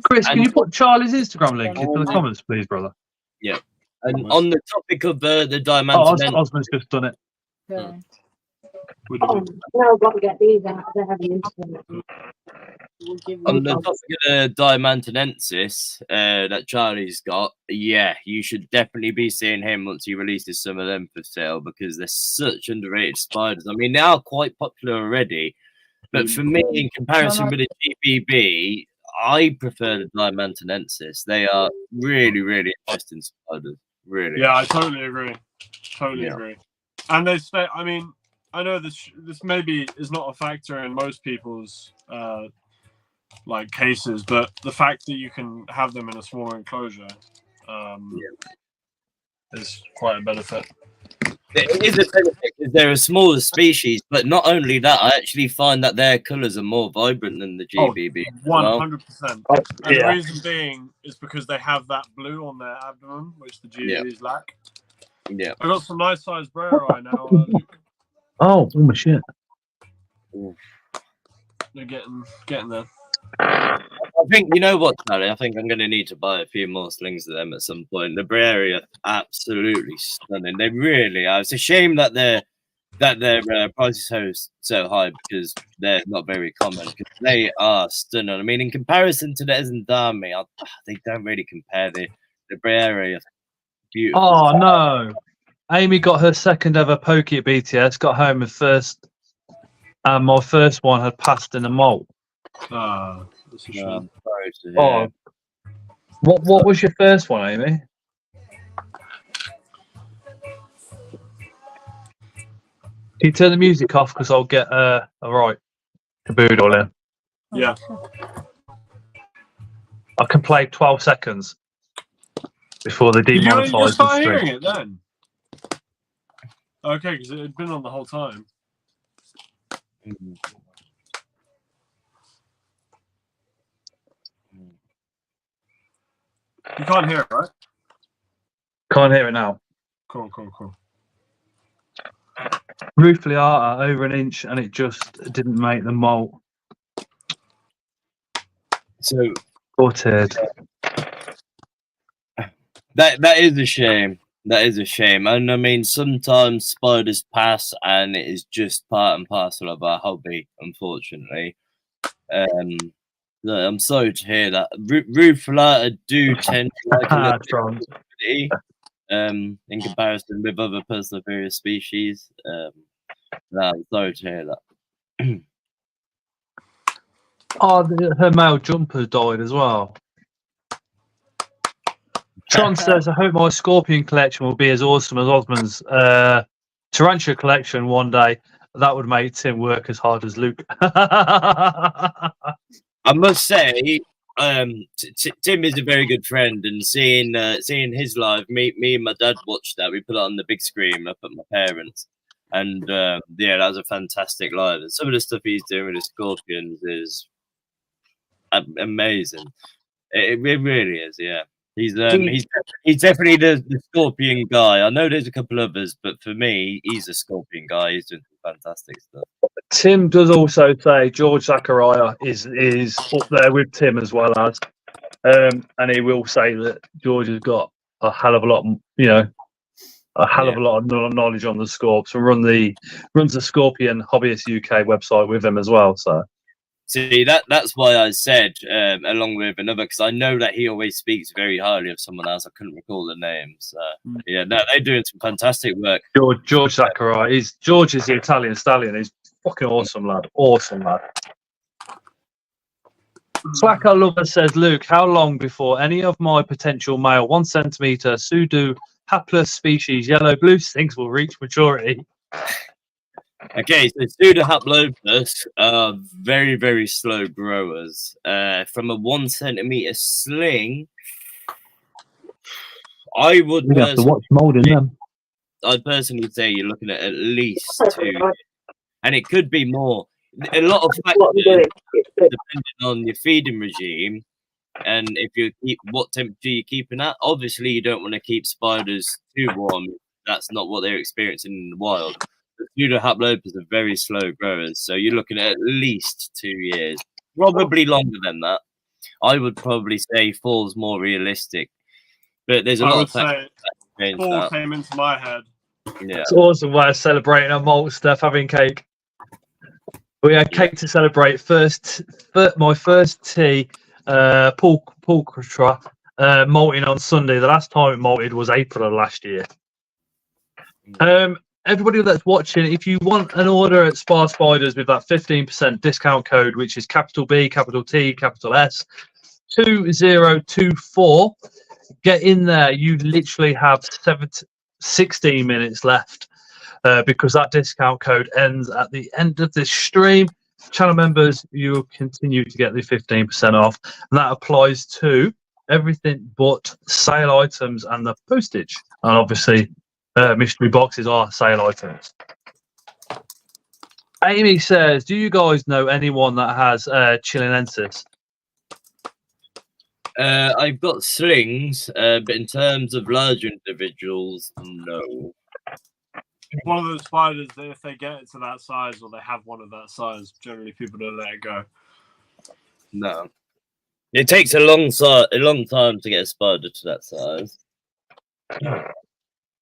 Chris, can you put Charlie's Instagram link into the comments, please, brother?
Yeah. And on the topic of the diamond,
Osman's just done it.
Yeah. Oh, now I've got to get these out. I don't have an internet.
on the topic of the Diamantinensis that Charlie's got, yeah, you should definitely be seeing him once he releases some of them for sale, because they're such underrated spiders. I mean, they are quite popular already, but for me, in comparison with the GBB, I prefer the Diamantinensis. They are really, really interesting spiders. Really.
Yeah, I totally agree. Totally agree. And they stay. I mean, I know this maybe is not a factor in most people's like cases, but the fact that you can have them in a smaller enclosure is quite a benefit.
It is a benefit because they're a smaller species, but not only that, I actually find that their colours are more vibrant than the GBB. as well.
100%. And the
Yeah.
reason being is because they have that blue on their abdomen, which the GBs lack.
Yeah.
I got some nice sized Brera now, Luke.
Oh my shit.
They're getting there.
I think you know what, Charlie. I think I'm going to need to buy a few more slings of them at some point. The Brera are absolutely stunning. They really are. It's a shame that their price is so high because they're not very common. Because they are stunning. I mean, in comparison to the Zendami, they don't really compare. The Brera are beautiful.
Oh no. Amy got her second ever pokey at BTS, got home with first, and my first one had passed in a molt.
That's a shame.
Sorry to hear.
Oh, what was your first one, Amy? Can you turn the music off because I'll get a right caboodle in.
Yeah.
I can play 12 seconds before they
Did you
demonetize the
start
stream.
hearing it then? Okay, because it had been on the whole time. You can't hear it, right?
Can't hear it now.
Cool.
Roof Liata over an inch, and it just didn't make the molt.
So
Gutted.
that is a shame. That is a shame. And I mean, sometimes spiders pass, and it is just part and parcel of our hobby, unfortunately. I'm sorry to hear that. Roof Liata do tend to like a little bit of activity, in comparison with other Perseverius species. I'm sorry to hear that.
Oh, her male jumper died as well. Sean says, I hope my scorpion collection will be as awesome as Osman's tarantula collection one day. That would make Tim work as hard as Luke.
I must say, Tim is a very good friend, and seeing his live, me and my dad watched that. We put it on the big screen up at my parents', and yeah, that was a fantastic live. And some of the stuff he's doing with the scorpions is amazing. It really is, yeah. He's definitely the scorpion guy. I know there's a couple others, but for me, he's a scorpion guy. He's doing some fantastic stuff.
Tim does also say George Zachariah is up there with Tim as well as, and he will say that George has got a hell of a lot, of a lot of knowledge on the Scorps, and runs the Scorpion Hobbyist UK website with him as well. So.
See, that's why I said, along with another, because I know that he always speaks very highly of someone else. I couldn't recall the name. So, yeah, no, they're doing some fantastic work.
George Zachariah. George is the Italian stallion. He's fucking awesome, lad. Awesome, lad. Slacker Lover says, Luke, how long before any of my potential male 1 centimetre pseudo hapless species yellow-blue things will reach maturity?
Okay, so Pseudohaplopus are very, very slow growers. From a 1 centimetre sling, I would
have to watch moulding them.
I'd personally say you're looking at least 2 years, and it could be more. A lot of factors depending on your feeding regime, and if you keep what temperature you're keeping at. Obviously, you don't want to keep spiders too warm. That's not what they're experiencing in the wild. Pseudohaplopus are very slow growers, so you're looking at least 2 years, probably longer than that. I would probably say fall's more realistic, but there's a lot of factors that change
fall
that.
came into my head.
Yeah,
It's awesome way of celebrating our malt stuff, having cake. We had cake to celebrate. My first tea, pulchra, malting on Sunday. The last time it malted was April of last year. Everybody that's watching, if you want an order at Spaspiders with that 15% discount code, which is capital B, capital T, capital S, 2024, get in there. You literally have 16 minutes left because that discount code ends at the end of this stream. Channel members, you will continue to get the 15% off. And that applies to everything but sale items and the postage. And obviously, mystery boxes are sale items. Amy says, do you guys know anyone that has Chilenensis?
I've got slings, but in terms of larger individuals, no.
One of those spiders, if they get it to that size or they have one of that size, generally people don't let it go.
No. It takes a long time to get a spider to that size.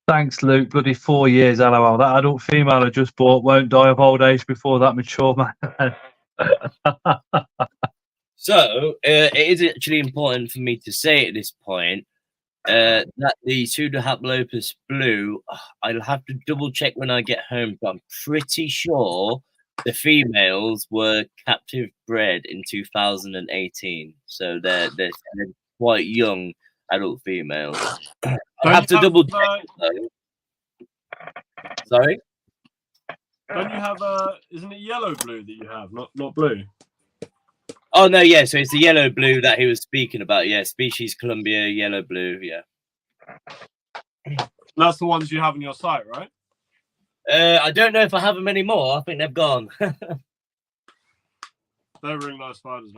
Thanks, Luke. Bloody 4 years, LOL. That adult female I just bought won't die of old age before that mature man.
So, it is actually important for me to say at this point that the Pseudohaplopus blue, I'll have to double check when I get home, but I'm pretty sure the females were captive bred in 2018. So they're quite young adult females. I'll have to double check. Sorry?
Don't you have isn't it yellow blue that you have, not blue?
Oh no, yeah, so it's the yellow blue that he was speaking about, yeah. Species Columbia, yellow blue, yeah.
That's the ones you have on your site, right?
I don't know if I have them anymore. I think they've gone.
They're really nice spiders,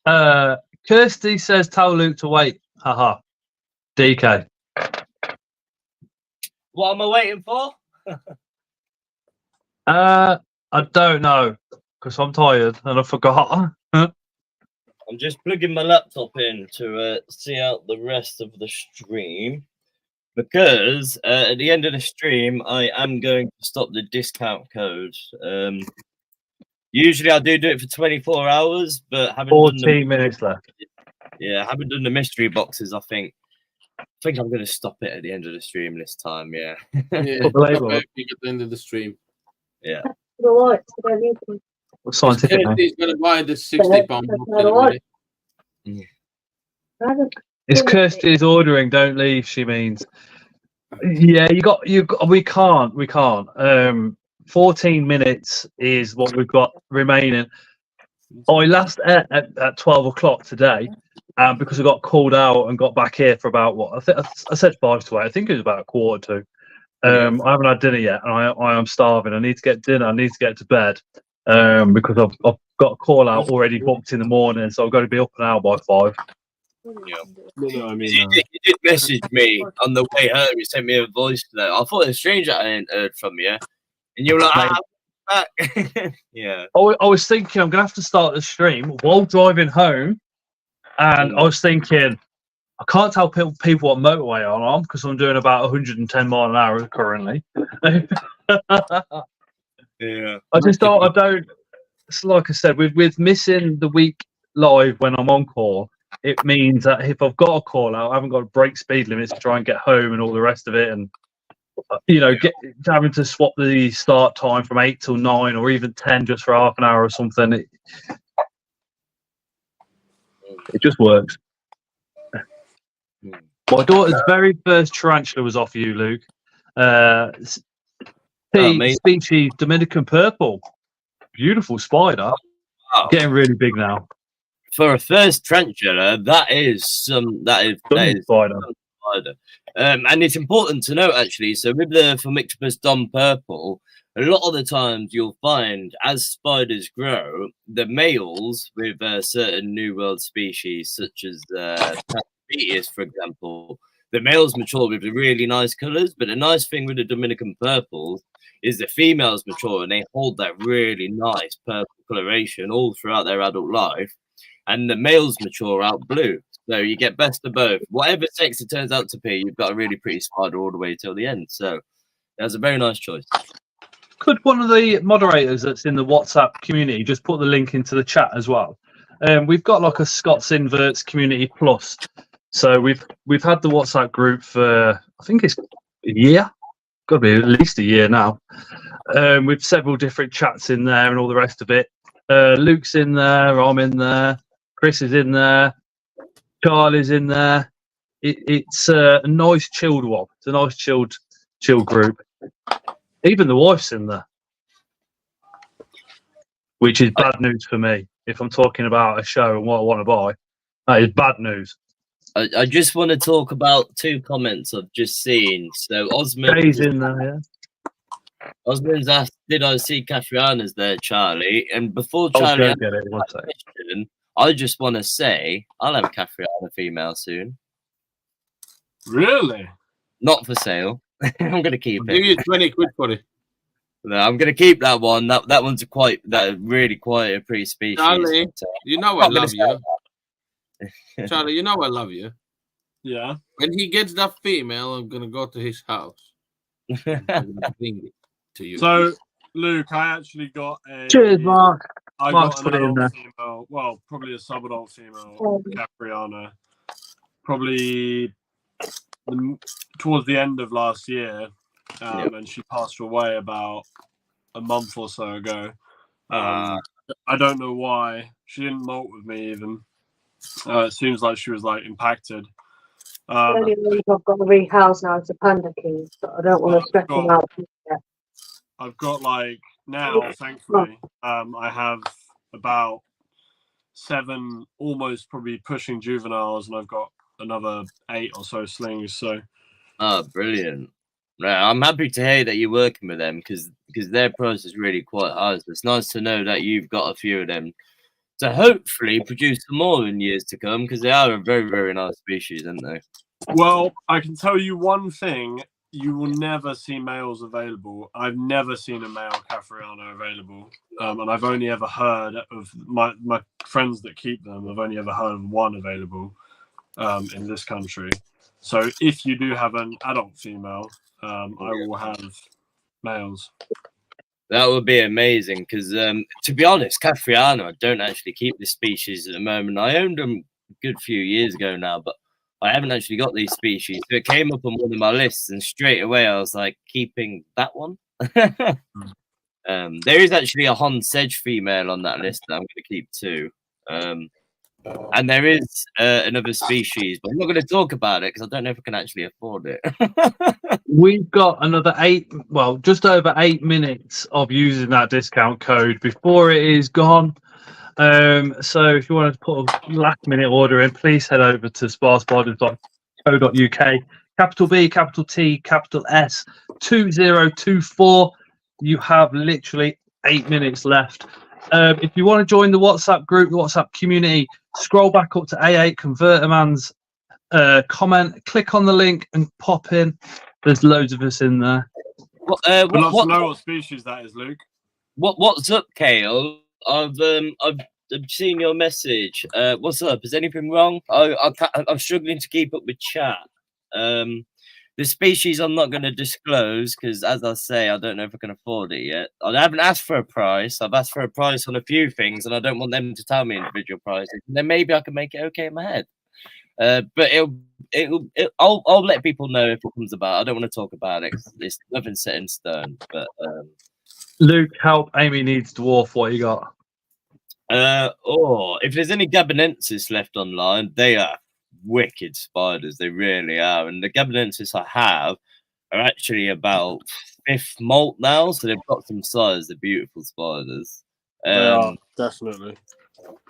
man.
Kirsty says, tell Luke to wait. Haha. DK.
What am I waiting for?
I don't know, because I'm tired and I forgot.
I'm just plugging my laptop in to see out the rest of the stream. Because at the end of the stream, I am going to stop the discount code. Usually I do it for 24 hours, but haven't
14 minutes left.
Yeah, I haven't done the mystery boxes. I think I'm going to stop it at the end of the stream this time. Yeah.
Yeah,
Put the label
at
up.
the end of the stream.
Yeah.
The lights, I don't need them.
Scientific name.
He's going to buy the £60 box anyway.
I haven't-
It's Kirsty's ordering. Don't leave. She means. Yeah, we can't. 14 minutes is what we've got remaining. I last ate at 12 o'clock today, because I got called out and got back here for about what I said 5 to 8. I think it was about 1:45. I haven't had dinner yet, and I am starving. I need to get dinner. I need to get to bed, because I've got a call out already booked in the morning, so I've got to be up and out by 5.
Yeah.
No, I mean,
You did message me on the way home. You sent me a voice note. I thought it was strange that I hadn't heard from you. And you were like, I'm back. Yeah.
I was thinking I'm going to have to start the stream while driving home. And I was thinking, I can't tell people what motorway I'm on because I'm doing about 110 miles an hour currently.
Yeah.
I just thought I don't. It's like I said, with missing the week live when I'm on call, it means that if I've got a call out, I haven't got to break speed limits to try and get home and all the rest of it, and having to swap the start time from 8 till 9 or even 10 just for half an hour or something. It just works. My daughter's very first tarantula was off you, Luke. Species Dominican purple. Beautiful spider.
Wow.
Getting really big now.
For a first tarantula, that is spider. And it's important to note actually. So with the Phomictropus dom purple, a lot of the times you'll find as spiders grow, the males with certain New World species, such as Spaspiders, for example, the males mature with really nice colours. But the nice thing with the Dominican purples is the females mature and they hold that really nice purple coloration all throughout their adult life. And the males mature out blue. So you get best of both. Whatever sex it turns out to be, you've got a really pretty spider all the way till the end. So that's a very nice choice.
Could one of the moderators that's in the WhatsApp community just put the link into the chat as well? We've got like a Scots Inverts Community Plus. So we've had the WhatsApp group for, I think it's a year. Got to be at least a year now. With several different chats in there and all the rest of it. Luke's in there, I'm in there, Chris is in there, Charlie's in there. It's a nice chilled one. It's a nice chilled group. Even the wife's in there, which is bad news for me. If I'm talking about a show and what I want to buy, that is bad news.
I just want to talk about 2 comments I've just seen. So
Jay's in there, yeah.
Osmond's asked, "Did I see Catriana's there, Charlie?" And before
Oh,
Charlie
Joe,
answers
get it. One
that
sec.
question, I just want to say I'll have a Catriana female soon.
Really?
Not for sale. I'm gonna keep
I'll give
it.
you 20 quid for it.
No, I'm gonna keep that one. That one's really quite a pretty species.
Charlie,
So,
you know I
not gonna
love you.
sell
Charlie, you know I love you.
Yeah.
When he gets that female, I'm gonna go to his house. I'm gonna bring it to you.
So, Luke, I actually got a.
Cheers, Mark.
I
Mark's
got
put
an
it in
adult
there.
female. Well, probably a subadult female, Capriana. Probably towards the end of last year, and she passed away about a month or so ago. I don't know why. She didn't molt with me even. It seems like she was like impacted.
The only reason I've got to rehouse now is the Panda King, but I don't want to stress him out yet.
I've got like now, thankfully, I have about 7, almost probably pushing juveniles, and I've got another 8 or so slings. So,
brilliant. Right, I'm happy to hear that you're working with them because their price is really quite high. So it's nice to know that you've got a few of them to hopefully produce some more in years to come because they are a very, very nice species, aren't they?
well, I can tell you one thing. You will never see males available. I've never seen a male Capriana available. And I've only ever heard of my friends that keep them. I've only ever heard of one available in this country. So if you do have an adult female, I will have males.
That would be amazing because, to be honest, Capriana, I don't actually keep this species at the moment. I owned them a good few years ago now, but I haven't actually got these species. So it came up on one of my lists, and straight away I was like, keeping that one. There is actually a Hon Sedge female on that list that I'm going to keep too. And there is another species, but I'm not going to talk about it because I don't know if I can actually afford it.
We've got another just over 8 minutes of using that discount code before it is gone. So if you want to put a last minute order in, please head over to spaspiders.co.uk. Capital B, capital T, capital S, 2024. You have literally 8 minutes left. If you want to join the WhatsApp group, the WhatsApp community, scroll back up to A8 Converterman's comment, click on the link and pop in. There's loads of us in there.
I'd love to know what species that is, Luke.
What's up, Kale? I've seen your message. What's up? Is anything wrong? I'm struggling to keep up with chat. The species I'm not going to disclose because, as I say, I don't know if I can afford it yet. I haven't asked for a price. I've asked for a price on a few things, and I don't want them to tell me individual prices. And then maybe I can make it okay in my head. But I'll let people know if it comes about. I don't want to talk about it. It's nothing set in stone. But
Luke, help! Amy needs dwarf. What you got?
If there's any Gabonensis left online, they are wicked spiders. They really are. And the Gabonensis I have are actually about 5th molt now, so they've got some size. They're beautiful spiders.
They are, definitely.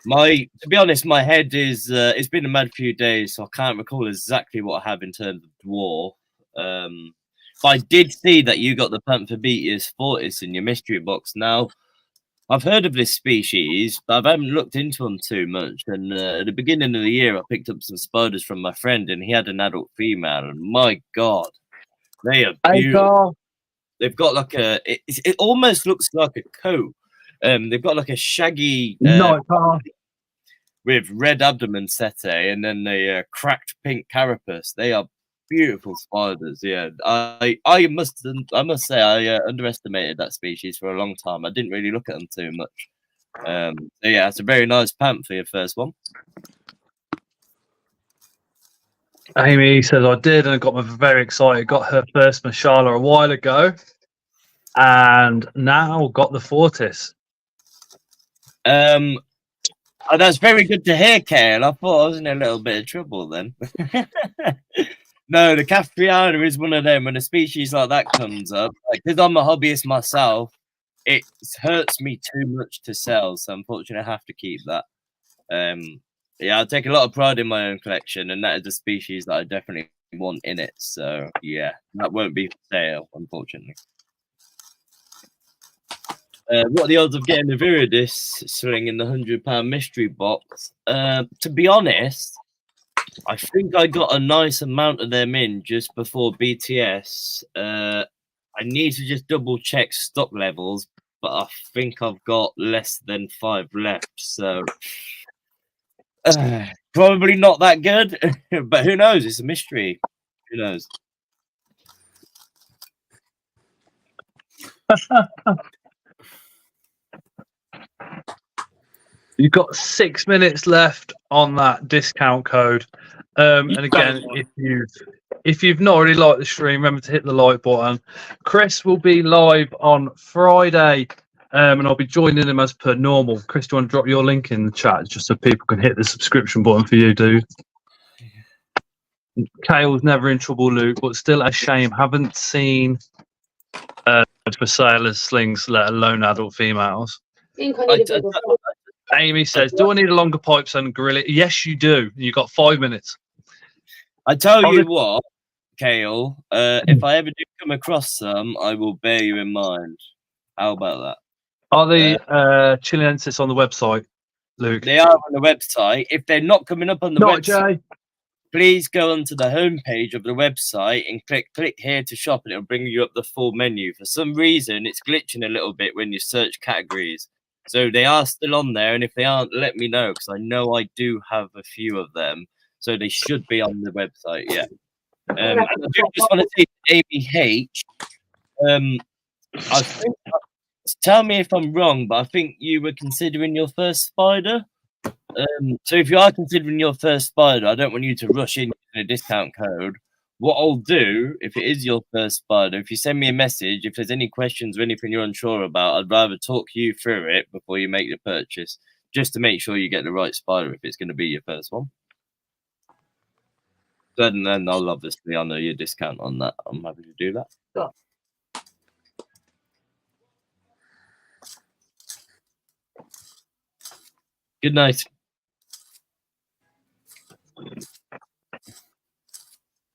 To be honest, my head is it's been a mad few days, so I can't recall exactly what I have in terms of dwarf. But I did see that you got the Panthobeteus fortis in your mystery box. Now, I've heard of this species, but I haven't looked into them too much. And at the beginning of the year, I picked up some spiders from my friend, and he had an adult female. And my God, they are beautiful. They've got like it almost looks like a coat. They've got like a shaggy with red abdomen setae, and then the cracked pink carapace. They are beautiful spiders. Yeah, I must say I underestimated that species for a long time. I didn't really look at them too much. So yeah, it's a very nice pant for your first one.
Amy says I did, and I got very excited. Got her first Mashala a while ago, and now got the Fortis.
That's very good to hear, Kale. I thought I was in a little bit of trouble then. No, the Capriana is one of them. When a species like that comes up, because I'm a hobbyist myself, it hurts me too much to sell. So unfortunately, I have to keep that. Yeah, I take a lot of pride in my own collection, and that is a species that I definitely want in it. So yeah, that won't be for sale, unfortunately. What are the odds of getting a Viridis sling in the £100 mystery box? To be honest, I think I got a nice amount of them in just before BTS. I need to just double check stock levels, but I think I've got less than 5 left. So probably not that good, but who knows? It's a mystery. Who knows?
You've got 6 minutes left on that discount code. And again, if you've not already liked the stream, remember to hit the like button. Chris will be live on Friday, and I'll be joining him as per normal. Chris, do you want to drop your link in the chat just so people can hit the subscription button for you, dude? Kale's never in trouble, Luke, but still a shame. Haven't seen for sale as slings, let alone adult females. Amy says, do I need a longer pipes and grill it? Yes, you do. You've got 5 minutes.
I tell you what, Kale, if I ever do come across some, I will bear you in mind. How about that?
Are the Chileensis on the website, Luke?
They are on the website. If they're not coming up on the website,
Jay.
please go onto the homepage of the website and click here to shop, and it'll bring you up the full menu. For some reason, it's glitching a little bit when you search categories. So they are still on there, and if they aren't, let me know, because I know I do have a few of them. So they should be on the website, yeah. I do just want to say to Amy H, I think, tell me if I'm wrong, but I think you were considering your first spider. So if you are considering your first spider, I don't want you to rush in a discount code. What I'll do, if it is your first spider, if you send me a message, if there's any questions or anything you're unsure about, I'd rather talk you through it before you make the purchase, just to make sure you get the right spider if it's going to be your first one. And then I'll obviously honor your discount on that. I'm happy to do that.
Got.
Good night.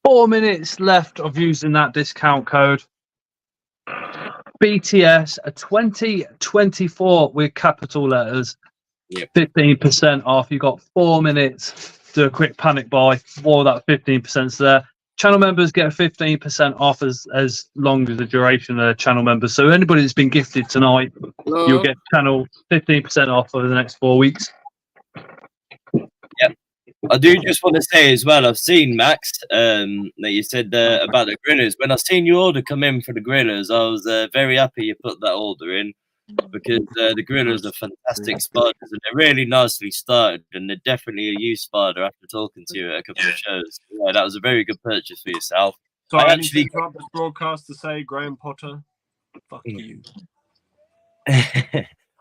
4 minutes left of using that discount code. BTS 2024 with capital letters.
Yep.
15% off. You got 4 minutes. Do a quick panic buy. While that 15%'s there. Channel members get 15% off as long as the duration of the channel members. So anybody that's been gifted tonight, you'll get channel 15% off over the next 4 weeks.
Yep. I do just want to say as well, I've seen, Max, that you said about the grillers. When I seen your order come in for the grillers, I was very happy you put that order in, because the grillers are fantastic spiders, and they're really nicely started, and they're definitely a used spider after talking to you at a couple of shows. Yeah, that was a very good purchase for yourself.
So I need to interrupt this broadcast to say, Graham Potter, fuck you.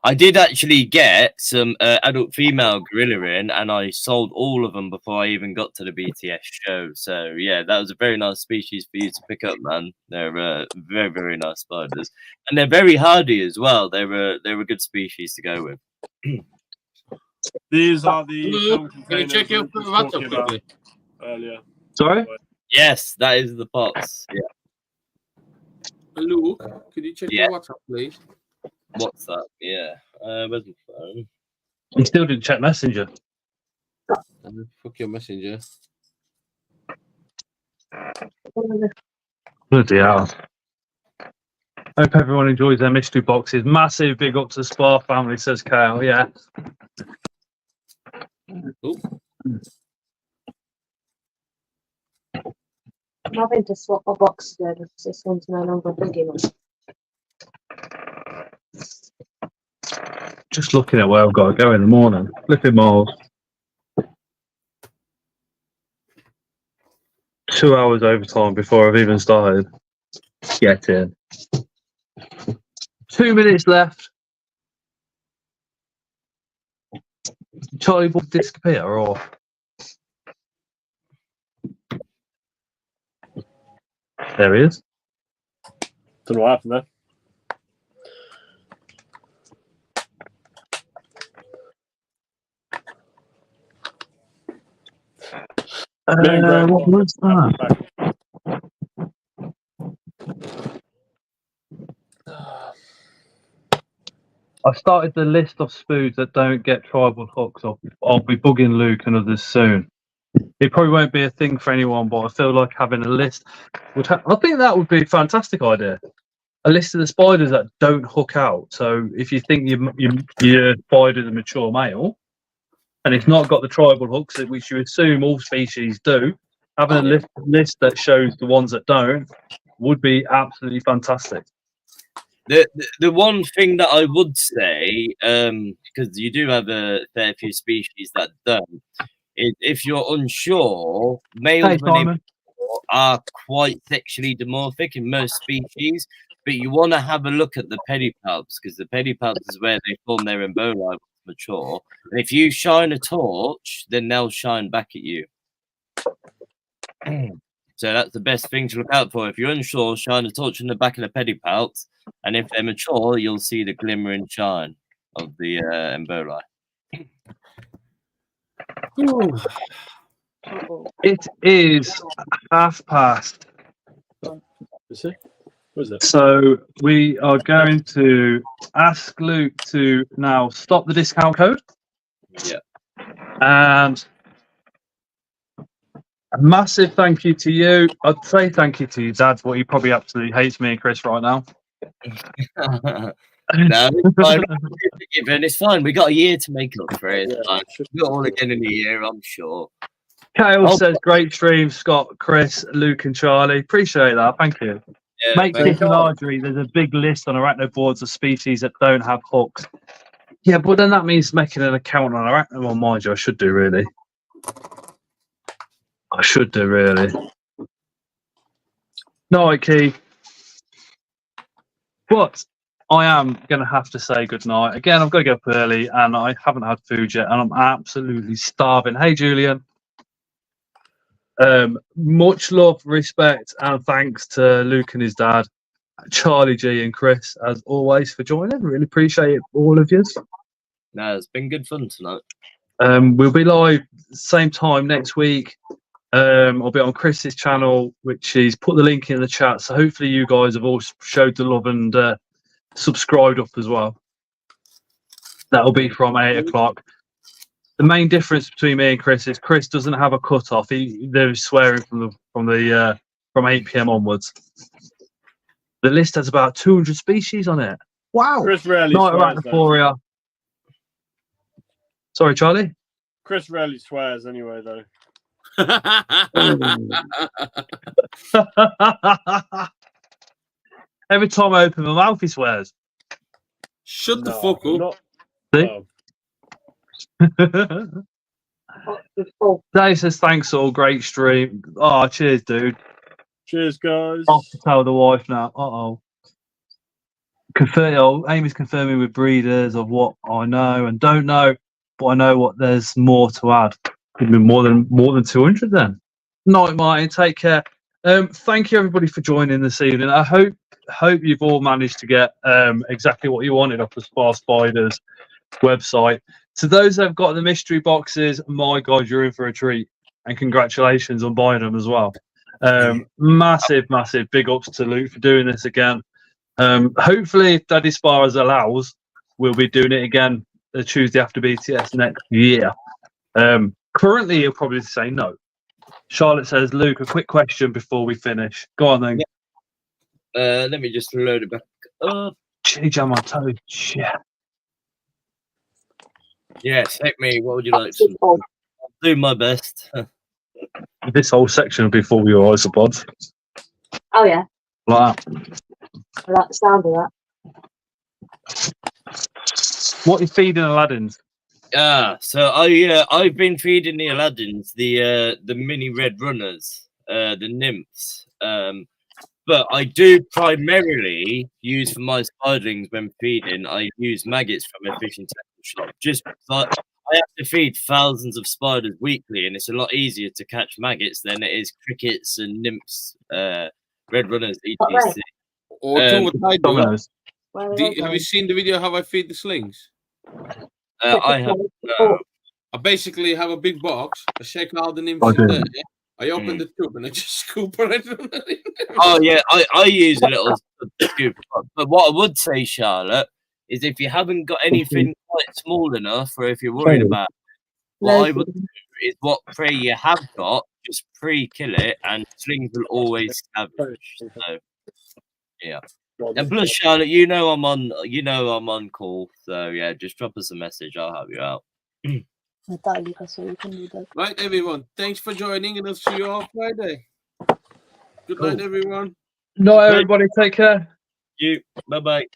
I did actually get some adult female gorilla in, and I sold all of them before I even got to the BTS show. So yeah, that was a very nice species for you to pick up, man. They're very, very nice spiders, and they're very hardy as well. They're a good species to go with.
These are the film
Can you check your WhatsApp quickly?
Earlier.
Sorry?
Yes, that is the pots. Yeah.
Luke, could you check your WhatsApp, please?
What's that? Yeah. Where's my phone?
You still didn't check Messenger.
Fuck your Messenger.
Bloody hell. Hope everyone enjoys their mystery boxes. Massive big up to the Spa family, says Kyle. Yeah.
Ooh.
I'm having to swap a box there because this one's no longer big enough.
Just looking at where I've got to go in the morning. Flipping miles. 2 hours overtime before I've even started. Get in. 2 minutes left. Charlie will disappear or? There he is.
Don't know what happened there.
What was that? I started the list of spoons that don't get tribal hooks. I'll be bugging Luke and others soon. It probably won't be a thing for anyone, but I feel like having a list I think that would be a fantastic idea. A list of the spiders that don't hook out. So if you think your spider's a mature male and it's not got the tribal hooks, which you assume all species do, having a list that shows the ones that don't would be absolutely fantastic.
The one thing that I would say, because you do have a fair few species that don't, is if you're unsure, males are quite sexually dimorphic in most species, but you want to have a look at the pedipalps, because the pedipalps is where they form their emboli mature. And if you shine a torch, then they'll shine back at you. So that's the best thing to look out for. If you're unsure, shine a torch in the back of the pedipalps, and if they're mature, you'll see the glimmering shine of the emboli.
It is past.
Is it? What is it?
So we are going to ask Luke to now stop the discount code.
Yeah.
And a massive thank you to you. I'd say thank you to your dad, but he probably absolutely hates me and Chris right now.
No, it's fine. It's fine. We got a year to make up for it.
Yeah,
We'll all again in a year, I'm sure.
Kale says, great stream, Scott, Chris, Luke, and Charlie. Appreciate that. Thank you.
Yeah,
Make this larger. There's a big list on arachno boards of species that don't have hooks. Yeah, but then that means making an account on arachno. Well, mind you, I should do really. No, Keith. But I am going to have to say goodnight. Again, I've got to get up early and I haven't had food yet and I'm absolutely starving. Hey, Julian. Much love, respect, and thanks to Luke and his dad, Charlie G and Chris, as always, for joining. Really appreciate it, all of you.
No, it's been good fun tonight.
We'll be live same time next week. I'll be on Chris's channel, which he's put the link in the chat. So hopefully you guys have all showed the love and subscribed up as well. That'll be from 8 o'clock. The main difference between me and Chris is Chris doesn't have a cut-off. They're swearing from 8 p.m. onwards. The list has about 200 species on it. Wow!
Chris rarely
Night
swears.
Arachnophobia. Sorry, Charlie.
Chris rarely swears anyway, though.
Every time I open my mouth, he swears.
Shut the fuck up.
See? Dave says thanks all, great stream. Oh, cheers, dude.
Cheers, guys.
Off to tell the wife now. Amy's confirming with breeders of what I know and don't know, but I know what there's more to add. Could be more than 200 then. Night, Martin. Take care. Thank you everybody for joining this evening. I hope you've all managed to get exactly what you wanted off the Spaspiders website. To those that have got the mystery boxes, my God, you're in for a treat. And congratulations on buying them as well. Massive big ups to Luke for doing this again. Hopefully, if Daddy Sparrows allows, we'll be doing it again the Tuesday after BTS next year. Currently, he'll probably say no. Charlotte says, Luke, a quick question before we finish. Go on then.
Yeah. Let me just load it back up.
Chili jam on toast. Yeah.
Yes, heck me. What would you like to do? I'll do my best.
This whole section will be full of your isopods.
Oh, yeah.
Like that.
I like the sound of that.
What are you feeding Aladdin's?
So I've been feeding the Aladdins the mini red runners, the nymphs. But I do primarily use for my spiderlings when feeding. I use maggots from a fish and tackle shop, just because I have to feed thousands of spiders weekly, and it's a lot easier to catch maggots than it is crickets and nymphs, red runners, etc.
Or do what I do.
Dominoes.
Have you seen the video how I feed the slings?
I have.
I basically have a big box. I shake all the nymphs
I
in
do.
there, I open the tube and I just scoop it.
Oh yeah, I use a little scoop. But what I would say, Charlotte, is if you haven't got anything quite small enough, or if you're worried about it, what I would do is what prey you have got, just pre-kill it, and slings will always scavenge. So yeah. And plus, Charlotte, you know I'm on call. So yeah, just drop us a message. I'll help you out.
Metallica, so you can do that.
Right, everyone. Thanks for joining, and I'll see you on Friday. Good night, everyone.
No, everybody, take care.
You. Bye bye.